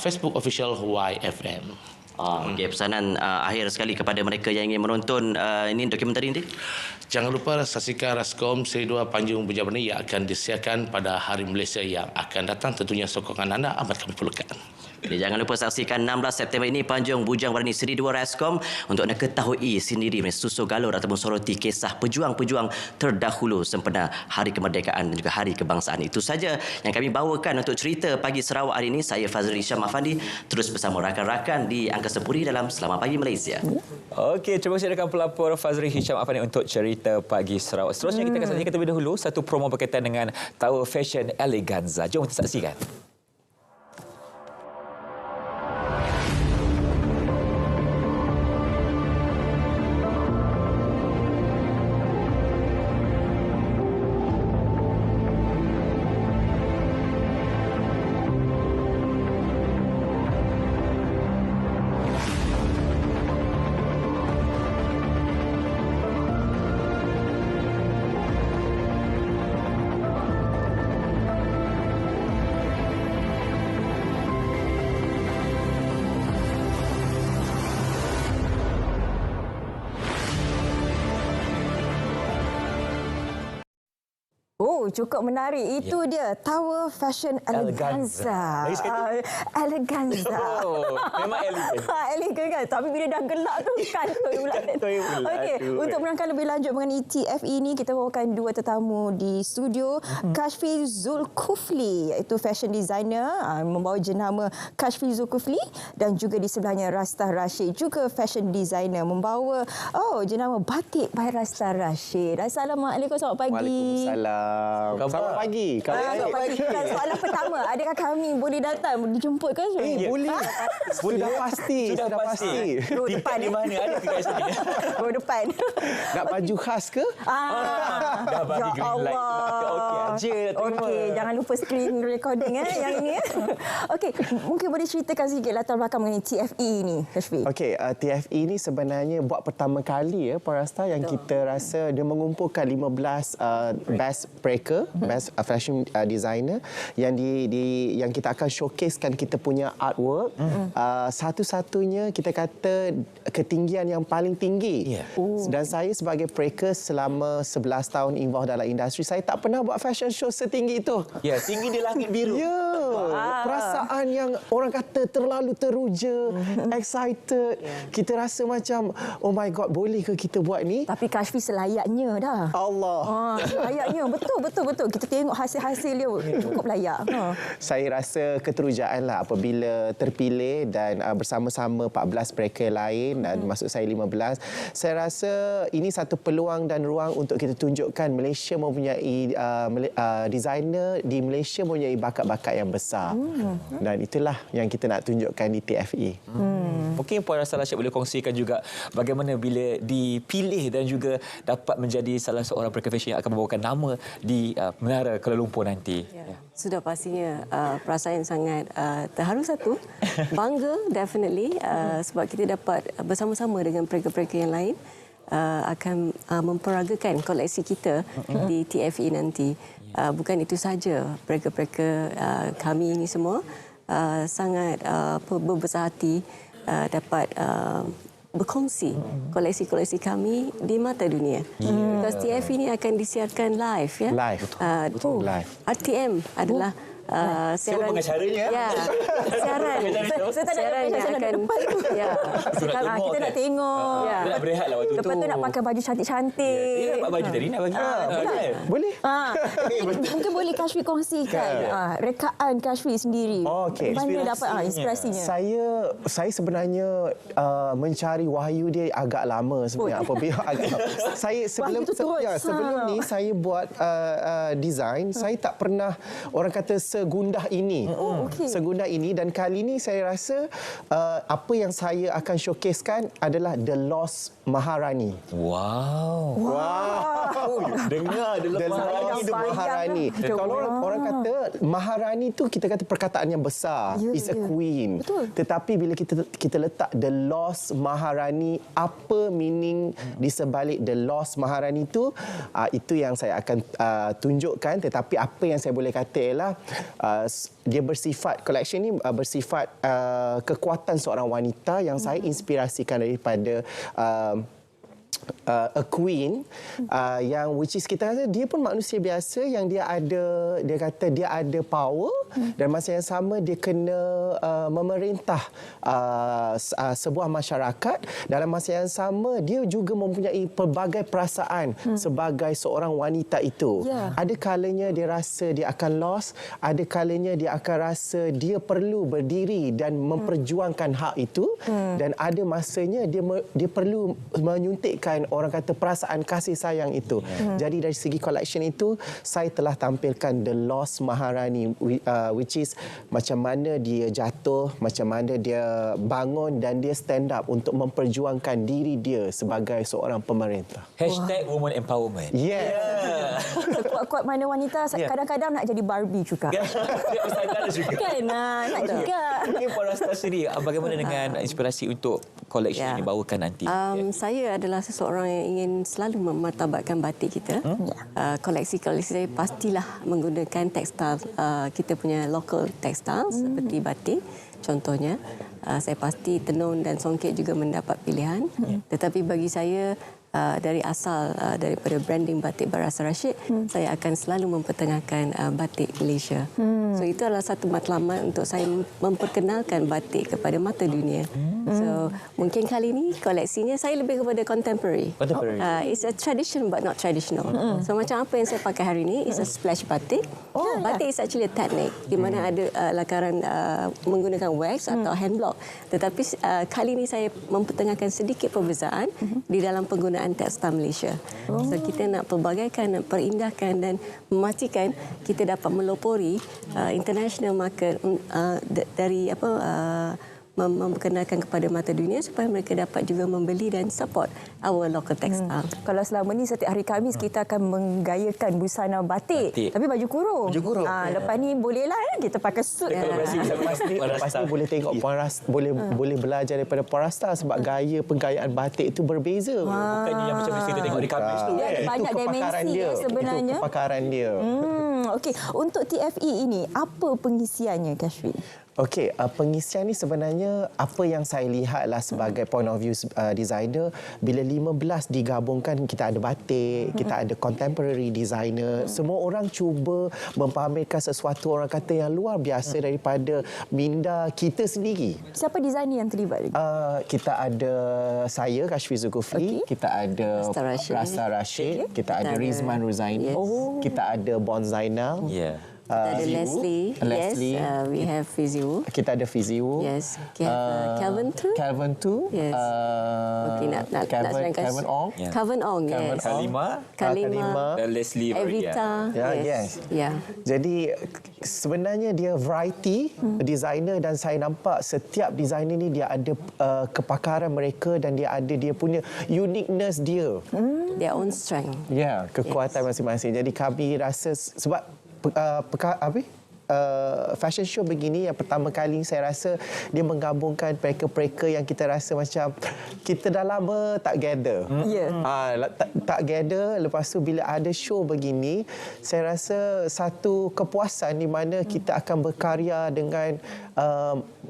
Facebook Official YFM. Okey, pesanan akhir sekali kepada mereka yang ingin menonton ini dokumentari ini. Jangan lupa saksikan Rascom Seri 2 Panjung Bujang Berani yang akan disiarkan pada Hari Malaysia yang akan datang. Tentunya sokongan anda amat kami perlukan. Jadi jangan lupa saksikan 16 September ini Panjung Bujang Berani Seri 2 Rascom untuk anda ketahui sendiri susu galur ataupun soroti kisah pejuang-pejuang terdahulu sempena Hari Kemerdekaan dan juga Hari Kebangsaan. Itu saja yang kami bawakan untuk cerita Pagi Sarawak hari ini. Saya Fazril Hisham Afandi, terus bersama rakan-rakan di Angkasa Puri dalam Selamat Pagi Malaysia. Okey, terima kasih rakan pelapor Fazril Hisham Afandi untuk cerita Pagi Sarawak. Seterusnya kita akan saksikan terlebih dahulu satu promo berkaitan dengan Tower Fashion Eleganza. Jom kita saksikan. Oh, cukup menarik. Itu dia Tower Fashion Eleganza. Eleganza. Oh, memang elegan. Elegan kan. Tapi bila dah gelap tu kantoi pula. Okey, untuk menerangkan lebih lanjut mengenai TFE ini, kita bawakan dua tetamu di studio. Kashfi Zulkufli, iaitu fashion designer, membawa jenama Kashfi Zulkufli, dan juga di sebelahnya Rastah Rashid, juga fashion designer, membawa jenama Batik by Rastah Rashid. Assalamualaikum, selamat pagi. Waalaikumsalam. Selamat pagi. Selamat pagi. Soalan pertama, adakah kami boleh datang dijemput ke? Boleh. Sudah pasti. Row depan di mana ada kat sini? Row depan. Nak baju khas ke? Dah bagi green light. Okey aja. Okey, jangan lupa screen recording yang ini. Okey, mungkin boleh ceritakan sedikit latar belakang mengenai TFE ni, Kashfi. Okey, TFE ni sebenarnya buat pertama kali Puan Rasta yang kita rasa dia mengumpulkan 15 best breaker, best fashion designer yang yang kita akan showcasekan kita punya artwork. Satu-satunya kita kata ketinggian yang paling tinggi. Dan saya sebagai breaker selama 11 tahun involved dalam industri, saya tak pernah buat fashion show setinggi itu. Ya, tinggi di langit biru. Ya, perasaan yang orang kata terlalu teruja, excited. Kita rasa macam, oh my God, boleh ke kita buat ni? Tapi Kashfi selayaknya dah. Allah. Selayaknya, betul. Kita tengok hasil-hasil dia cukup layak. Saya rasa keterujaan lah apabila terpilih dan bersama-sama 14 breaker lain dan masuk saya 15. Saya rasa ini satu peluang dan ruang untuk kita tunjukkan Malaysia mempunyai designer di Malaysia mempunyai bakat-bakat yang besar. Dan itulah yang kita nak tunjukkan di TFE. Mungkin Puan Rasta Rashid boleh kongsikan juga bagaimana bila dipilih dan juga dapat menjadi salah seorang breaker fashion yang akan membawakan nama di Menara Kuala Lumpur nanti. Sudah pastinya perasaan sangat terharu satu, bangga definitely sebab kita dapat bersama-sama dengan breaker-breaker yang lain akan memperagakan koleksi kita di TFE nanti. Bukan itu saja, breaker-breaker kami ini semua sangat berbesar hati dapat berkongsi koleksi-koleksi kami di mata dunia. Because TFE ini akan disiarkan live ya. Live. Betul. Live. RTM adalah siaran pengacaranya. Ya. Siaran. Saya tak siaran yang akan ya. Kita nak tengok. Nak berehatlah waktu tu. Lepas tu nak pakai baju cantik-cantik. Ya, dapat baju tadi nak bagi. Boleh. Mungkin boleh Kashfi kongsikan rekaan Kashfi sendiri. Mana dapat inspirasinya? Saya sebenarnya mencari wahyu dia agak lama sebenarnya. Apabila saya sebelum ni saya buat design, saya tak pernah orang kata segundah ini. Segundah ini, dan kali ini saya rasa apa yang saya akan showcasekan adalah The Lost Maharani. Wow. Dengar The Lost Maharani. Kalau orang kata Maharani tu kita kata perkataan yang besar. Is a queen. Betul. Tetapi bila kita letak The Lost Maharani, apa meaning di sebalik The Lost Maharani tu, itu yang saya akan tunjukkan. Tetapi apa yang saya boleh kata ialah dia bersifat, collection ni bersifat kekuatan seorang wanita yang saya inspirasikan daripada a queen yang which is kita kata dia pun manusia biasa yang dia kata dia ada power dan masa yang sama dia kena memerintah sebuah masyarakat. Dalam masa yang sama dia juga mempunyai pelbagai perasaan sebagai seorang wanita itu. Ada kalanya dia rasa dia akan lost, ada kalanya dia akan rasa dia perlu berdiri dan memperjuangkan hak itu, dan ada masanya dia perlu menyuntikkan orang kata perasaan kasih sayang itu. Jadi dari segi collection itu saya telah tampilkan The Lost Maharani, which is macam mana dia jatuh, macam mana dia bangun dan dia stand up untuk memperjuangkan diri dia sebagai seorang pemerintah. #Woman Empowerment. Sekuat-kuat mana wanita kadang-kadang nak jadi Barbie juga. Kan nak juga. Mungkin Puan Rasta sendiri bagaimana dengan inspirasi untuk koleksi ini bawakan nanti? Saya adalah seseorang yang ingin selalu memartabatkan batik kita. Koleksi-koleksi saya pastilah menggunakan tekstil, kita punya local tekstil seperti batik. Contohnya, saya pasti tenun dan songket juga mendapat pilihan. Tetapi bagi saya, dari asal daripada branding batik Rasta Rashid, saya akan selalu mempertengahkan batik Malaysia. So itu adalah satu matlamat untuk saya memperkenalkan batik kepada mata dunia. So mungkin kali ini koleksinya saya lebih kepada contemporary. It's a tradition but not traditional. So macam apa yang saya pakai hari ini is a splash batik. Batik is actually a technique di mana ada lakaran menggunakan wax atau hand block. Tetapi kali ini saya mempertengahkan sedikit perbezaan di dalam penggunaan penggunaan tekstil Malaysia. So kita nak pelbagaikan, nak perindahkan dan memastikan kita dapat melopori international market dari memperkenalkan kepada mata dunia supaya mereka dapat juga membeli dan support our local textile. Kalau selama ni setiap hari Khamis kita akan menggayakan busana batik. Tapi baju kurung. Lepas ni bolehlah kita pakai suit. Lepas ni boleh tengok Puan Rasta, boleh belajar daripada Puan Rasta sebab gaya penggayaan batik itu berbeza. Bukannya yang macam kita tengok di Khamis tu. Dia ada banyak dimensi sebenarnya. Itu kepakaran dia. Okey, untuk TFE ini apa pengisiannya, Kashfi? Okey, pengisian ni sebenarnya apa yang saya lihatlah sebagai point of view designer, bila 15 digabungkan, kita ada batik, kita ada contemporary designer, semua orang cuba mempamerkan sesuatu orang kata yang luar biasa daripada minda kita sendiri. Siapa designer yang terlibat? Kita ada saya, Kashfi Zulkifli, kita ada Rasta Rashid, kita ada Rizman Ruzaini, kita ada Bon Zainal. Kita ada Leslie. Yes, we have Fiziu. Kita ada Fiziu. Yes. Calvin Tu. Yes. Okay, Calvin Ong. Calvin Ong, yes. Kalima. Leslie. Evita. Yes. Jadi sebenarnya dia variety designer dan saya nampak setiap designer ni dia ada kepakaran mereka dan dia punya uniqueness dia. Their own strength. Kekuatan masing-masing. Jadi kami rasa sebab fashion show begini yang pertama kali saya rasa dia menggabungkan mereka-mereka yang kita rasa macam kita dah lama tak gather. Tak gather, lepas tu bila ada show begini saya rasa satu kepuasan di mana kita akan berkarya dengan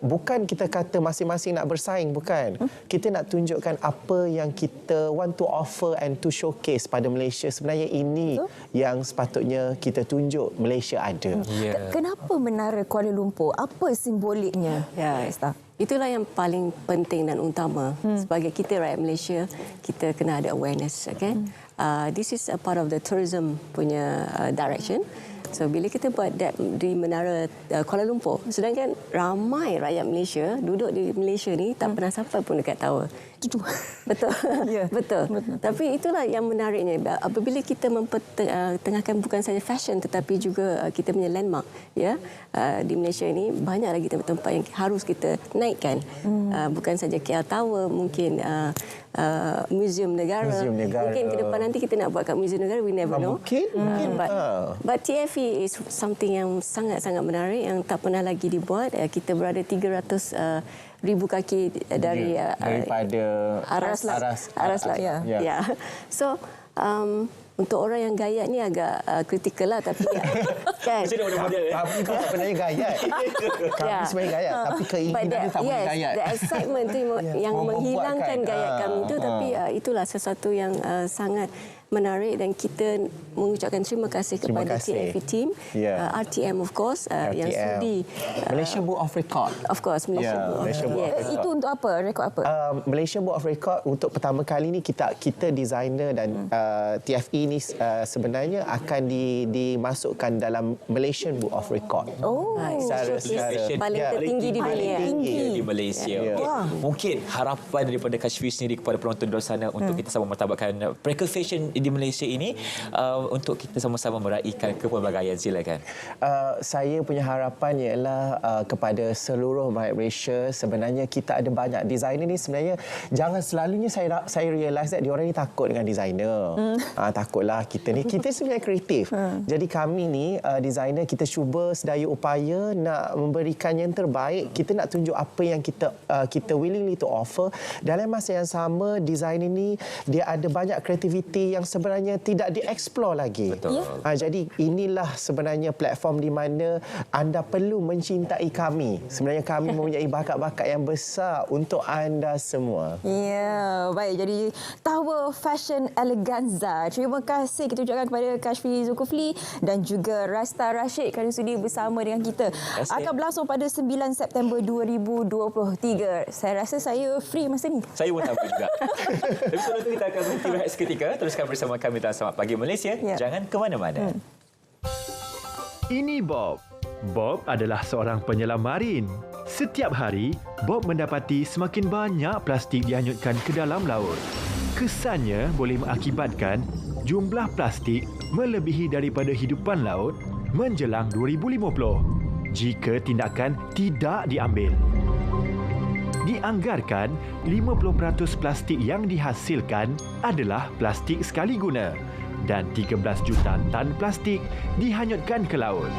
bukan kita kata masing-masing nak bersaing, bukan. Kita nak tunjukkan apa yang kita want to offer and to showcase pada Malaysia. Sebenarnya ini yang sepatutnya kita tunjuk Malaysia ada. Kenapa Menara Kuala Lumpur? Apa simboliknya? Esther? Itulah yang paling penting dan utama. Sebagai kita rakyat Malaysia, kita kena ada awareness. This is a part of the tourism punya direction. So bila kita buat di Menara Kuala Lumpur, sedangkan ramai rakyat Malaysia duduk di Malaysia ni tak pernah sampai pun dekat tower. Betul. Betul. Tapi itulah yang menariknya. Apabila kita mempertengahkan bukan saja fashion tetapi juga kita punya landmark di Malaysia ini, banyak lagi tempat-tempat yang harus kita naikkan. Bukan saja KL Tower, mungkin Museum Negara. Mungkin ke depan nanti kita nak buat kat Museum Negara, we never know. Mungkin. But TFE is something yang sangat-sangat menarik yang tak pernah lagi dibuat. Kita berada 300 ribu kaki daripada aras laut. So untuk orang yang gayat ni agak kritikal lah, tapi kan. Kami sebenarnya gayat. Kami sebenarnya gayat, tapi keinginan dia tak boleh gayat. The excitement tu yang menghilangkan gayat kami tu, tapi itulah sesuatu yang sangat menarik dan kita mengucapkan terima kasih kepada TFE team, RTM of course, yang sudi. Malaysia Book of Record. Of course, Malaysia Book of Record. Itu untuk apa? Rekod apa? Malaysia Book of Record untuk pertama kali ni kita designer dan TFE ni sebenarnya akan dimasukkan dalam Malaysian Book of Record. Paling tertinggi di dunia. Di Malaysia. Mungkin harapan daripada Kashfi sendiri kepada penonton di luar sana untuk kita sama mertabatkan Prekel Fashion di Malaysia ini untuk kita sama-sama meraihkan kepelbagaian. Silakan. Saya punya harapan ialah kepada seluruh rakyat Malaysia, sebenarnya kita ada banyak designer ni, sebenarnya jangan selalunya saya realise that diorang ni takut dengan designer. Takutlah kita sebenarnya kreatif. Jadi kami ni designer, kita cuba sedaya upaya nak memberikan yang terbaik. Kita nak tunjuk apa yang kita willingly to offer. Dalam masa yang sama, designer ni dia ada banyak kreativiti yang sebenarnya tidak dieksplor lagi. Jadi inilah sebenarnya platform di mana anda perlu mencintai kami. Sebenarnya kami mempunyai bakat-bakat yang besar untuk anda semua. Baik. Jadi Tower Fashion Eleganza. Terima kasih kita ucapkan kepada Kashfi Zulkifli dan juga Rasta Rashid kerana sudi bersama dengan kita. Akan berlangsung pada 9 September 2023. Saya rasa saya free masa ni. Saya pun sama juga. Tapi sebelum itu kita akan berhenti rehat seketika. Teruskan bersama kami dalam Selamat Pagi Malaysia. Jangan ke mana-mana. Ini Bob. Bob adalah seorang penyelam marin. Setiap hari, Bob mendapati semakin banyak plastik dihanyutkan ke dalam laut. Kesannya boleh mengakibatkan jumlah plastik melebihi daripada hidupan laut menjelang 2050 jika tindakan tidak diambil. Dianggarkan 50% plastik yang dihasilkan adalah plastik sekali guna dan 13 juta tan plastik dihanyutkan ke laut.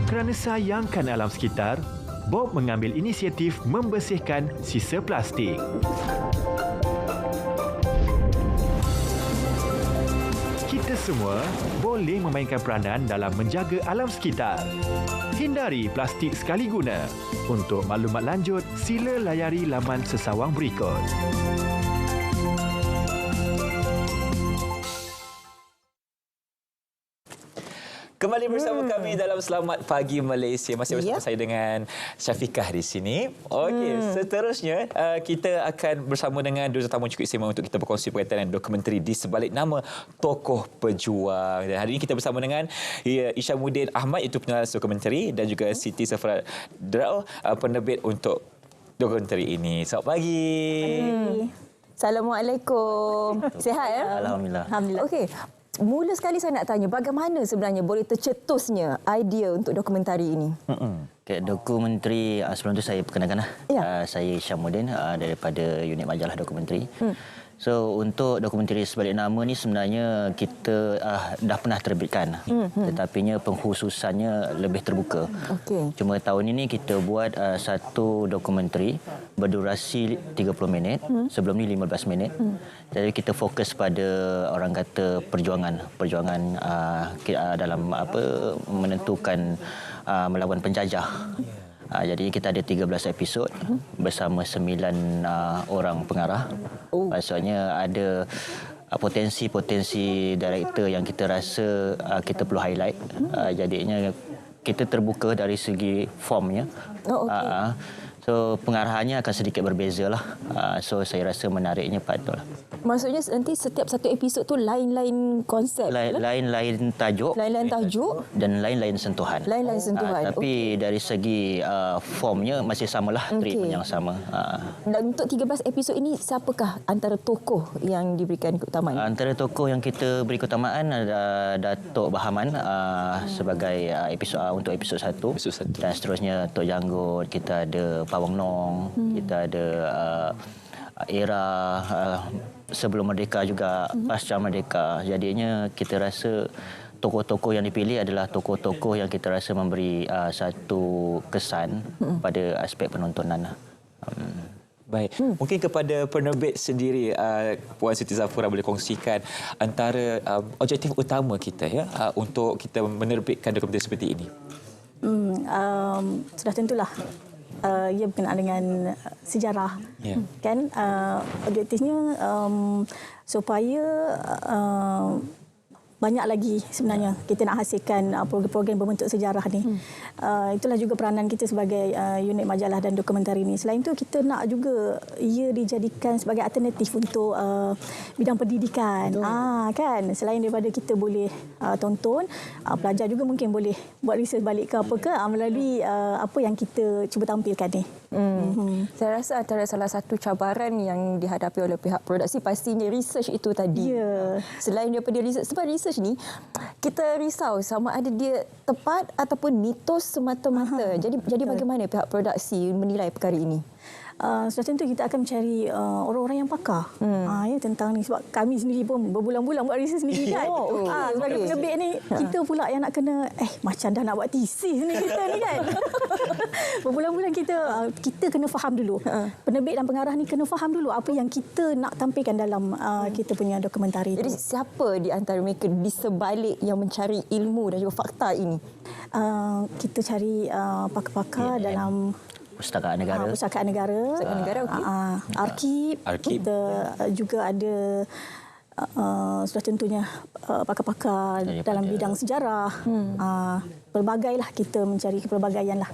Kerana sayangkan alam sekitar, Bob mengambil inisiatif membersihkan sisa plastik. Kita semua boleh memainkan peranan dalam menjaga alam sekitar. Hindari plastik sekali guna. Untuk maklumat lanjut, sila layari laman sesawang berikut. Kembali bersama kami dalam Selamat Pagi Malaysia. Masih bersama saya dengan Syafiqah di sini. Okey, seterusnya kita akan bersama dengan dua tetamu cukup istimewa untuk kita berkongsi berkaitan dengan dokumentari Di Sebalik Nama Tokoh Pejuang. Dan hari ini kita bersama dengan Isyamuddin Ahmad, itu penulis dokumentari, dan juga Siti Safra Drao, penerbit untuk dokumentari ini. Selamat pagi. Assalamualaikum. Sihat ya? Alhamdulillah. Alhamdulillah. Okey. Mula sekali saya nak tanya, bagaimana sebenarnya boleh tercetusnya idea untuk dokumentari ini? Okay, dokumentari, sebelum tu saya perkenalkan. Saya Isyamuddin daripada unit majalah dokumentari. So, untuk dokumentari Sebalik Nama ni sebenarnya kita dah pernah terbitkan. Tetapinya pengkhususannya lebih terbuka. Cuma tahun ini kita buat satu dokumentari berdurasi 30 minit. Sebelum ni 15 minit. Jadi kita fokus pada orang kata perjuangan dalam menentukan melawan penjajah. Jadi kita ada 13 episod bersama 9 orang pengarah. Maksudnya ada potensi-potensi director yang kita rasa kita perlu highlight. Jadinya kita terbuka dari segi formnya. So pengarahannya akan sedikit berbeza lah. So saya rasa menariknya pada Maksudnya nanti setiap satu episod tu lain-lain konsep, lain-lain tajuk, dan lain-lain sentuhan. Lain-lain sentuhan. Tapi dari segi formnya masih samalah, treatment yang sama. Dan untuk 13 episod ini, siapakah antara tokoh yang diberikan keutamaan? Antara tokoh yang kita beri keutamaan adalah Datuk Bahaman sebagai untuk episod 1. Dan seterusnya Tok Janggut, kita ada Pawang Nong, kita ada era sebelum merdeka juga, pasca merdeka. Jadinya kita rasa tokoh-tokoh yang dipilih adalah tokoh-tokoh yang kita rasa memberi satu kesan pada aspek penontonan. Baik. Mungkin kepada penerbit sendiri, Puan Siti Zafura boleh kongsikan antara objektif utama kita untuk kita menerbitkan dokumentari seperti ini. Sudah tentulah ia berkenaan dengan sejarah, kan? Objektifnya supaya banyak lagi sebenarnya kita nak hasilkan program-program berbentuk sejarah ni. Itulah juga peranan kita sebagai unit majalah dan dokumentari ni. Selain itu kita nak juga ia dijadikan sebagai alternatif untuk bidang pendidikan. Kan, selain daripada kita boleh tonton, pelajar juga mungkin boleh buat research balik ke apa ke melalui apa yang kita cuba tampilkan ni. Saya rasa antara salah satu cabaran yang dihadapi oleh pihak produksi pastinya research itu tadi. Selain daripada research, sebab research ni kita risau sama ada dia tepat ataupun mitos semata-mata. Jadi bagaimana pihak produksi menilai perkara ini? Sudah tentu kita akan mencari orang-orang yang pakar tentang ni, sebab kami sendiri pun berbulan-bulan buat research sendiri kan. Sebagai penerbit ni kita pula yang nak kena macam dah nak buat tesis ni kita ni kan. Berbulan-bulan kita kena faham dulu. Penerbit dan pengarah ni kena faham dulu apa yang kita nak tampilkan dalam kita punya dokumentari. Jadi siapa di antara mereka di sebalik yang mencari ilmu dan juga fakta ini? Kita cari pakar-pakar dalam Pustakaan Negara. Pustakaan Negara. Arkib. Kita juga ada sudah tentunya pakar-pakar dalam bidang sejarah. pelbagailah kita mencari kepelbagaian lah.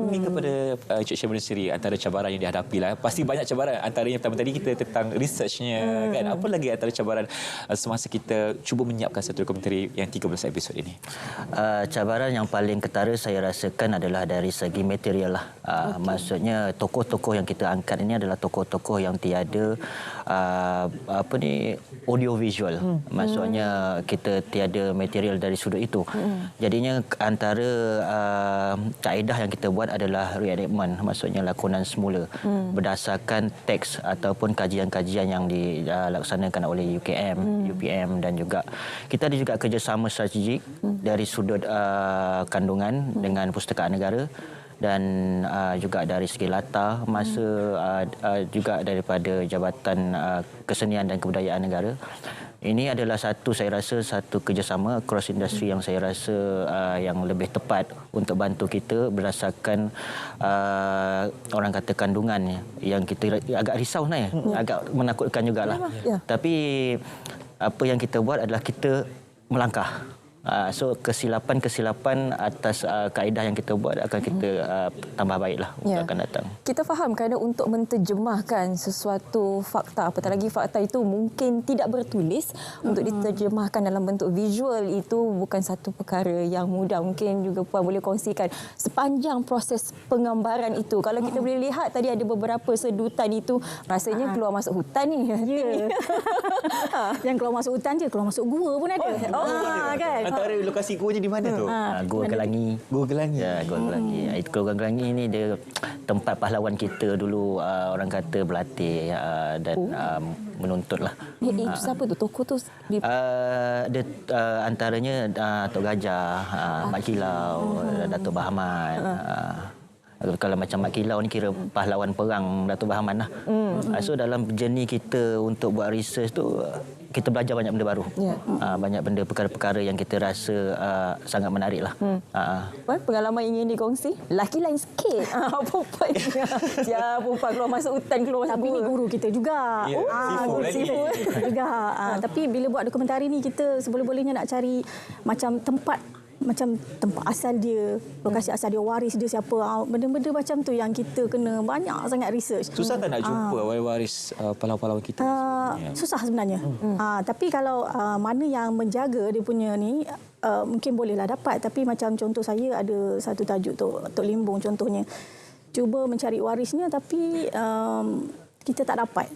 Ini kepada Encik Syamudin sendiri, antara cabaran yang dihadapi lah. Pasti banyak cabaran. Antara yang pertama tadi kita tentang researchnya kan. Apa lagi antara cabaran semasa kita cuba menyiapkan satu dokumentari yang 13 episod ini? Cabaran yang paling ketara saya rasakan adalah dari segi material lah. Maksudnya tokoh-tokoh yang kita angkat ini adalah tokoh-tokoh yang tiada audio visual. Maksudnya kita tiada material dari sudut itu. Jadinya antara kaedah yang kita buat adalah reenactment, maksudnya lakonan semula berdasarkan teks ataupun kajian-kajian yang dilaksanakan oleh UPM dan juga kita ada juga kerjasama strategik dari sudut kandungan dengan Pustakaan Negara dan juga dari segi latar masa juga daripada Jabatan Kesenian dan Kebudayaan Negara. Ini adalah saya rasa satu kerjasama cross industry yang saya rasa yang lebih tepat untuk bantu kita berdasarkan orang kata kandungan yang kita agak risau sebenarnya, agak menakutkan jugalah. Tapi apa yang kita buat adalah kita melangkah. So kesilapan atas kaedah yang kita buat akan kita tambah baiklah untuk akan datang. Kita faham kerana untuk menterjemahkan sesuatu fakta, apatah lagi fakta itu mungkin tidak bertulis, untuk diterjemahkan dalam bentuk visual itu bukan satu perkara yang mudah. Mungkin juga Puan boleh kongsikan sepanjang proses penggambaran itu. Kalau kita boleh lihat tadi ada beberapa sedutan itu, rasanya keluar masuk hutan ni. Yang keluar masuk hutan je, keluar masuk gua pun ada. Kan? Antara lokasi gua je di mana tu? Gua Gelangi. Gua Gelangi. Ya, Gua Gelangi. Itu Gua Gelangi ni dia tempat pahlawan kita dulu orang kata berlatih dan menuntutlah. Itu siapa tu? Tokoh tu? Dia antaranya Tok Gajah, Mak Kilau, Datuk Bahaman. Kalau macam Mak Kilau ni kira pahlawan perang Datuk Bahaman lah. So dalam journey kita untuk buat research tu kita belajar banyak benda baru. Banyak benda perkara-perkara yang kita rasa sangat menarik lah. Pengalaman ingin dikongsi? Laki lain sikit. Perempuan. Ya, perempuan keluar masuk hutan, keluar masuk. Tapi ni guru kita juga. Guru seafood juga. Tapi bila buat dokumentari ni kita seboleh-bolehnya nak cari macam tempat asal dia, lokasi asal dia, waris dia siapa. Benda-benda macam tu yang kita kena banyak sangat research. Susah tak nak jumpa waris pahlawan-pahlawan kita? Susah sebenarnya. Tapi kalau mana yang menjaga dia punya ni, mungkin bolehlah dapat. Tapi macam contoh saya ada satu tajuk tu, Tok Limbung contohnya. Cuba mencari warisnya tapi kita tak dapat.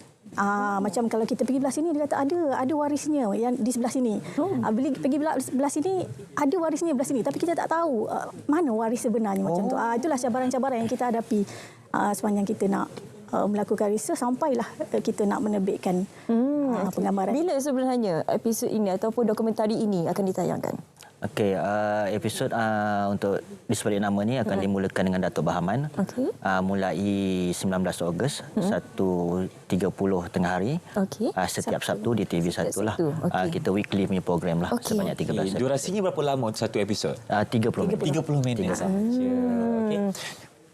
Macam kalau kita pergi belah sini dia kata ada warisnya yang di sebelah sini. Bila pergi belah sini ada warisnya belah sini tapi kita tak tahu mana waris sebenarnya macam tu. Itulah cabaran-cabaran yang kita hadapi sepanjang kita nak melakukan research sampailah kita nak menerbitkan penggambaran. Bila sebenarnya episod ini ataupun dokumentari ini akan ditayangkan? Okey, episod untuk Di Sebalik Nama ni akan dimulakan dengan Datuk Bahaman. Mulai 19 Ogos 1.30 tengah hari. Setiap Sabtu di TV1 lah. Kita weekly punya program lah sebanyak 13 episod. Durasinya berapa lama untuk satu episod? 30 minit. 30 minit sahaja.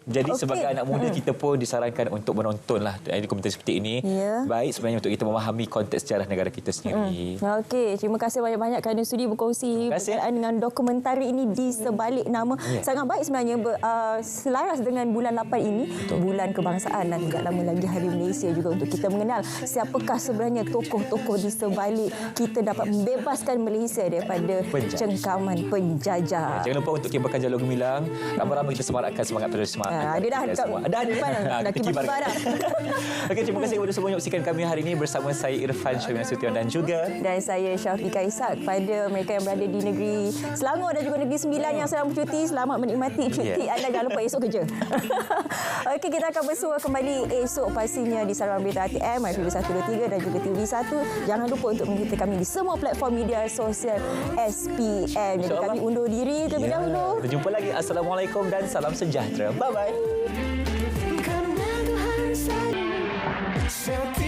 Jadi sebagai anak muda kita pun disarankan untuk menontonlah dokumentari seperti ini. Baik sebenarnya untuk kita memahami konteks sejarah negara kita sendiri. Okey, terima kasih banyak-banyak kerana sudi berkongsi berkaitan dengan dokumentari ini Di Sebalik Nama. Sangat baik sebenarnya selaras dengan bulan 8 ini, bulan kebangsaan, dan tidak lama lagi Hari Malaysia juga untuk kita mengenal siapakah sebenarnya tokoh-tokoh di sebalik kita dapat membebaskan Malaysia daripada cengkaman penjajah. Jangan lupa untuk kibarkan jalur gemilang. Ramai-ramai kita semarakkan semangat terus semangat. Ada dah dah kibar dah. Okey, terima kasih kepada semua yang menyaksikan kami hari ini bersama saya Irfan Syamil Nasution dan juga saya Syafiqah Ishak. Kepada mereka yang berada di negeri Selangor dan juga negeri Sembilan yang sedang bercuti, selamat menikmati cuti anda. Jangan lupa esok kerja. Okey, kita akan bersua kembali esok pastinya di saluran berita ATM TV 123 dan juga TV1. Jangan lupa untuk mengikuti kami di semua platform media sosial SPM. Jadi kami undur diri terlebih dahulu. Kita jumpa lagi. Assalamualaikum dan salam sejahtera. Bye-bye. Karena Tuhan sayang.